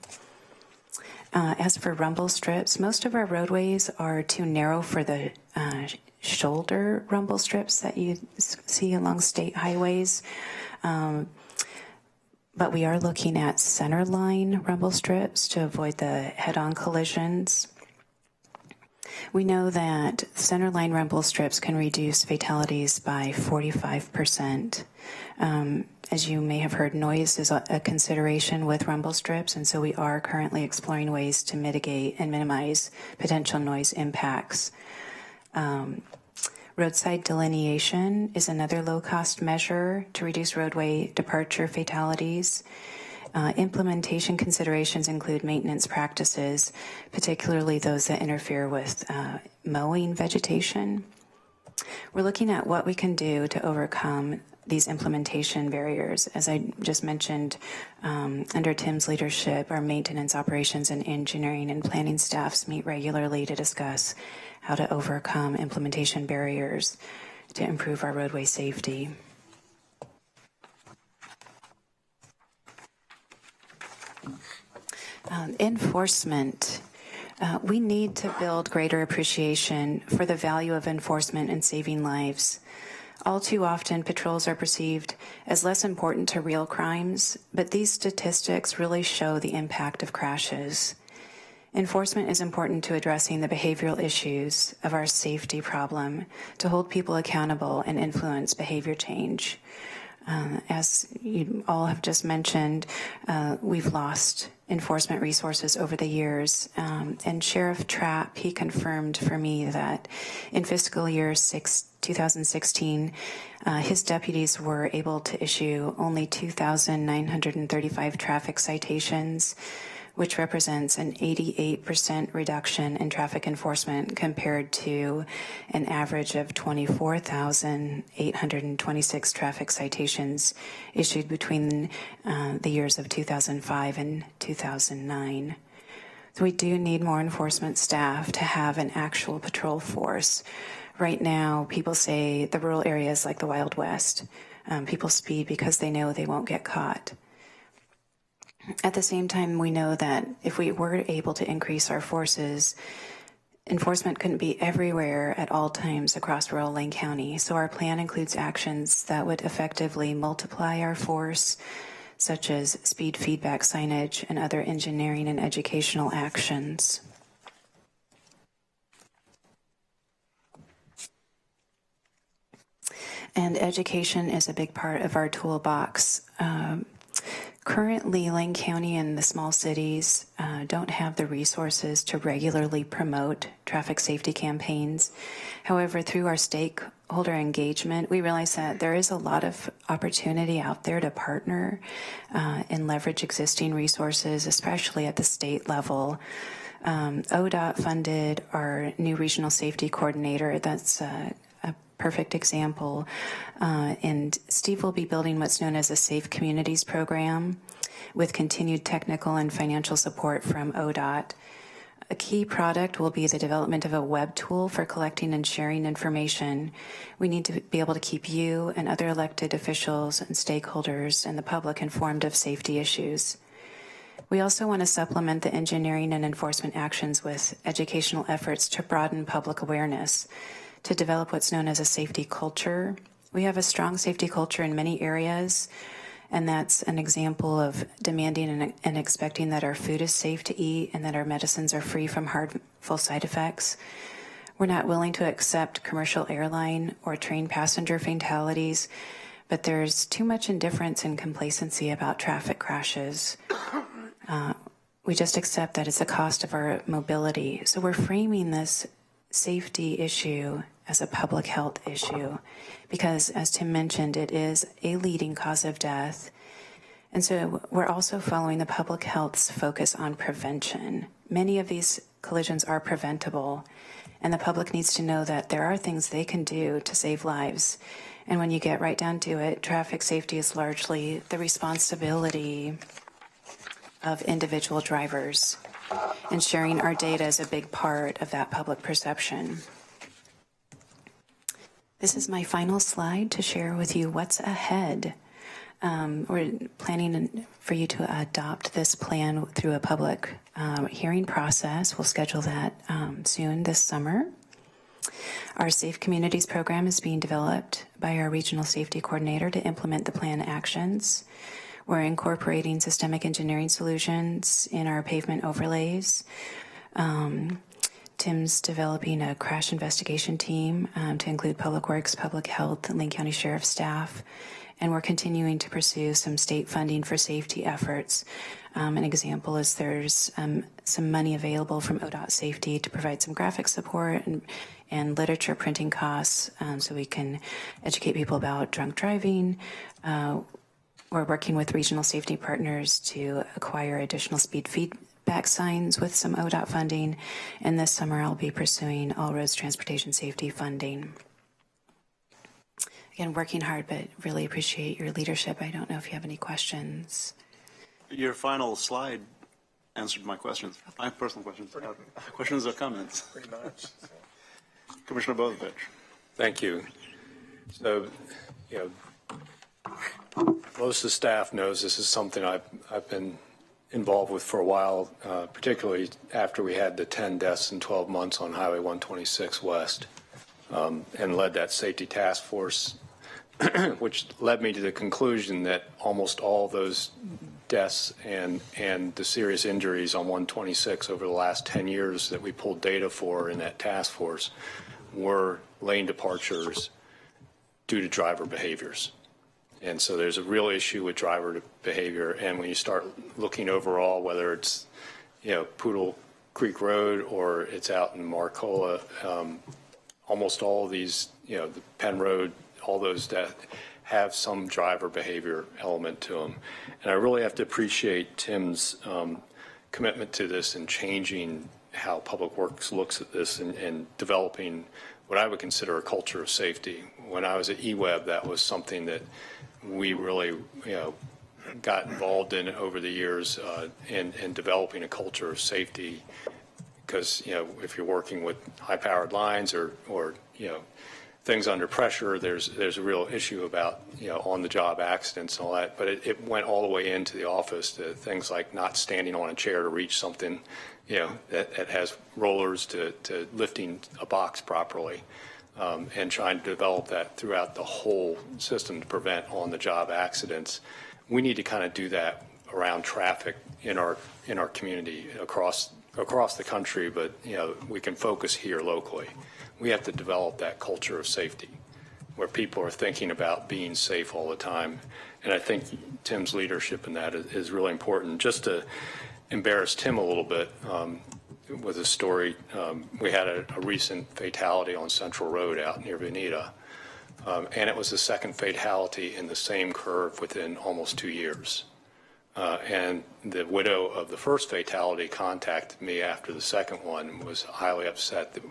As for rumble strips, most of our roadways are too narrow for the shoulder rumble strips that you see along state highways, but we are looking at centerline rumble strips to avoid the head-on collisions. We know that centerline rumble strips can reduce fatalities by 45%. As you may have heard, noise is a consideration with rumble strips, and so we are currently exploring ways to mitigate and minimize potential noise impacts. Roadside delineation is another low-cost measure to reduce roadway departure fatalities. Implementation considerations include maintenance practices, particularly those that interfere with mowing vegetation. We're looking at what we can do to overcome these implementation barriers. As I just mentioned, under Tim's leadership, our maintenance, operations, and engineering and planning staffs meet regularly to discuss how to overcome implementation barriers to improve our roadway safety. Enforcement. We need to build greater appreciation for the value of enforcement and saving lives. All too often, patrols are perceived as less important to real crimes, but these statistics really show the impact of crashes. Enforcement is important to addressing the behavioral issues of our safety problem, to hold people accountable and influence behavior change. As you all have just mentioned, we've lost enforcement resources over the years. And Sheriff Trapp, he confirmed for me that in fiscal year 2016, his deputies were able to issue only 2,935 traffic citations, which represents an 88% reduction in traffic enforcement compared to an average of 24,826 traffic citations issued between the years of 2005 and 2009. So we do need more enforcement staff to have an actual patrol force. Right now, people say the rural areas like the Wild West. People speed because they know they won't get caught. At the same time, we know that if we were able to increase our forces, enforcement couldn't be everywhere at all times across rural Lane County. So our plan includes actions that would effectively multiply our force, such as speed feedback signage and other engineering and educational actions. And education is a big part of our toolbox. Currently, Lane County and the small cities don't have the resources to regularly promote traffic safety campaigns. However, through our stakeholder engagement, we realize that there is a lot of opportunity out there to partner and leverage existing resources, especially at the state level. ODOT funded our new regional safety coordinator. That's a perfect example. And Steve will be building what's known as a Safe Communities program with continued technical and financial support from ODOT. A key product will be the development of a web tool for collecting and sharing information. We need to be able to keep you and other elected officials and stakeholders and the public informed of safety issues. We also want to supplement the engineering and enforcement actions with educational efforts to broaden public awareness, to develop what's known as a safety culture. We have a strong safety culture in many areas, and that's an example of demanding and expecting that our food is safe to eat and that our medicines are free from harmful side effects. We're not willing to accept commercial airline or train passenger fatalities, but there's too much indifference and complacency about traffic crashes. We just accept that it's a cost of our mobility. So we're framing this safety issue as a public health issue because, as Tim mentioned, it is a leading cause of death. And so we're also following the public health's focus on prevention. Many of these collisions are preventable, and the public needs to know that there are things they can do to save lives. And when you get right down to it, traffic safety is largely the responsibility of individual drivers, and sharing our data is a big part of that public perception. This is my final slide to share with you what's ahead. We're planning for you to adopt this plan through a public hearing process. We'll schedule that soon this summer. Our Safe Communities program is being developed by our regional safety coordinator to implement the plan actions. We're incorporating systemic engineering solutions in our pavement overlays. Tim's developing a crash investigation team to include Public Works, Public Health, and Lane County Sheriff's staff. And we're continuing to pursue some state funding for safety efforts. An example is there's some money available from ODOT Safety to provide some graphic support and literature printing costs so we can educate people about drunk driving. We're working with regional safety partners to acquire additional speed feedback signs with some ODOT funding. And this summer, I'll be pursuing all roads transportation safety funding. Again, working hard, but really appreciate your leadership. I don't know if you have any questions. Your final slide answered my questions, my personal questions. Questions or comments? Pretty much. Commissioner Bozovich. Thank you. So, most of the staff knows this is something I've been involved with for a while, particularly after we had the 10 deaths in 12 months on Highway 126 West, and led that safety task force, which led me to the conclusion that almost all those deaths and the serious injuries on 126 over the last 10 years that we pulled data for in that task force were lane departures due to driver behaviors. And so there's a real issue with driver behavior. And when you start looking overall, whether it's, Poodle Creek Road or it's out in Marcola, almost all of these, the Penn Road, all those that have some driver behavior element to them. And I really have to appreciate Tim's commitment to this and changing how Public Works looks at this and developing what I would consider a culture of safety. When I was at eWeb, that was something that we really, got involved in over the years in developing a culture of safety. Because, if you're working with high-powered lines or things under pressure, there's a real issue about, on-the-job accidents and all that. But it went all the way into the office to things like not standing on a chair to reach something, that has rollers to lifting a box properly. And trying to develop that throughout the whole system to prevent on-the-job accidents. We need to kind of do that around traffic in our community across the country, but we can focus here locally. We have to develop that culture of safety where people are thinking about being safe all the time. And I think Tim's leadership in that is really important. Just to embarrass Tim a little bit, with a story, we had a recent fatality on Central Road out near Veneta. and it was the second fatality in the same curve within almost 2 years. And the widow of the first fatality contacted me after the second one and was highly upset that,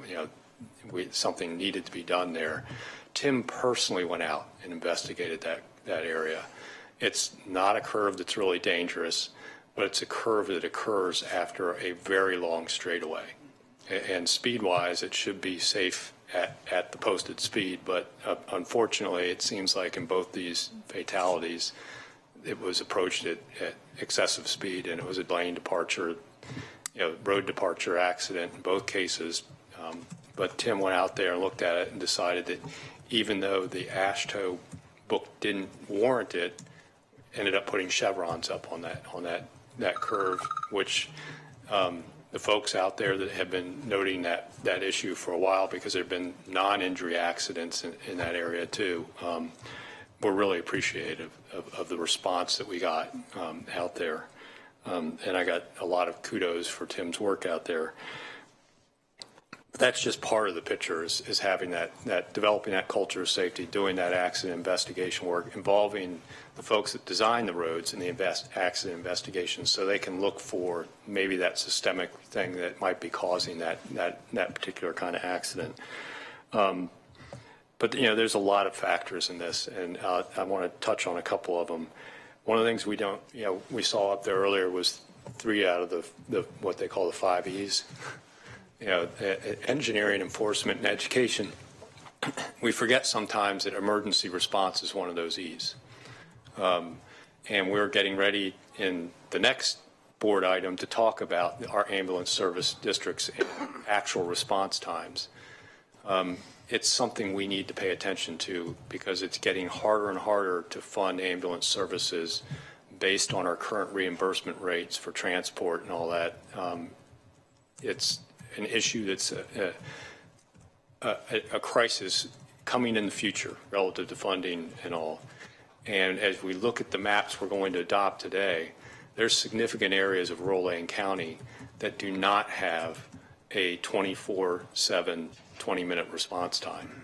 something needed to be done there. Tim personally went out and investigated that area. It's not a curve that's really dangerous, but it's a curve that occurs after a very long straightaway. And speed-wise, it should be safe at the posted speed, but unfortunately, it seems like in both these fatalities, it was approached at excessive speed, and it was a lane departure, road departure accident in both cases. But Tim went out there and looked at it and decided that even though the AASHTO book didn't warrant it, ended up putting chevrons up on that curve, which the folks out there that have been noting that issue for a while, because there have been non-injury accidents in that area too, we're really appreciative of the response that we got out there. And I got a lot of kudos for Tim's work out there. That's just part of the picture, is having that developing that culture of safety, doing that accident investigation work, involving the folks that design the roads in the accident investigations, so they can look for maybe that systemic thing that might be causing that particular kind of accident. But there's a lot of factors in this, and I want to touch on a couple of them. One of the things we saw up there earlier was 3 out of the what they call the 5 E's. Engineering, enforcement, and education. We forget sometimes that emergency response is one of those E's. And we're getting ready in the next board item to talk about our ambulance service districts and actual response times. It's something we need to pay attention to, because it's getting harder and harder to fund ambulance services based on our current reimbursement rates for transport and all that. It's an issue that's a crisis coming in the future relative to funding and all. And as we look at the maps we're going to adopt today, there's significant areas of rural Lane County that do not have a 24/7, 20-minute response time.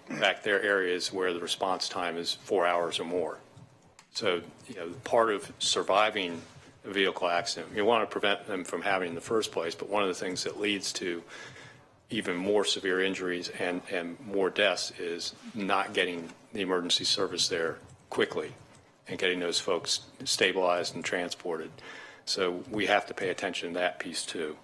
In fact, there are areas where the response time is 4 hours or more. So, part of surviving a vehicle accident, you want to prevent them from having in the first place, but one of the things that leads to even more severe injuries and more deaths is not getting the emergency service there quickly and getting those folks stabilized and transported. So we have to pay attention to that piece too.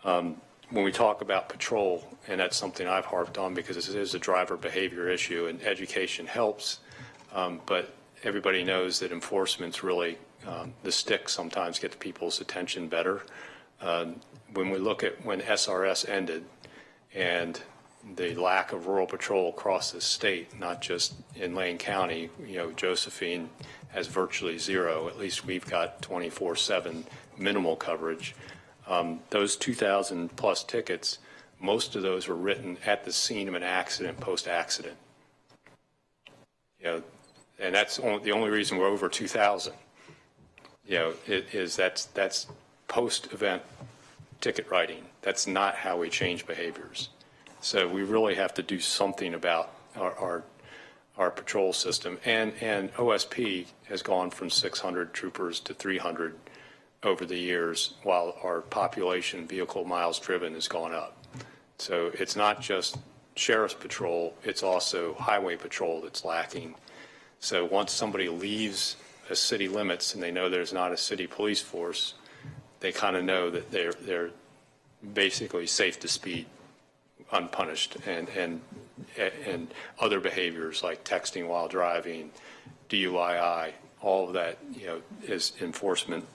When we talk about patrol, and that's something I've harped on because it is a driver behavior issue, and education helps, but everybody knows that enforcement's really the stick sometimes gets people's attention better. When we look at when SRS ended and the lack of rural patrol across the state, not just in Lane County, Josephine has virtually zero. At least we've got 24/7 minimal coverage. Those 2,000 plus tickets, most of those were written at the scene of an accident, post-accident. And that's the only reason we're over 2,000. That's post-event ticket writing. That's not how we change behaviors. So we really have to do something about our patrol system. And OSP has gone from 600 troopers to 300 over the years, while our population vehicle miles driven has gone up. So it's not just sheriff's patrol, it's also highway patrol that's lacking. So once somebody leaves a city limits and they know there's not a city police force, they kind of know that they're basically safe to speed, unpunished, and other behaviors like texting while driving, DUI, all of that, is enforcement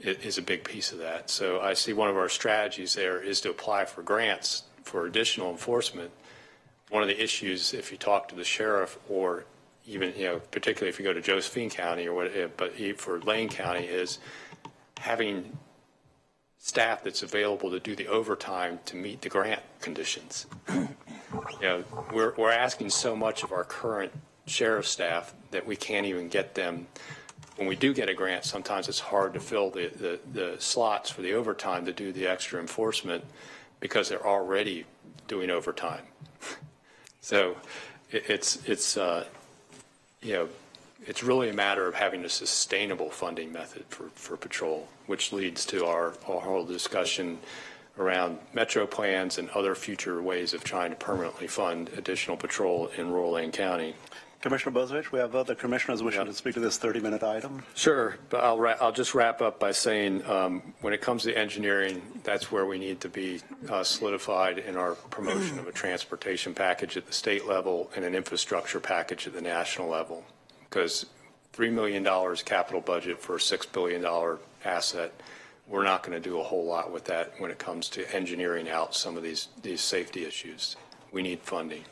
is a big piece of that. So I see one of our strategies there is to apply for grants for additional enforcement. One of the issues, if you talk to the sheriff, or even, particularly if you go to Josephine County or whatever, but for Lane County, is having staff that's available to do the overtime to meet the grant conditions. We're asking so much of our current sheriff staff that we can't even get them. When we do get a grant, sometimes it's hard to fill the slots for the overtime to do the extra enforcement because they're already doing overtime. So it's really a matter of having a sustainable funding method for patrol, which leads to our whole discussion around metro plans and other future ways of trying to permanently fund additional patrol in rural Lane County. Commissioner Bozovich, we have other commissioners wishing to speak to this 30-minute item. Sure, but I'll just wrap up by saying when it comes to engineering, that's where we need to be solidified in our promotion of a transportation package at the state level and an infrastructure package at the national level. Because $3 million capital budget for a $6 billion asset, we're not going to do a whole lot with that when it comes to engineering out some of these safety issues. We need funding.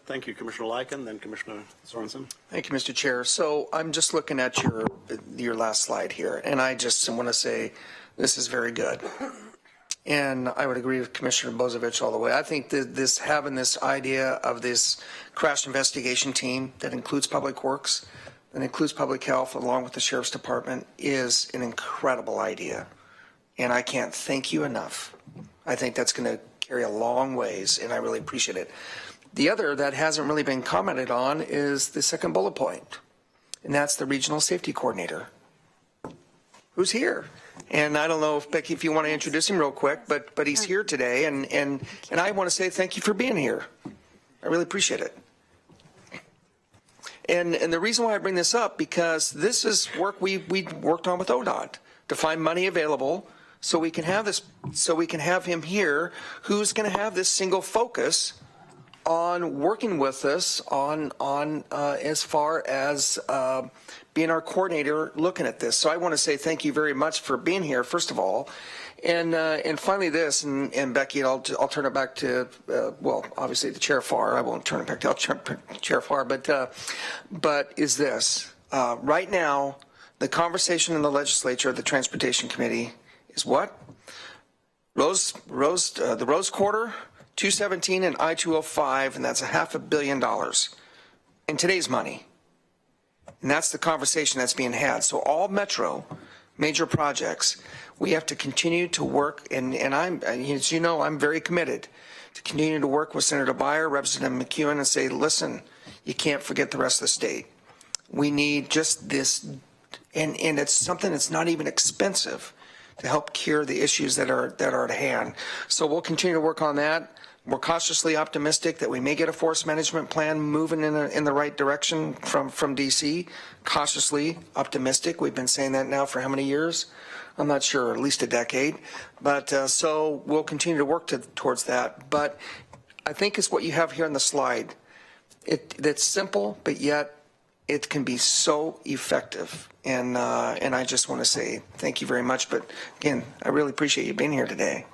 Thank you, Commissioner Lyken, then Commissioner Sorensen. Thank you, Mr. Chair. So I'm just looking at your last slide here, and I just want to say this is very good. And I would agree with Commissioner Bozovich all the way. I think that having this idea of this crash investigation team that includes Public Works, that includes Public Health, along with the Sheriff's Department, is an incredible idea. And I can't thank you enough. I think that's going to carry a long ways, and I really appreciate it. The other that hasn't really been commented on is the second bullet point, and that's the Regional Safety Coordinator, who's here. And I don't know if, Becky, if you want to introduce him real quick, but he's here today, and I want to say thank you for being here. I really appreciate it. And the reason why I bring this up, because this is work we worked on with ODOT to find money available so we can have this, so we can have him here who's going to have this single focus on working with us on as far as being our coordinator looking at this. So I want to say thank you very much for being here, first of all. And finally this, and Becky, I'll turn it back to, well, obviously the Chair Farr. I won't turn it back to Chair Farr, but is this. Right now, the conversation in the legislature, the Transportation Committee, is what? The Rose Quarter, 217 and I-205, and that's $500 million in today's money. And that's the conversation that's being had. So all metro, major projects, we have to continue to work, and I'm, as you know, I'm very committed to continue to work with Senator Beyer, Representative McEwen, and say, listen, you can't forget the rest of the state. We need just this, and it's something that's not even expensive to help cure the issues that are at hand. So we'll continue to work on that. We're cautiously optimistic that we may get a forest management plan moving in the right direction from DC. Cautiously optimistic. We've been saying that now for how many years? I'm not sure, at least a decade. But so we'll continue to work towards that. But I think it's what you have here on the slide. That's simple, but yet it can be so effective. And I just want to say thank you very much. But again, I really appreciate you being here today.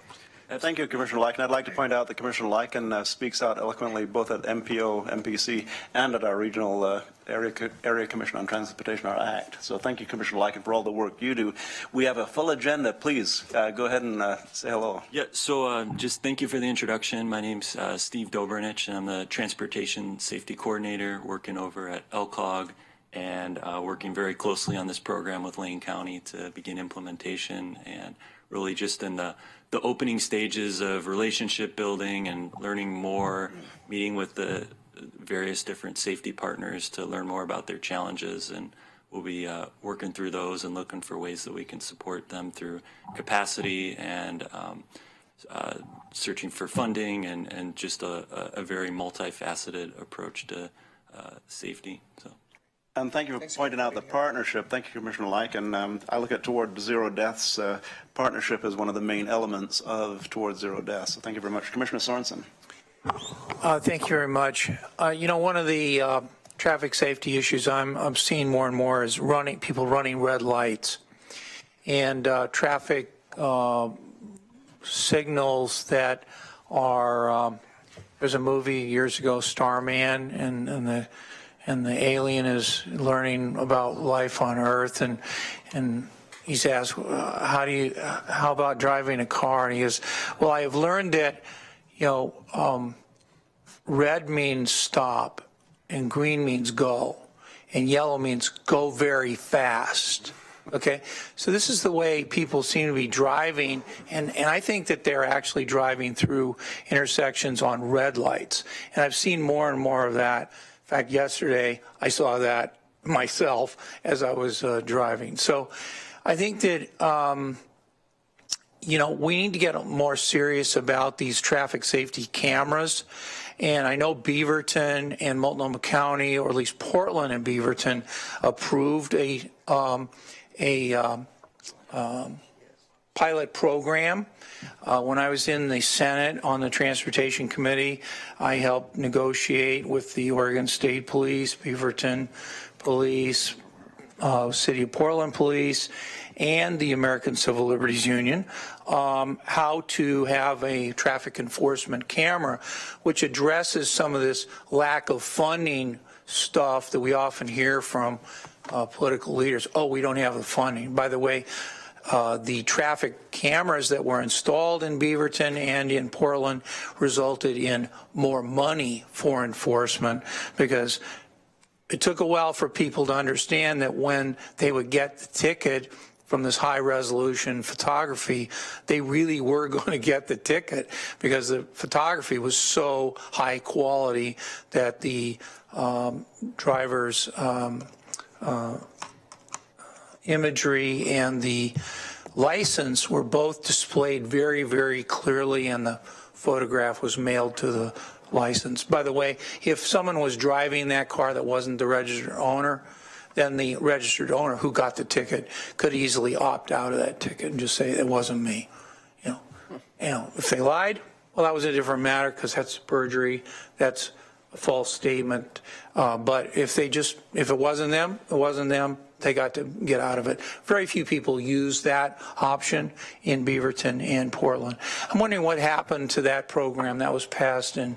Thank you, Commissioner Lyken. I'd like to point out that Commissioner Lyken speaks out eloquently both at MPO, MPC, and at our regional area commission on transportation, our ACT. So thank you, Commissioner Lyken, for all the work you do. We have a full agenda. Please go ahead and say hello. Yeah, so just thank you for the introduction. My name's Steve Dobernich, and I'm the Transportation Safety Coordinator working over at LCOG and working very closely on this program with Lane County to begin implementation, and really just in the opening stages of relationship building and learning more, meeting with the various different safety partners to learn more about their challenges. And we'll be working through those and looking for ways that we can support them through capacity and searching for funding and just a very multifaceted approach to safety. So. And thank you for pointing out the partnership. Thank you, Commissioner Lyken. I look at Toward Zero Deaths. Partnership is one of the main elements of Toward Zero Deaths. So thank you very much. Commissioner Sorensen. Thank you very much. You know, one of the traffic safety issues I'm seeing more and more is people running red lights and traffic signals that are. There's a movie years ago, Starman, and the alien is learning about life on Earth, and he's asked, how about driving a car? And he goes, well, I have learned that, red means stop, and green means go, and yellow means go very fast. Okay, so this is the way people seem to be driving, and I think that they're actually driving through intersections on red lights. And I've seen more and more of that. In fact, yesterday I saw that myself as I was driving. So I think that, you know, we need to get more serious about these traffic safety cameras. And I know Beaverton and Multnomah County, or at least Portland and Beaverton, approved a pilot program. When I was in the Senate on the Transportation Committee, I helped negotiate with the Oregon State Police, Beaverton Police, City of Portland Police, and the American Civil Liberties Union, how to have a traffic enforcement camera, which addresses some of this lack of funding stuff that we often hear from political leaders. Oh, we don't have the funding. By the way, the traffic cameras that were installed in Beaverton and in Portland resulted in more money for enforcement, because it took a while for people to understand that when they would get the ticket from this high resolution photography, they really were going to get the ticket, because the photography was so high quality that the driver's imagery and the license were both displayed very, very clearly, and the photograph was mailed to the license. By the way, if someone was driving that car that wasn't the registered owner, then the registered owner who got the ticket could easily opt out of that ticket and just say it wasn't me. You know, if they lied, well, that was a different matter, because that's perjury, that's a false statement. But if it wasn't them, it wasn't them. They got to get out of it. Very few people use that option in Beaverton and Portland. I'm wondering what happened to that program that was passed in,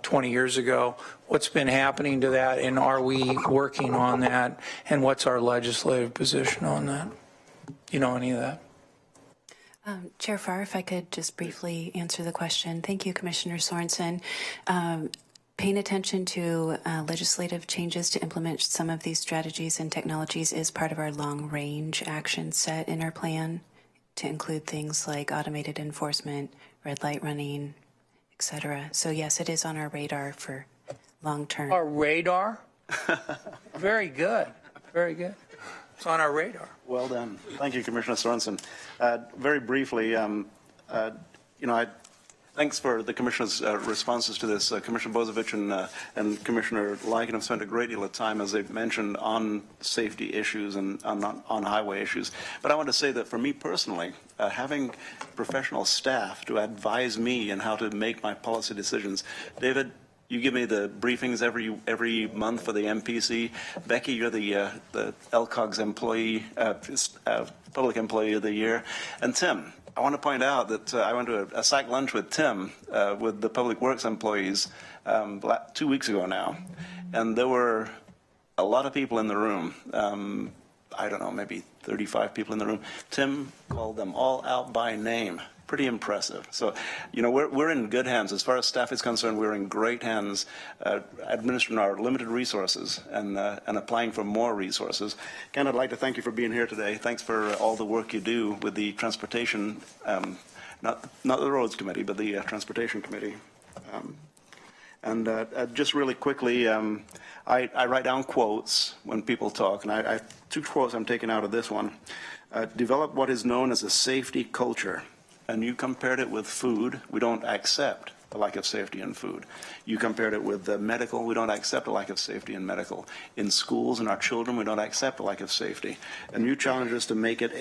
20 years ago. What's been happening to that, and are we working on that, and what's our legislative position on that? You know any of that? Chair Farr, if I could just briefly answer the question. Thank you, Commissioner Sorensen. Paying attention to legislative changes to implement some of these strategies and technologies is part of our long-range action set in our plan, to include things like automated enforcement, red light running, etc. So yes, it is on our radar for long-term. Our radar? Very good. Very good. It's on our radar. Well done. Thank you, Commissioner Sorensen. Very briefly, thanks for the Commissioner's responses to this. Commissioner Bozievich and Commissioner Lycan have spent a great deal of time, as they've mentioned, on safety issues and on highway issues. But I want to say that for me personally, having professional staff to advise me on how to make my policy decisions, David, you give me the briefings every month for the MPC. Becky, you're the LCOG's employee, public employee of the year. And Tim, I want to point out that I went to a SAC lunch with Tim, with the Public Works employees 2 weeks ago now. And there were a lot of people in the room. I don't know, maybe 35 people in the room. Tim called them all out by name. Pretty impressive. So, we're in good hands. As far as staff is concerned, we're in great hands, administering our limited resources and applying for more resources. Ken, I'd like to thank you for being here today. Thanks for all the work you do with the Transportation, not the Roads Committee, but the Transportation Committee. Just really quickly, I write down quotes when people talk, and I 2 quotes I'm taking out of this one. Develop what is known as a safety culture. And you compared it with food. We don't accept the lack of safety in food. You compared it with medical. We don't accept a lack of safety in medical. In schools and our children, we don't accept a lack of safety. And you challenge us to make it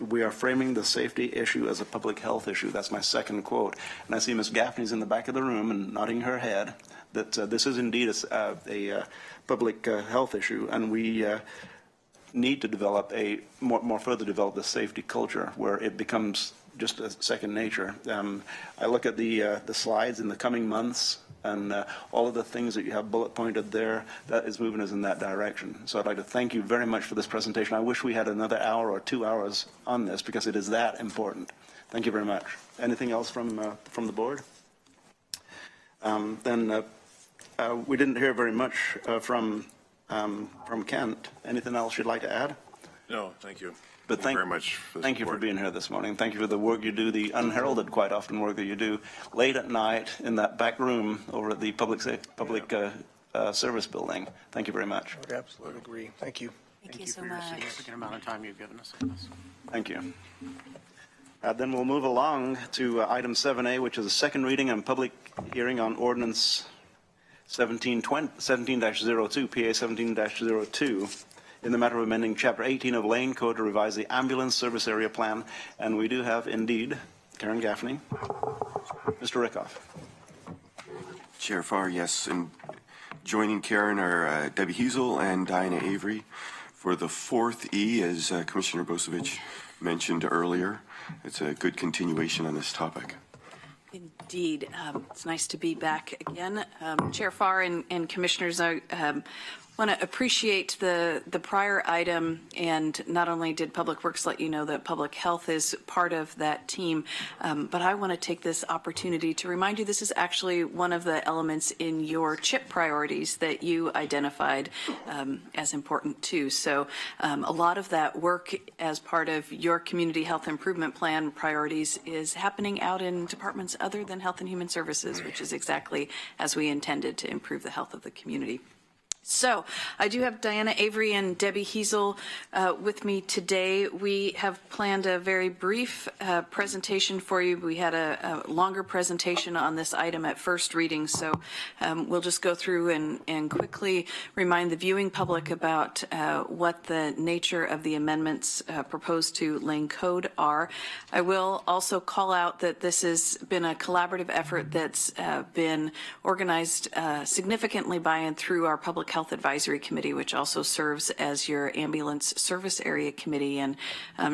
we are framing the safety issue as a public health issue. That's my second quote. And I see Ms. Gaffney's in the back of the room and nodding her head that this is indeed a public health issue. And we need to develop more further develop the safety culture where it becomes just a second nature. I look at the slides in the coming months, and all of the things that you have bullet pointed there, that is moving us in that direction. So I'd like to thank you very much for this presentation. I wish we had another hour or 2 hours on this, because it is that important. Thank you very much. Anything else from the board? We didn't hear very much from Kent. Anything else you'd like to add? No, thank you. But Thank you very much for the Thank you for support. being here this morning. Thank you for the work you do, the unheralded, quite often, work that you do late at night in that back room over at the public service building. Thank you very much. I would absolutely agree. Thank you. Thank you so for your much. significant amount of time you've given us on this. Thank you. Then we'll move along to item 7A, which is a second reading and public hearing on ordinance 17-02, PA 17-02, in the matter of amending Chapter 18 of Lane Code to revise the ambulance service area plan. And we do have, indeed, Karen Gaffney. Mr. Rickoff. Chair Farr, yes, and joining Karen are Debbie Hiesel and Diana Avery for the fourth E, as Commissioner Bosevich mentioned earlier. It's a good continuation on this topic. Indeed. It's nice to be back again. Chair Farr and Commissioners, I want to appreciate the prior item, and not only did Public Works let you know that Public Health is part of that team, but I want to take this opportunity to remind you this is actually one of the elements in your CHIP priorities that you identified as important too. So a lot of that work as part of your Community Health Improvement Plan priorities is happening out in departments other than Health and Human Services, which is exactly as we intended to improve the health of the community. So I do have Diana Avery and Debbie Hiesel with me today. We have planned a very brief presentation for you. We had a longer presentation on this item at first reading, so we'll just go through and quickly remind the viewing public about what the nature of the amendments proposed to Lane Code are. I will also call out that this has been a collaborative effort that's been organized significantly by and through our Public Health Advisory Committee, which also serves as your Ambulance Service Area Committee. And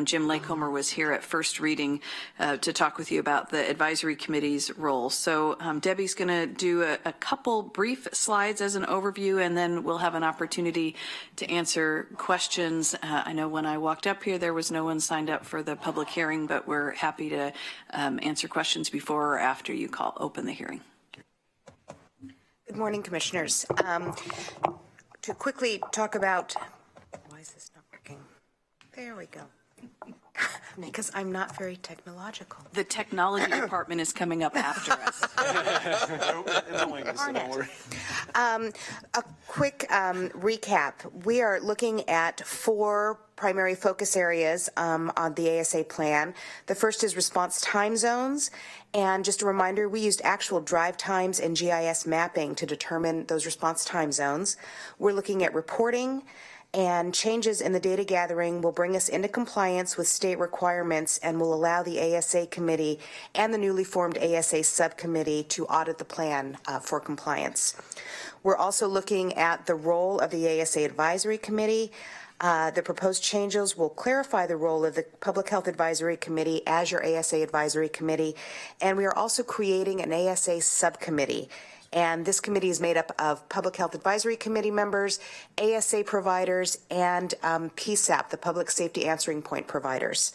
Jim Lakehomer was here at first reading to talk with you about the Advisory Committee's role. So Debbie's going to do a couple brief slides as an overview, and then we'll have an opportunity to answer questions. I know when I walked up here, there was no one signed up for the public hearing, but we're happy to answer questions before or after you open the hearing. Good morning, Commissioners. To quickly talk about, why is this not working? There we go. Because I'm not very technological. The technology department is coming up after us. A quick recap. We are looking at 4 primary focus areas on the ASA plan. The first is response time zones. And just a reminder, we used actual drive times and GIS mapping to determine those response time zones. We're looking at reporting, and changes in the data gathering will bring us into compliance with state requirements and will allow the ASA committee and the newly formed ASA subcommittee to audit the plan for compliance. We're also looking at the role of the ASA advisory committee. The proposed changes will clarify the role of the Public Health Advisory Committee as your ASA advisory committee, and we are also creating an ASA subcommittee. And this committee is made up of Public Health Advisory Committee members, ASA providers, and PSAP, the Public Safety Answering Point providers.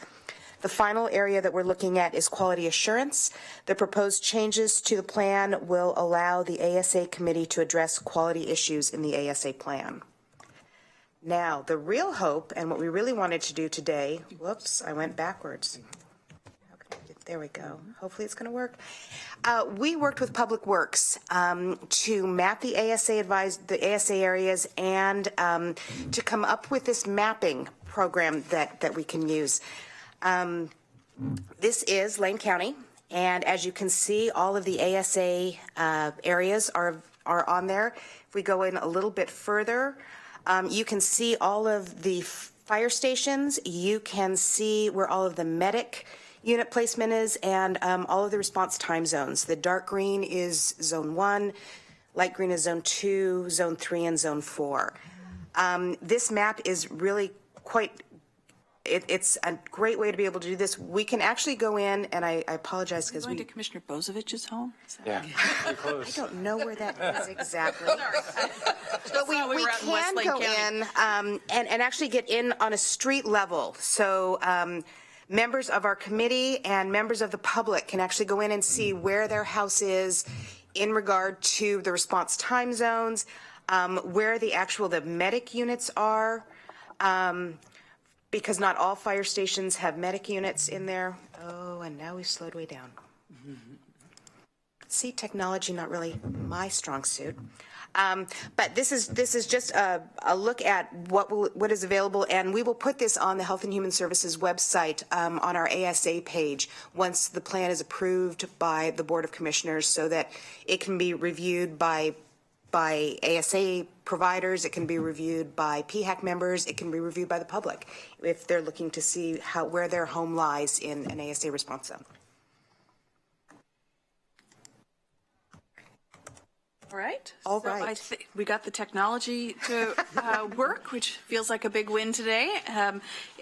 The final area that we're looking at is quality assurance. The proposed changes to the plan will allow the ASA committee to address quality issues in the ASA plan. Now, the real hope and what we really wanted to do today, whoops, I went backwards. There we go. Hopefully it's going to work. We worked with Public Works to map the ASA areas and to come up with this mapping program that we can use. This is Lane County, and as you can see, all of the ASA areas are on there. If we go in a little bit further, you can see all of the fire stations. You can see where all of the medic unit placement is, and all of the response time zones. The dark green is zone 1, light green is zone 2, zone 3, and zone 4. This map is really it's a great way to be able to do this. We can actually go in, and I apologize because we going to Commissioner Bosevich's home? Yeah, I don't know where that is exactly. But we can go in and actually get in on a street level. So members of our committee and members of the public can actually go in and see where their house is in regard to the response time zones, where the medic units are. because not all fire stations have medic units in there. Oh, and now we've slowed way down. See, technology not really my strong suit. But this is just a look at what is available, and we will put this on the Health and Human Services website on our ASA page once the plan is approved by the Board of Commissioners, so that it can be reviewed by ASA providers, it can be reviewed by PHAC members, it can be reviewed by the public if they're looking to see where their home lies in an ASA response zone. All right. All so right. We got the technology to work, which feels like a big win today.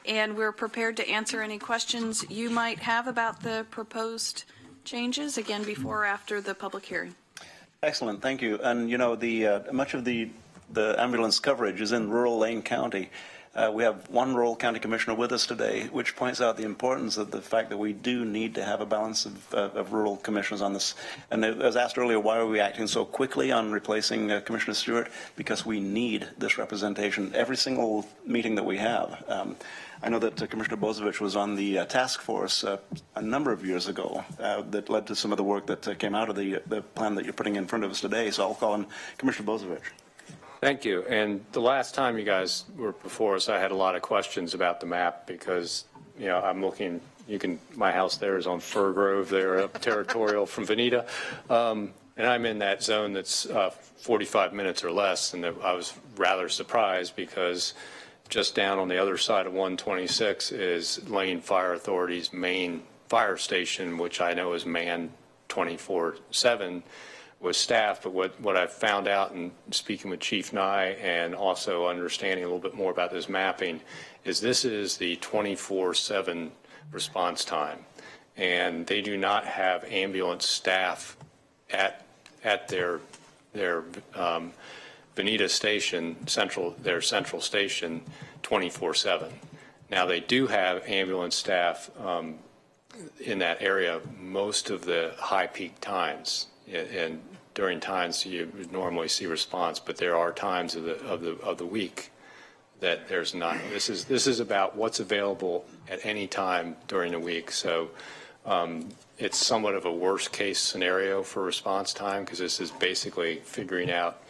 And we're prepared to answer any questions you might have about the proposed changes, again, before or after the public hearing. Excellent, thank you. And you know, much of the ambulance coverage is in rural Lane County. We have one rural county commissioner with us today, which points out the importance of the fact that we do need to have a balance of rural commissioners on this. And I was asked earlier, why are we acting so quickly on replacing Commissioner Stewart? Because we need this representation every single meeting that we have. I know that Commissioner Bozovich was on the task force a number of years ago that led to some of the work that came out of the plan that you're putting in front of us today. So I'll call on Commissioner Bozovich. Thank you. And the last time you guys were before us, I had a lot of questions about the map because, you know, I'm looking, my house there is on Fir Grove there, up territorial from Veneta. And I'm in that zone that's 45 minutes or less. And I was rather surprised because just down on the other side of 126 is Lane Fire Authority's main fire station, which I know is manned 24/7. with staff, but what I've found out in speaking with Chief Nye and also understanding a little bit more about this mapping is this is the 24/7 response time, and they do not have ambulance staff at their Veneta station, their central station 24/7. Now they do have ambulance staff in that area most of the high peak times. And during times you would normally see response, but there are times of the week that there's not. This is about what's available at any time during the week. So it's somewhat of a worst case scenario for response time because this is basically figuring out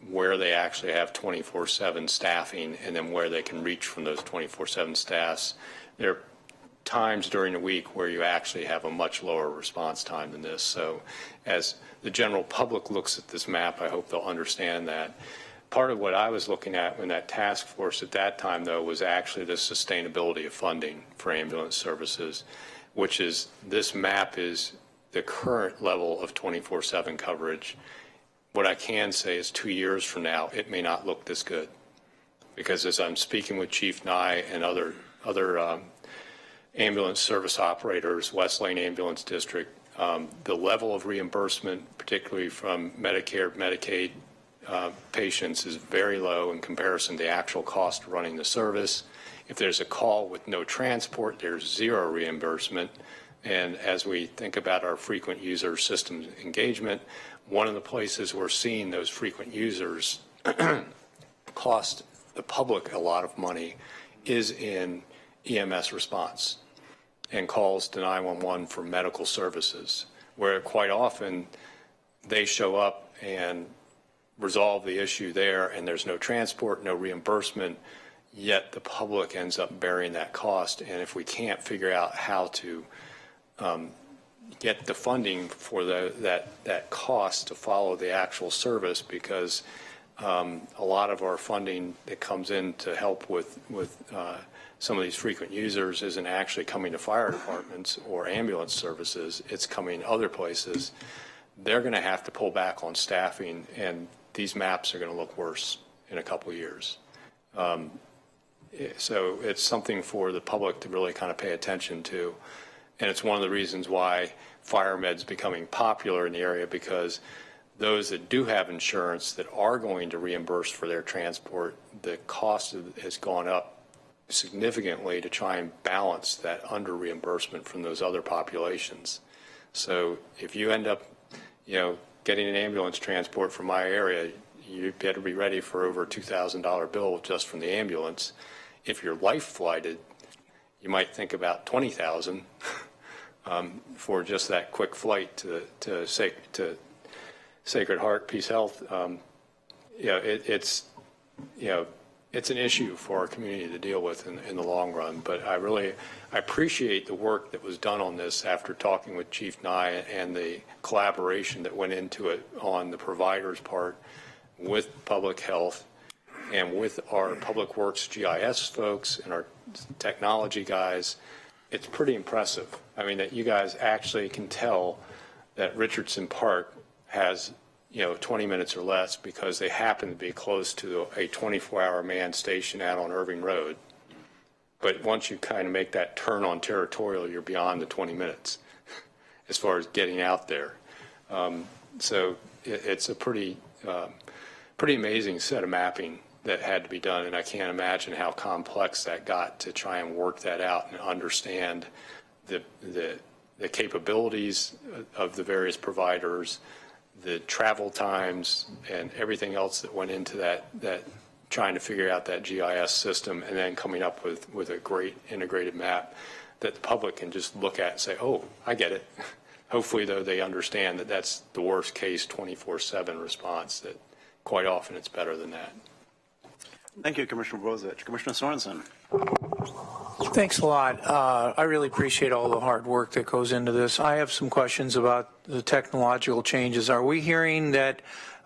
where they actually have 24/7 staffing and then where they can reach from those 24/7 staffs. There times during the week where you actually have a much lower response time than this. So as the general public looks at this map, I hope they'll understand that. Part of what I was looking at in that task force at that time, though, was actually the sustainability of funding for ambulance services, which is this map is the current level of 24/7 coverage. What I can say is 2 years from now, it may not look this good. Because as I'm speaking with Chief Nye and other ambulance service operators, West Lane Ambulance District, the level of reimbursement, particularly from Medicare, Medicaid patients, is very low in comparison to the actual cost of running the service. If there's a call with no transport, there's zero reimbursement. And as we think about our frequent user system engagement, one of the places we're seeing those frequent users cost the public a lot of money is in EMS response and calls to 911 for medical services, where quite often they show up and resolve the issue there and there's no transport, no reimbursement, yet the public ends up bearing that cost. And if we can't figure out how to get the funding for that cost to follow the actual service, because a lot of our funding that comes in to help with some of these frequent users isn't actually coming to fire departments or ambulance services, it's coming other places. They're going to have to pull back on staffing, and these maps are going to look worse in a couple of years. So it's something for the public to really kind of pay attention to. And it's one of the reasons why FireMed's becoming popular in the area, because those that do have insurance that are going to reimburse for their transport, the cost has gone up significantly to try and balance that under reimbursement from those other populations. So if you end up, getting an ambulance transport from my area, you better be ready for over a $2,000 bill just from the ambulance. if you're life flighted, you might think about 20,000 for just that quick flight to Sacred Heart Peace Health. It's an issue for our community to deal with in the long run. But I appreciate the work that was done on this after talking with Chief Nye and the collaboration that went into it on the provider's part with public health and with our Public Works GIS folks and our technology guys. It's pretty impressive. I mean, that you guys actually can tell that Richardson Park has 20 minutes or less because they happen to be close to a 24-hour manned station out on Irving Road. But once you kind of make that turn on Territorial, you're beyond the 20 minutes as far as getting out there. So it's a pretty amazing set of mapping that had to be done, and I can't imagine how complex that got to try and work that out and understand the capabilities of the various providers, the travel times, and everything else that went into that trying to figure out that GIS system, and then coming up with a great integrated map that the public can just look at and say, oh, I get it. Hopefully, though, they understand that that's the worst case 24/7 response, that quite often it's better than that. Thank you, Commissioner Bozich. Commissioner Sorensen. Thanks a lot. I really appreciate all the hard work that goes into this. I have some questions about the technological changes. Are we hearing that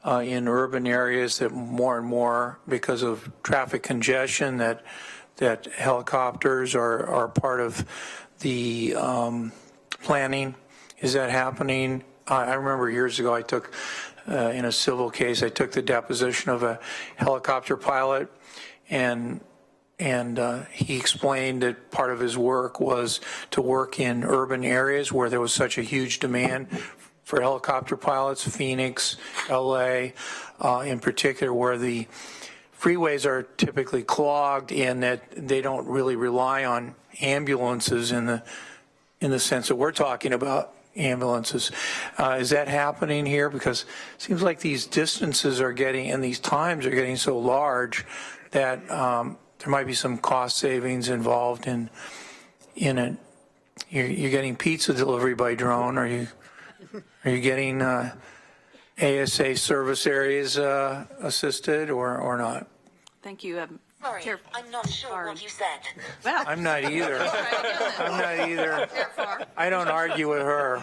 in urban areas that more and more, because of traffic congestion, that helicopters are part of the planning? Is that happening? I remember years ago I took, in a civil case, I took the deposition of a helicopter pilot, and he explained that part of his work was to work in urban areas where there was such a huge demand for helicopter pilots, Phoenix, LA, in particular, where the freeways are typically clogged and that they don't really rely on ambulances in the sense that we're talking about ambulances. Is that happening here? Because it seems like these distances are getting, and these times are getting so large that there might be some cost savings involved in it. You're getting pizza delivery by drone. Are you getting ASA service areas assisted or not? Thank you. Sorry, I'm not sure what you said. Well, I'm not either. I'm not either. I don't argue with her.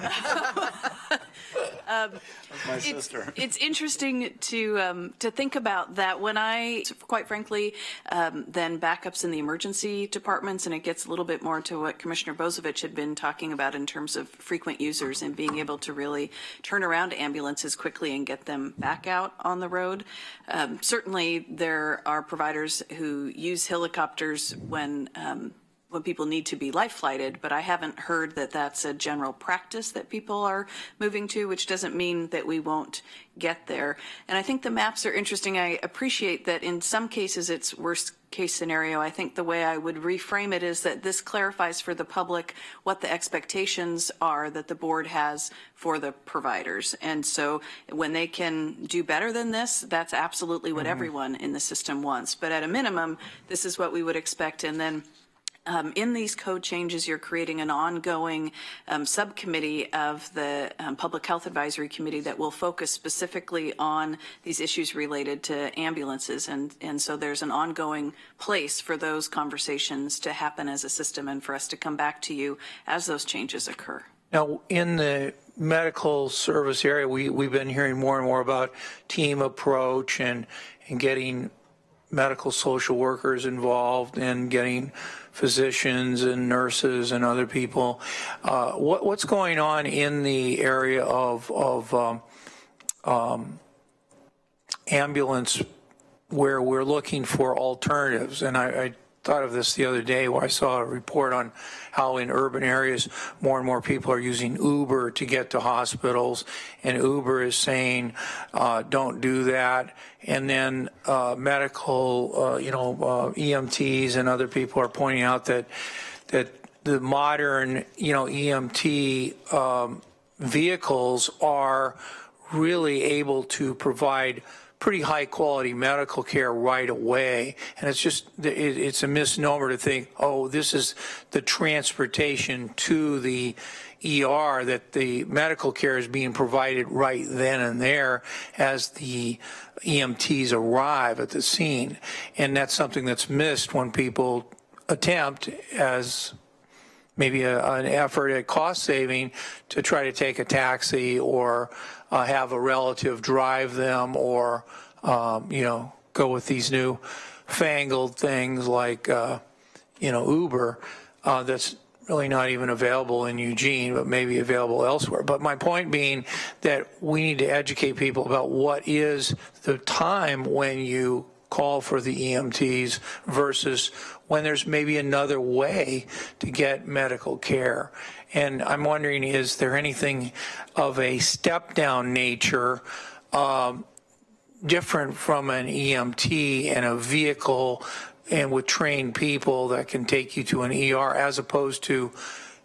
My sister. It's interesting to think about that. When I, quite frankly, then backups in the emergency departments, and it gets a little bit more to what Commissioner Bozovich had been talking about in terms of frequent users and being able to really turn around ambulances quickly and get them back out on the road. Certainly, there are providers who use helicopters when people need to be life flighted, but I haven't heard that that's a general practice that people are moving to, which doesn't mean that we won't get there. And I think the maps are interesting. I appreciate that in some cases it's worst case scenario. I think the way I would reframe it is that this clarifies for the public what the expectations are that the board has for the providers. And so when they can do better than this, that's absolutely what everyone in the system wants. But at a minimum, this is what we would expect. And then in these code changes, you're creating an ongoing subcommittee of the Public Health Advisory Committee that will focus specifically on these issues related to ambulances. And so there's an ongoing place for those conversations to happen as a system and for us to come back to you as those changes occur. Now, in the medical service area, we've been hearing more and more about team approach and getting medical social workers involved and getting physicians and nurses and other people. What's going on in the area of ambulance where we're looking for alternatives? And I thought of this the other day where I saw a report on how in urban areas more and more people are using Uber to get to hospitals, and Uber is saying don't do that. And then medical, EMTs and other people are pointing out that the modern, EMT vehicles are really able to provide pretty high quality medical care right away. And it's just, it's a misnomer to think, oh, this is the transportation to the ER, that the medical care is being provided right then and there as the EMTs arrive at the scene. And that's something that's missed when people attempt, as maybe an effort at cost saving, to try to take a taxi or have a relative drive them, or go with these new fangled things like Uber, that's really not even available in Eugene, but maybe available elsewhere. But my point being that we need to educate people about what is the time when you call for the EMTs versus when there's maybe another way to get medical care. And I'm wondering, is there anything of a step-down nature different from an EMT and a vehicle and with trained people that can take you to an ER, as opposed to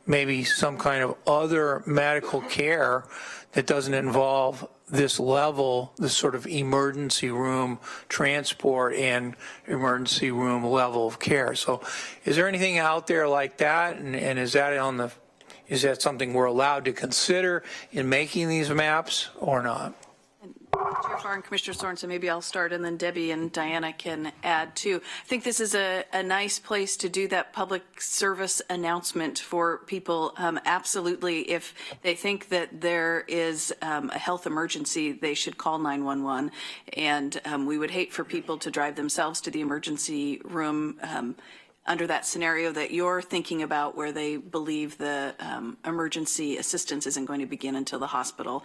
maybe some kind of other medical care that doesn't involve this level, this sort of emergency room transport and emergency room level of care? So is there anything out there like that? And is that something we're allowed to consider in making these maps or not? Chair Farr and Commissioner Sorensen, maybe I'll start, and then Debbie and Diana can add too. I think this is a nice place to do that public service announcement for people. Absolutely, if they think that there is a health emergency, they should call 911. And we would hate for people to drive themselves to the emergency room under that scenario that you're thinking about, where they believe the emergency assistance isn't going to begin until the hospital.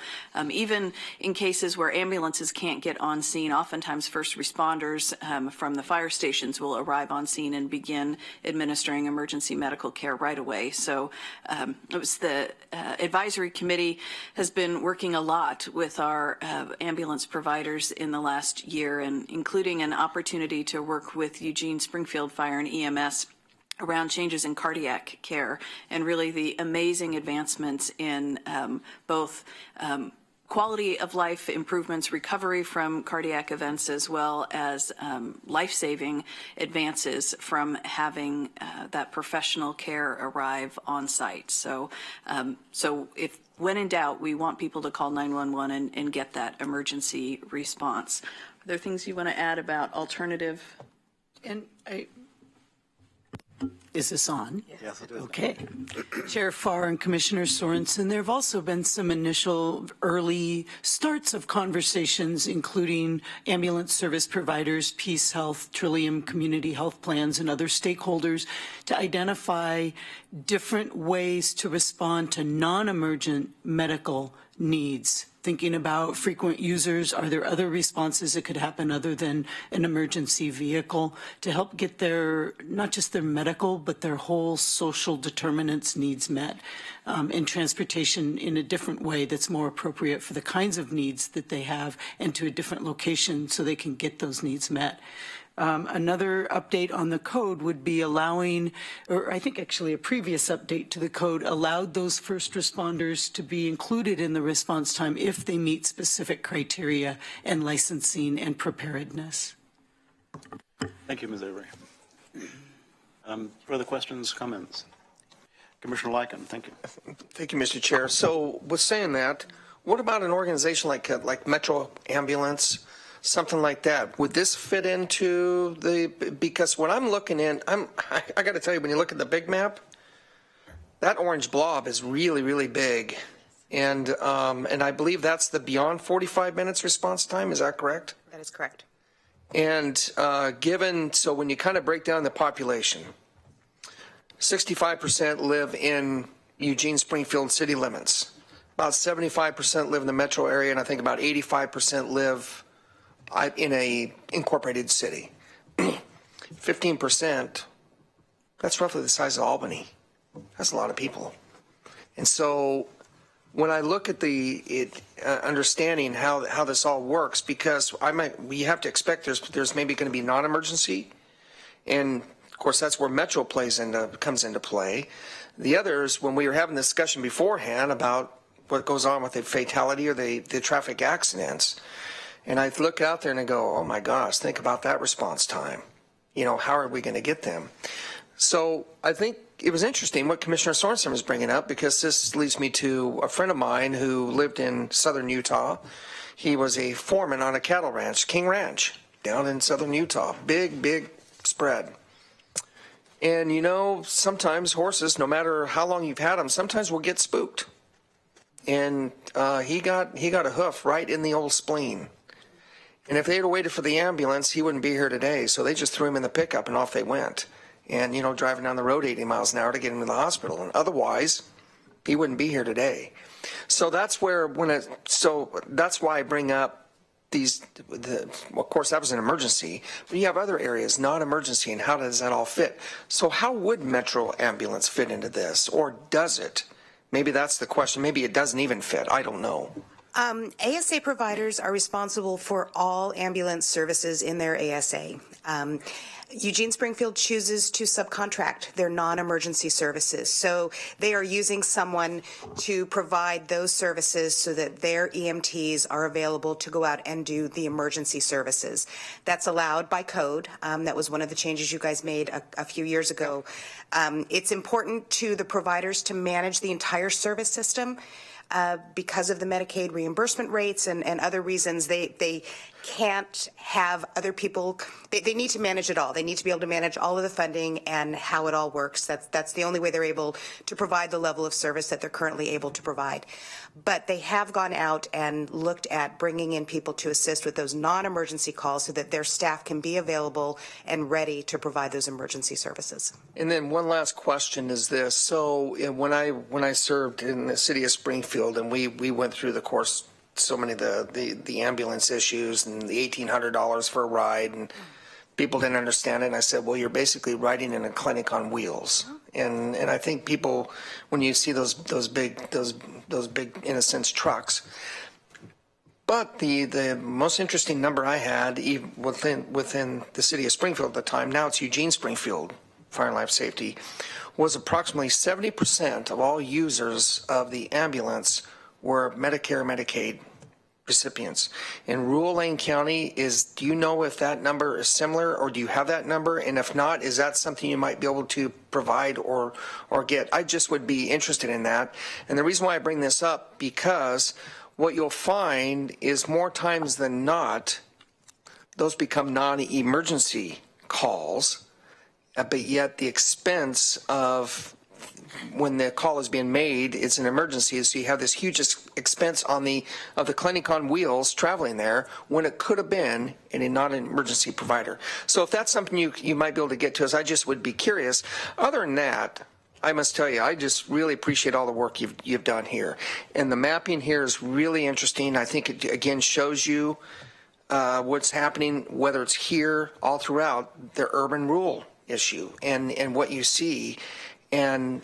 Even in cases where ambulances can't get on scene, oftentimes first responders from the fire stations will arrive on scene and begin administering emergency medical care right away. So it was the advisory committee has been working a lot with our ambulance providers in the last year, and including an opportunity to work with Eugene Springfield Fire and EMS around changes in cardiac care, and really the amazing advancements in both quality of life improvements, recovery from cardiac events, as well as life-saving advances from having that professional care arrive on site. So, if when in doubt, we want people to call 911 and get that emergency response. Are there things you want to add about alternative? And is this on? Yes, it is. Okay. Chair Farr and Commissioner Sorensen, there have also been some initial early starts of conversations, including ambulance service providers, Peace Health, Trillium Community Health Plans, and other stakeholders to identify different ways to respond to non-emergent medical needs. Thinking about frequent users, are there other responses that could happen other than an emergency vehicle to help get their, not just their medical, but their whole social determinants needs met, and transportation in a different way that's more appropriate for the kinds of needs that they have, and to a different location so they can get those needs met. Another update on the code would be allowing, or I think actually a previous update to the code allowed those first responders to be included in the response time if they meet specific criteria and licensing and preparedness. Thank you, Ms. Avery. Further questions, comments? Commissioner Lycan, thank you. Thank you, Mr. Chair. So with saying that, what about an organization like Metro Ambulance? Something like that. Would this fit into the, because when I'm looking in, I got to tell you, when you look at the big map, that orange blob is really, really big. And I believe that's the beyond 45 minutes response time. Is that correct? That is correct. And so when you kind of break down the population, 65% live in Eugene Springfield city limits. About 75% live in the metro area, and I think about 85% live in a incorporated city. 15%, that's roughly the size of Albany. That's a lot of people. And so when I look at understanding how this all works, because we have to expect there's maybe going to be non-emergency, and of course that's where Metro comes into play. The others, when we were having this discussion beforehand about what goes on with the fatality or the traffic accidents, And I look out there and I go, oh my gosh, think about that response time. You know, how are we going to get them? So I think it was interesting what Commissioner Sorensen was bringing up, because this leads me to a friend of mine who lived in southern Utah. He was a foreman on a cattle ranch, King Ranch, down in southern Utah. Big spread. And you know, sometimes horses, no matter how long you've had them, sometimes will get spooked. And he got a hoof right in the old spleen. And if they had waited for the ambulance, he wouldn't be here today. So they just threw him in the pickup and off they went. And, you know, driving down the road 80 miles an hour to get him to the hospital. And otherwise, he wouldn't be here today. So that's where, that's why I bring up of course, that was an emergency, but you have other areas, not emergency, and how does that all fit? So how would Metro Ambulance fit into this, or does it? Maybe that's the question. Maybe it doesn't even fit. I don't know. ASA providers are responsible for all ambulance services in their ASA. Eugene Springfield chooses to subcontract their non-emergency services. So they are using someone to provide those services so that their EMTs are available to go out and do the emergency services. That's allowed by code. That was one of the changes you guys made a few years ago. It's important to the providers to manage the entire service system. Because of the Medicaid reimbursement rates and other reasons, they can't have other people. They need to manage it all. They need to be able to manage all of the funding and how it all works. That's the only way they're able to provide the level of service that they're currently able to provide. But they have gone out and looked at bringing in people to assist with those non-emergency calls so that their staff can be available and ready to provide those emergency services. And then one last question is this. So when I served in the city of Springfield, and we went through the course, so many of the ambulance issues and the $1,800 for a ride, and people didn't understand it. And I said, well, you're basically riding in a clinic on wheels. And I think people, when you see those big in a sense trucks. But the most interesting number I had, even within the city of Springfield at the time, now it's Eugene Springfield Fire and Life Safety, was approximately 70% of all users of the ambulance were Medicare, Medicaid recipients. In rural Lane County, do you know if that number is similar, or do you have that number? And if not, is that something you might be able to provide or get? I just would be interested in that. And the reason why I bring this up, because what you'll find is more times than not, those become non-emergency calls, but yet the expense of when the call is being made, it's an emergency, so you have this huge expense of the clinic on wheels traveling there when it could have been in a non-emergency provider. So if that's something you might be able to get to us, I just would be curious. Other than that, I must tell you, I just really appreciate all the work you've done here. And the mapping here is really interesting. I think it, again, shows you what's happening, whether it's here, all throughout the urban-rural issue and what you see. And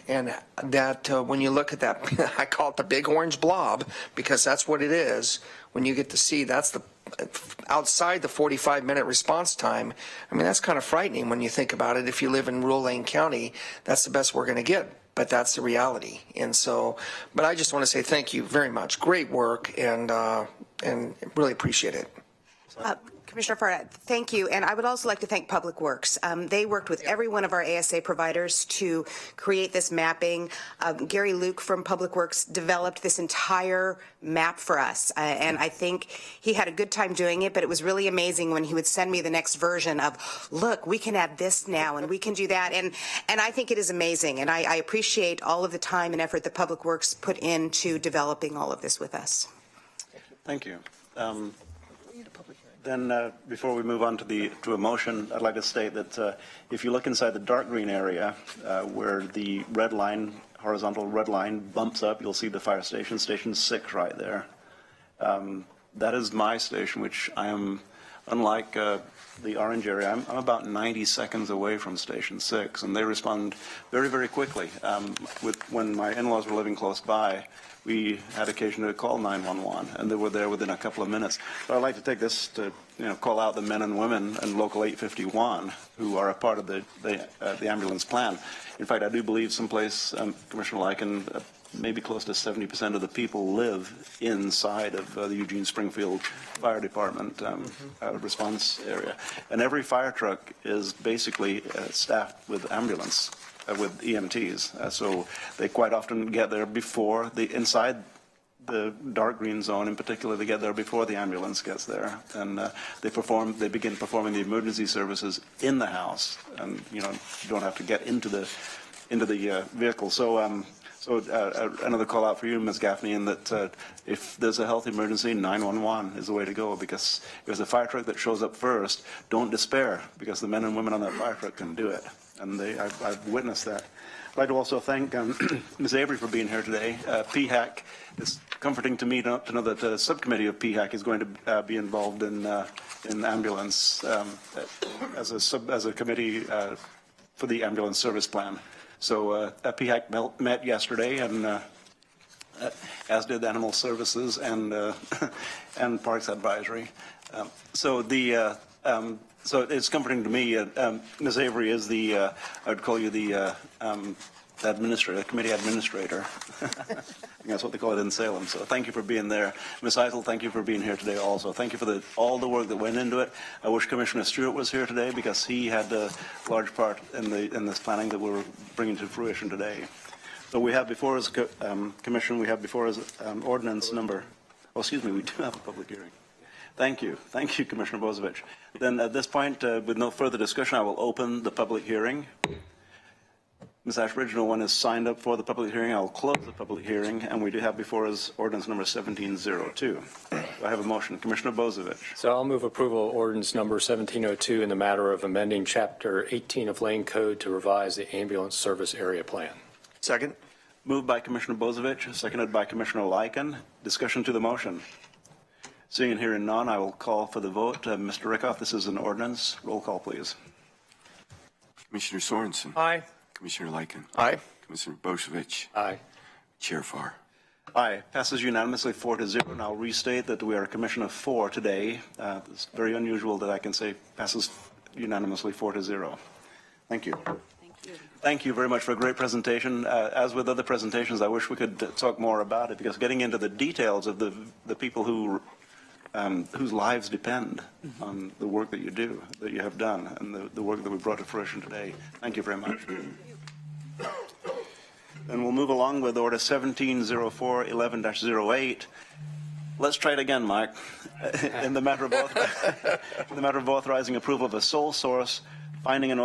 that when you look at that, I call it the big orange blob, because that's what it is. When you get to see, that's the outside the 45-minute response time. I mean, that's kind of frightening when you think about it. If you live in rural Lane County, that's the best we're going to get. But that's the reality. And so, but I just want to say thank you very much. Great work, and really appreciate it. Commissioner Farr, thank you. And I would also like to thank Public Works. They worked with every one of our ASA providers to create this mapping. Gary Luke from Public Works developed this entire map for us. And I think he had a good time doing it, but it was really amazing when he would send me the next version of, look, we can add this now and we can do that. And I think it is amazing. And I appreciate all of the time and effort that Public Works put into developing all of this with us. Thank you. Then, before we move on to a motion, I'd like to state that if you look inside the dark green area where the red line, horizontal red line bumps up, you'll see the fire station, Station 6 right there. That is my station, which I am, unlike the orange area, I'm about 90 seconds away from Station 6, and they respond very, very quickly. When my in-laws were living close by, we had occasion to call 911, and they were there within a couple of minutes. So I'd like to take this to, call out the men and women in Local 851 who are a part of the ambulance plan. In fact, I do believe someplace, Commissioner Lycan, maybe close to 70% of the people live inside of the Eugene Springfield Fire Department response area. And every fire truck is basically staffed with ambulance, with EMTs. So they quite often get there before inside the dark green zone in particular, they get there before the ambulance gets there, and they begin performing the emergency services in the house, and you don't have to get into the vehicle. So another call out for you, Ms. Gaffney, in that if there's a health emergency, 911 is the way to go, because if there's a fire truck that shows up first, don't despair, because the men and women on that fire truck can do it, and I've witnessed that. I'd like to also thank Ms. Avery for being here today. PHAC, it's comforting to me to know that the subcommittee of PHAC is going to be involved in ambulance as a committee for the ambulance service plan. So PHAC met yesterday, and as did Animal Services and Parks Advisory. So it's comforting to me. Ms. Avery is I would call you the administrator, committee administrator. I think that's what they call it in Salem. So thank you for being there. Ms. Eisel, thank you for being here today also. Thank you for all the work that went into it. I wish Commissioner Stewart was here today, because he had a large part in this planning that we're bringing to fruition today. So we have before us, Commission, we have before us ordinance number, excuse me, we do have a public hearing. Thank you. Thank you, Commissioner Bozevich. Then at this point, with no further discussion, I will open the public hearing. Ms. Ashbridge, no one is signed up for the public hearing. I'll close the public hearing, and we do have before us ordinance number 1702. Do I have a motion? Commissioner Bozevich. So I'll move approval of ordinance number 1702 in the matter of amending Chapter 18 of Lane Code to revise the ambulance service area plan. Second. Moved by Commissioner Bozevich, seconded by Commissioner Lycan. Discussion to the motion. Seeing and hearing none, I will call for the vote. Mr. Rickoff, this is an ordinance. Roll call, please. Commissioner Sorensen. Aye. Commissioner Lycan. Aye. Commissioner Bozevich. Aye. Chair Farr. Aye. Passes unanimously 4-0. And I'll restate that we are a commission of 4 today. It's very unusual that I can say passes unanimously 4-0. Thank you. Thank you very much for a great presentation. As with other presentations, I wish we could talk more about it, because getting into the details of the people whose lives depend on the work that you do, that you have done, and the work that we brought to fruition today. Thank you very much. Then we'll move along with Order 1704-11-08. Let's try it again, Mike. In the matter of authorizing approval of a sole source finding and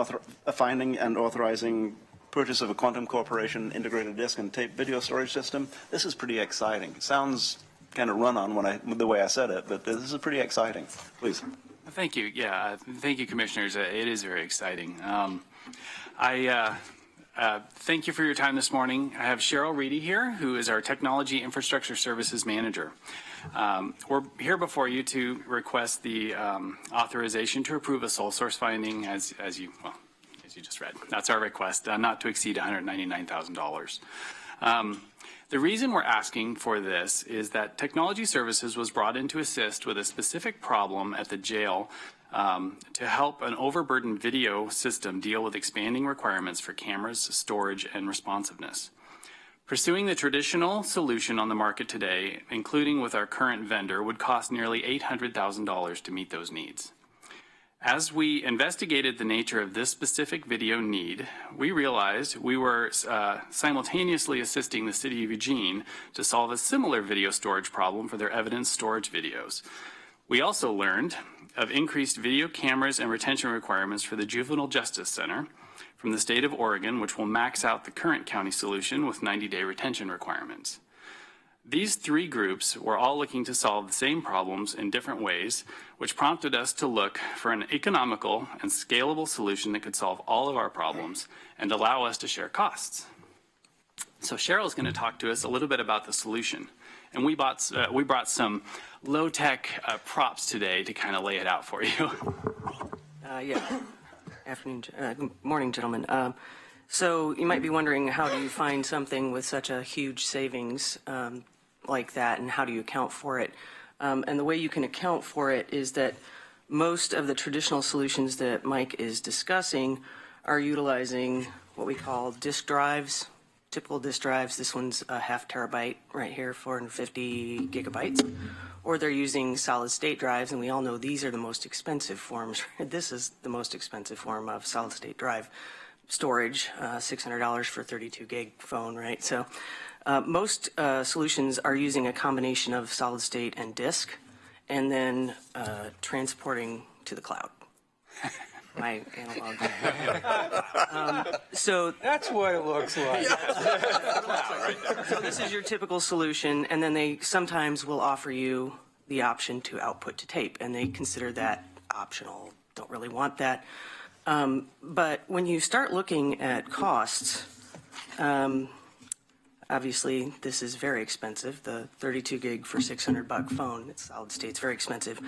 authorizing purchase of a Quantum Corporation integrated disc and tape video storage system. This is pretty exciting. Sounds kind of run on the way I said it, but this is pretty exciting. Please. Thank you. Yeah, thank you, commissioners. It is very exciting. Thank you for your time this morning. I have Cheryl Reedy here, who is our Technology Infrastructure Services Manager. We're here before you to request the authorization to approve a sole source finding, as you just read. That's our request, not to exceed $199,000. The reason we're asking for this is that Technology Services was brought in to assist with a specific problem at the jail to help an overburdened video system deal with expanding requirements for cameras, storage, and responsiveness. Pursuing the traditional solution on the market today, including with our current vendor, would cost nearly $800,000 to meet those needs. As we investigated the nature of this specific video need, we realized we were simultaneously assisting the City of Eugene to solve a similar video storage problem for their evidence storage videos. We also learned of increased video cameras and retention requirements for the Juvenile Justice Center from the state of Oregon, which will max out the current county solution with 90-day retention requirements. These three groups were all looking to solve the same problems in different ways, which prompted us to look for an economical and scalable solution that could solve all of our problems and allow us to share costs. So Cheryl is going to talk to us a little bit about the solution. And we brought some low-tech props today to kind of lay it out for you. Good morning, gentlemen. So you might be wondering, how do you find something with such a huge savings like that, and how do you account for it? And the way you can account for it is that most of the traditional solutions that Mike is discussing are utilizing what we call disk drives typical disk drives. This one's a 0.5 terabyte right here, 450 gigabytes. Or they're using solid state drives, and we all know these are the most expensive forms. This is the most expensive form of solid state drive storage, $600 for a 32 gig phone, right? So most solutions are using a combination of solid state and disk, and then transporting to the cloud. My analog. So that's what it looks like. So this is your typical solution, and then they sometimes will offer you the option to output to tape, and they consider that optional. Don't really want that. But when you start looking at costs, obviously this is very expensive. The 32 gig for $600 phone, it's solid state, it's very expensive.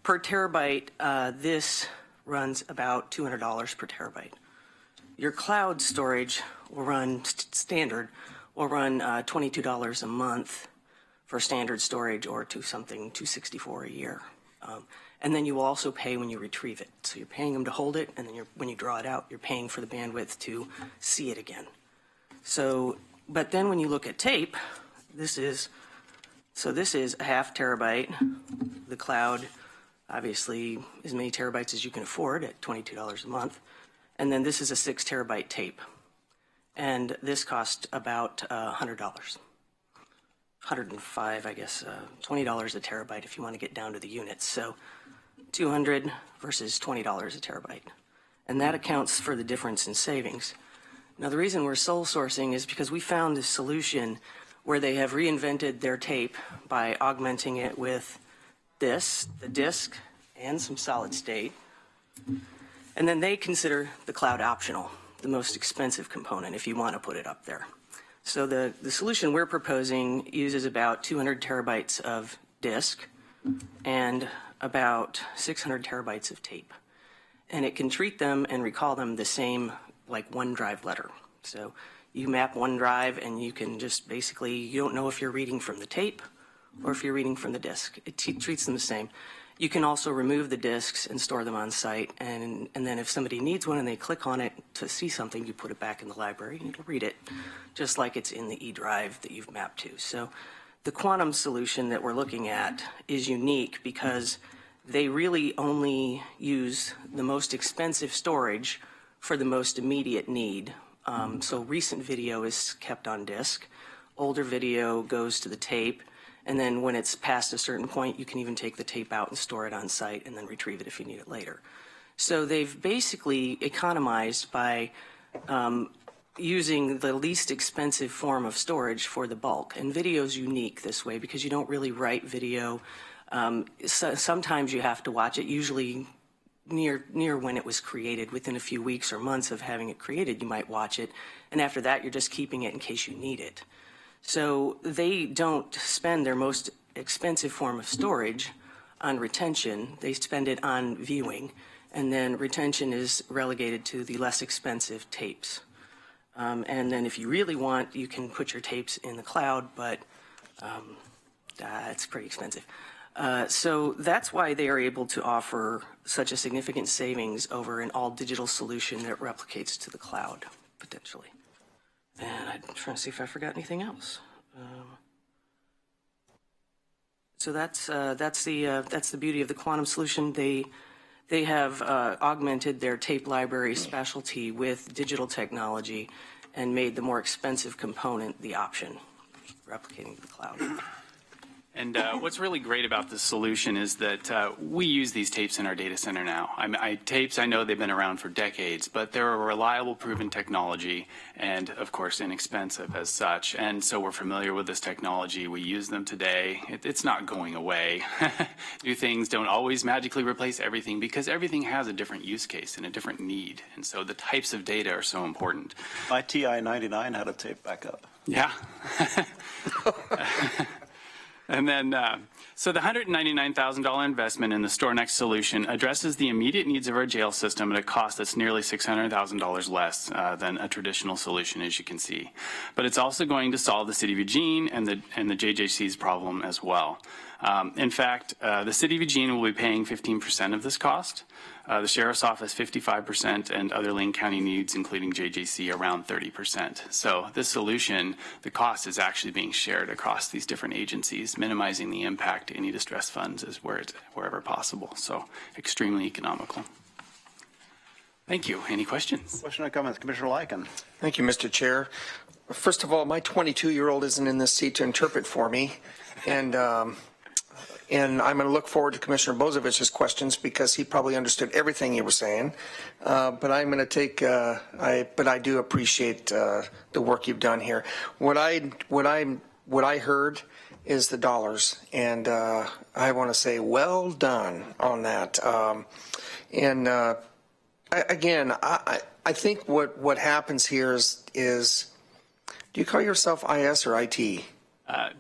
Per terabyte, this runs about $200 per terabyte. Your cloud storage will run standard, will run $22 a month for standard storage, or to something $264 a year. And then you will also pay when you retrieve it. So you're paying them to hold it, and then when you draw it out, you're paying for the bandwidth to see it again. So, but then when you look at tape, this is a 0.5 terabyte. The cloud, obviously, as many terabytes as you can afford at $22 a month. And then this is a 6 terabyte tape. And this costs about $100. 105, I guess, $20 a terabyte if you want to get down to the units. So 200 versus $20 a terabyte. And that accounts for the difference in savings. Now, the reason we're sole sourcing is because we found this solution where they have reinvented their tape by augmenting it with this, the disk, and some solid state. And then they consider the cloud optional, the most expensive component if you want to put it up there. So the solution we're proposing uses about 200 terabytes of disk and about 600 terabytes of tape. And it can treat them and recall them the same like OneDrive letter. So you map OneDrive and you can just basically, you don't know if you're reading from the tape or if you're reading from the disk. It treats them the same. You can also remove the disks and store them on site, and then if somebody needs one and they click on it to see something, you put it back in the library and it'll read it, just like it's in the eDrive that you've mapped to. So the quantum solution that we're looking at is unique because they really only use the most expensive storage for the most immediate need. So recent video is kept on disk, older video goes to the tape, and then when it's past a certain point, you can even take the tape out and store it on site and then retrieve it if you need it later. So they've basically economized by using the least expensive form of storage for the bulk. And video is unique this way because you don't really write video. Sometimes you have to watch it, usually near when it was created. Within a few weeks or months of having it created, you might watch it. And after that, you're just keeping it in case you need it. So they don't spend their most expensive form of storage on retention. They spend it on viewing, and then retention is relegated to the less expensive tapes. And then if you really want, you can put your tapes in the cloud, but it's pretty expensive. So that's why they are able to offer such a significant savings over an all-digital solution that replicates to the cloud, potentially. And I'm trying to see if I forgot anything else. So that's the beauty of the quantum solution. They have augmented their tape library specialty with digital technology and made the more expensive component the option, replicating to the cloud. And what's really great about this solution is that we use these tapes in our data center now. Tapes, I know they've been around for decades, but they're a reliable, proven technology and, of course, inexpensive as such. And so we're familiar with this technology. We use them today. It's not going away. New things don't always magically replace everything because everything has a different use case and a different need. And so the types of data are so important. My TI-99 had a tape backup. Yeah. And then, so the $199,000 investment in the StorNext solution addresses the immediate needs of our jail system at a cost that's nearly $600,000 less than a traditional solution, as you can see. But it's also going to solve the City of Eugene and the JJC's problem as well. In fact, the City of Eugene will be paying 15% of this cost. the Sheriff's Office 55%, and other Lane County needs, including JJC, around 30%. So this solution, the cost is actually being shared across these different agencies, minimizing the impact to any distress funds is wherever possible. So extremely economical. Thank you. Any questions? Question or comments? Commissioner Lycan. Thank you, Mr. Chair. First of all, my 22-year-old isn't in this seat to interpret for me, and I'm going to look forward to Commissioner Bozovich's questions because he probably understood everything you were saying. But I'm going to take. But I do appreciate the work you've done here. What I heard is the dollars, and I want to say well done on that. I think what happens here is, do you call yourself IS or IT?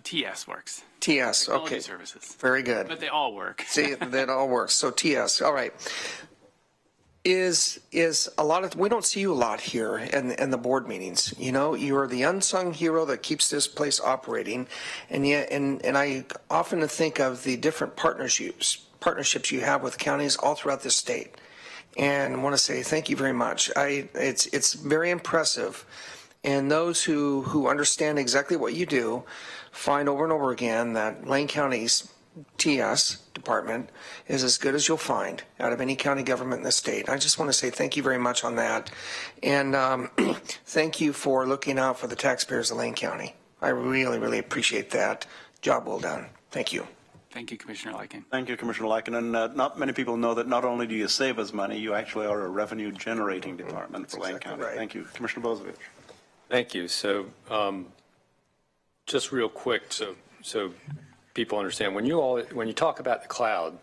TS works. TS, Technology okay. Services. Very good. But they all work. See, that all works. So TS, all right. Is a lot of, we don't see you a lot here in the board meetings. You know, you're the unsung hero that keeps this place operating. And yet, and I often think of the different partnerships you have with counties all throughout this state. And I want to say thank you very much. It's very impressive. And those who understand exactly what you do find over and over again that Lane County's TS department is as good as you'll find out of any county government in the state. I just want to say thank you very much on that. And thank you for looking out for the taxpayers of Lane County. I really, really appreciate that. Job well done. Thank you. Thank you, Commissioner Lycan. Thank you, Commissioner Lycan. And not many people know that not only do you save us money, you actually are a revenue-generating department for Lane County. Right. Thank you. Commissioner Bozovich. Thank you. So just real quick, so people understand, when you talk about the cloud,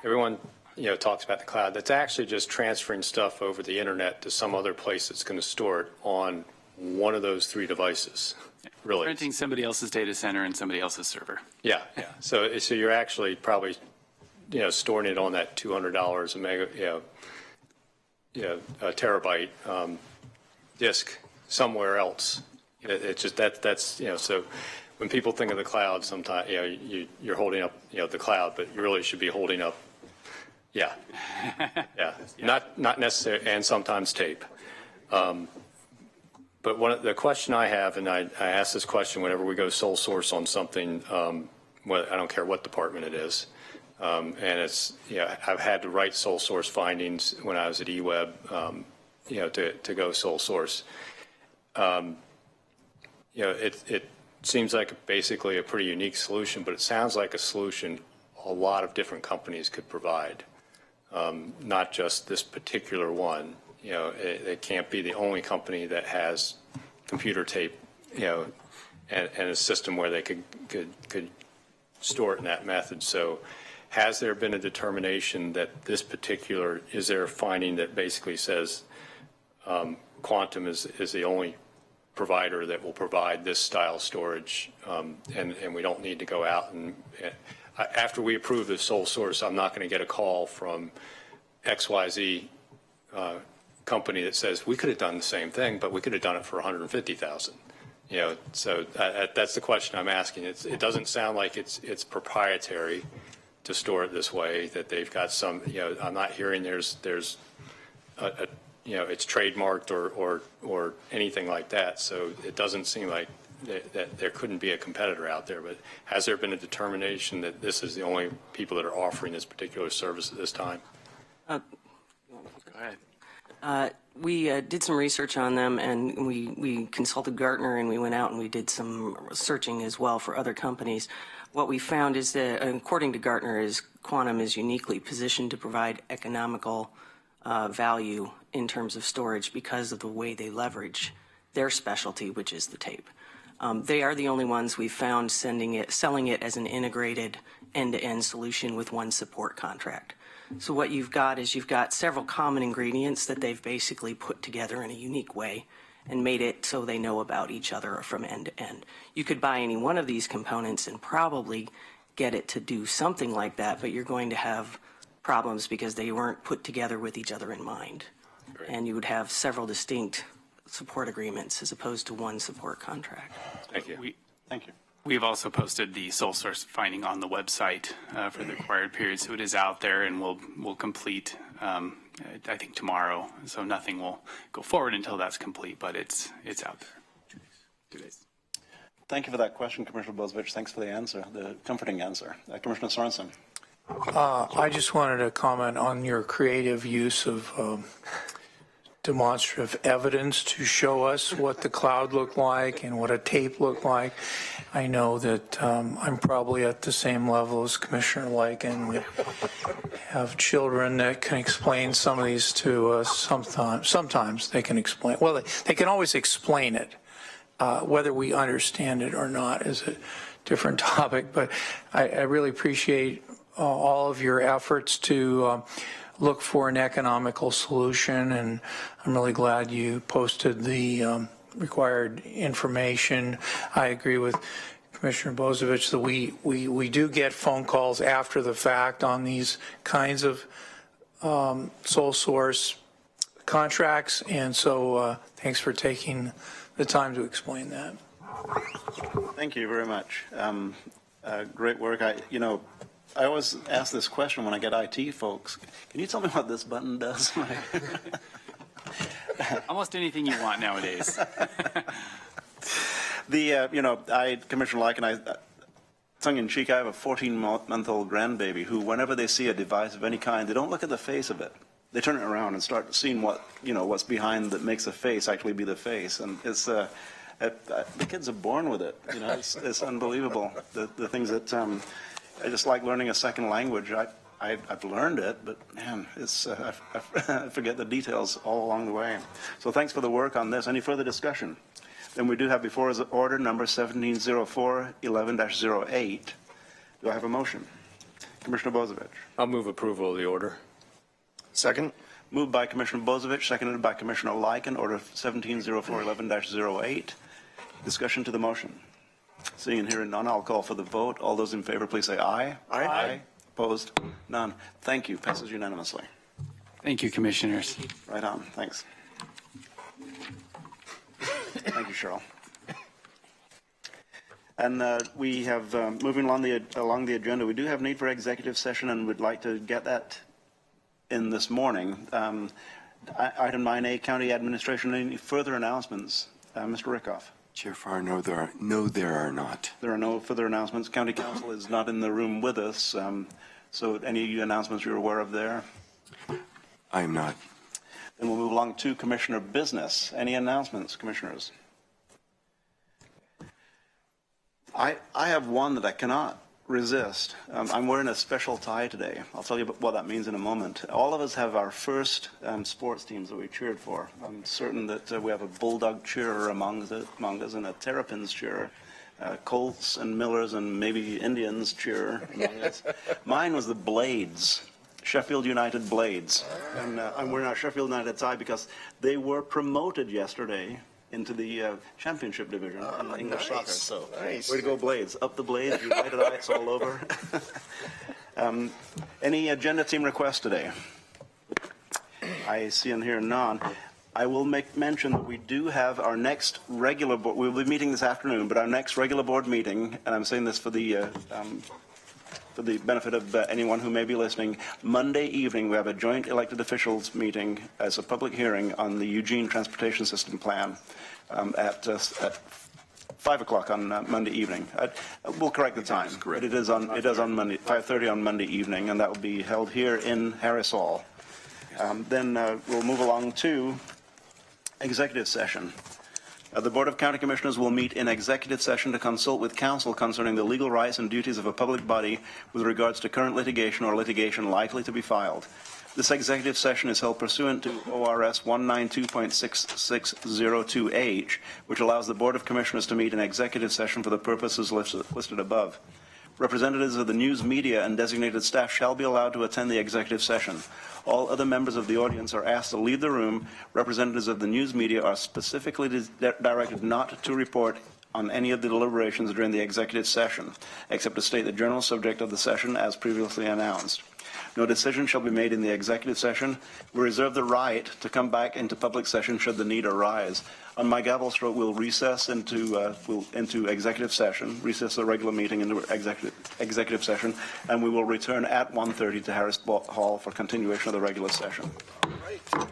everyone talks about the cloud. That's actually just transferring stuff over the internet to some other place that's going to store it on one of those three devices. Really, Renting somebody else's data center and somebody else's server. Yeah. So you're actually probably storing it on that $200 a mega, a terabyte disk somewhere else. It's just that's so when people think of the cloud, sometimes you're holding up the cloud, but you really should be holding up not necessarily, and sometimes tape. But the question I have, and I ask this question whenever we go sole source on something, I don't care what department it is, and it's I've had to write sole source findings when I was at eWeb, to go sole source. It seems like basically a pretty unique solution, but it sounds like a solution a lot of different companies could provide, not just this particular one. It can't be the only company that has computer tape, and a system where they could store it in that method. So has there been a determination that is there a finding that basically says Quantum is the only provider that will provide this style storage, and we don't need to go out and after we approve the sole source, I'm not going to get a call from XYZ company that says we could have done the same thing, but we could have done it for $150,000. So that's the question I'm asking. It doesn't sound like it's proprietary to store it this way. That they've got some. I'm not hearing there's it's trademarked or anything like that. So it doesn't seem like that there couldn't be a competitor out there. But has there been a determination that this is the only people that are offering this particular service at this time? Go ahead. We did some research on them, and we consulted Gartner, and we went out and we did some searching as well for other companies. What we found is that, according to Gartner, Quantum is uniquely positioned to provide economical value in terms of storage because of the way they leverage their specialty, which is the tape. They are the only ones we've found selling it as an integrated end-to-end solution with one support contract. So what you've got several common ingredients that they've basically put together in a unique way and made it so they know about each other from end to end. You could buy any one of these components and probably get it to do something like that, but you're going to have problems because they weren't put together with each other in mind. Great. And you would have several distinct support agreements as opposed to one support contract. Thank you. Thank you. We've also posted the sole source finding on the website for the required period, so it is out there, and we'll complete, I think, tomorrow. So nothing will go forward until that's complete, but it's out there. 2 days. Thank you for that question, Commissioner Bozievich. Thanks for the answer, the comforting answer. Commissioner Sorensen. I just wanted to comment on your creative use of demonstrative evidence to show us what the cloud looked like and what a tape looked like. I know that I'm probably at the same level as Commissioner Lycan. We have children that can explain some of these to us. Sometimes they can explain. Well, they can always explain it. Whether we understand it or not is a different topic. But I really appreciate all of your efforts to look for an economical solution, and I'm really glad you posted the required information. I agree with Commissioner Bozievich that we do get phone calls after the fact on these kinds of sole source contracts, and so thanks for taking the time to explain that. Thank you very much. Great work. I always ask this question when I get IT folks. Can you tell me what this button does? Almost anything you want nowadays. Commissioner Lycan, tongue in cheek, I have a 14-month-old grandbaby who, whenever they see a device of any kind, they don't look at the face of it. They turn it around and start seeing what's behind that makes the face actually be the face. And it's the kids are born with it. It's unbelievable. The things that I just like learning a second language. I've learned it, but man, I forget the details all along the way. So thanks for the work on this. Any further discussion? Then we do have before us order number 1704-11-08. Do I have a motion? Commissioner Bozievich. I'll move approval of the order. Second. Moved by Commissioner Bozievich, seconded by Commissioner Lycan, order 1704-11-08. Discussion to the motion. Seeing and hearing none, I'll call for the vote. All those in favor, please say aye. Aye. Aye. Opposed? None. Thank you. Passes unanimously. Thank you, Commissioners. Right on. Thanks. Thank you, Cheryl. And we have, moving along the agenda, we do have need for executive session, and would like to get that in this morning. Item 9A, County Administration. Any further announcements? Mr. Rickoff. Chair Farr, no, there are not. There are no further announcements. County Council is not in the room with us. So any announcements you're aware of there? I am not. Then we'll move along to Commissioner Business. Any announcements, Commissioners? I have one that I cannot resist. I'm wearing a special tie today. I'll tell you what that means in a moment. All of us have our first sports teams that we cheered for. I'm certain that we have a Bulldog cheerer among us and a Terrapins cheerer, Colts and Millers and maybe Indians cheerer among us. Mine was the Blades, Sheffield United Blades. And I'm wearing our Sheffield United tie because they were promoted yesterday into the championship division in English soccer. So, nice. Way to go, Blades. Up the Blades, United Ice all over. Any agenda team requests today? I see and hear none. I will make mention that we do have our next regular board. We'll be meeting this afternoon, but our next regular board meeting, and I'm saying this for the benefit of anyone who may be listening, Monday evening we have a joint elected officials meeting as a public hearing on the Eugene Transportation System Plan at 5 o'clock on Monday evening. We'll correct the time. But it is on Monday, 5:30 on Monday evening, and that will be held here in Harris Hall. Then we'll move along to executive session. The Board of County Commissioners will meet in executive session to consult with counsel concerning the legal rights and duties of a public body with regards to current litigation or litigation likely to be filed. This executive session is held pursuant to ORS 192.6602H, which allows the Board of Commissioners to meet in executive session for the purposes listed above. Representatives of the news media and designated staff shall be allowed to attend the executive session. All other members of the audience are asked to leave the room. Representatives of the news media are specifically directed not to report on any of the deliberations during the executive session, except to state the general subject of the session as previously announced. No decision shall be made in the executive session. We reserve the right to come back into public session should the need arise. On my gavel stroke, we'll recess into executive session, recess the regular meeting into executive session, and we will return at 1:30 to Harris Hall for continuation of the regular session. Right.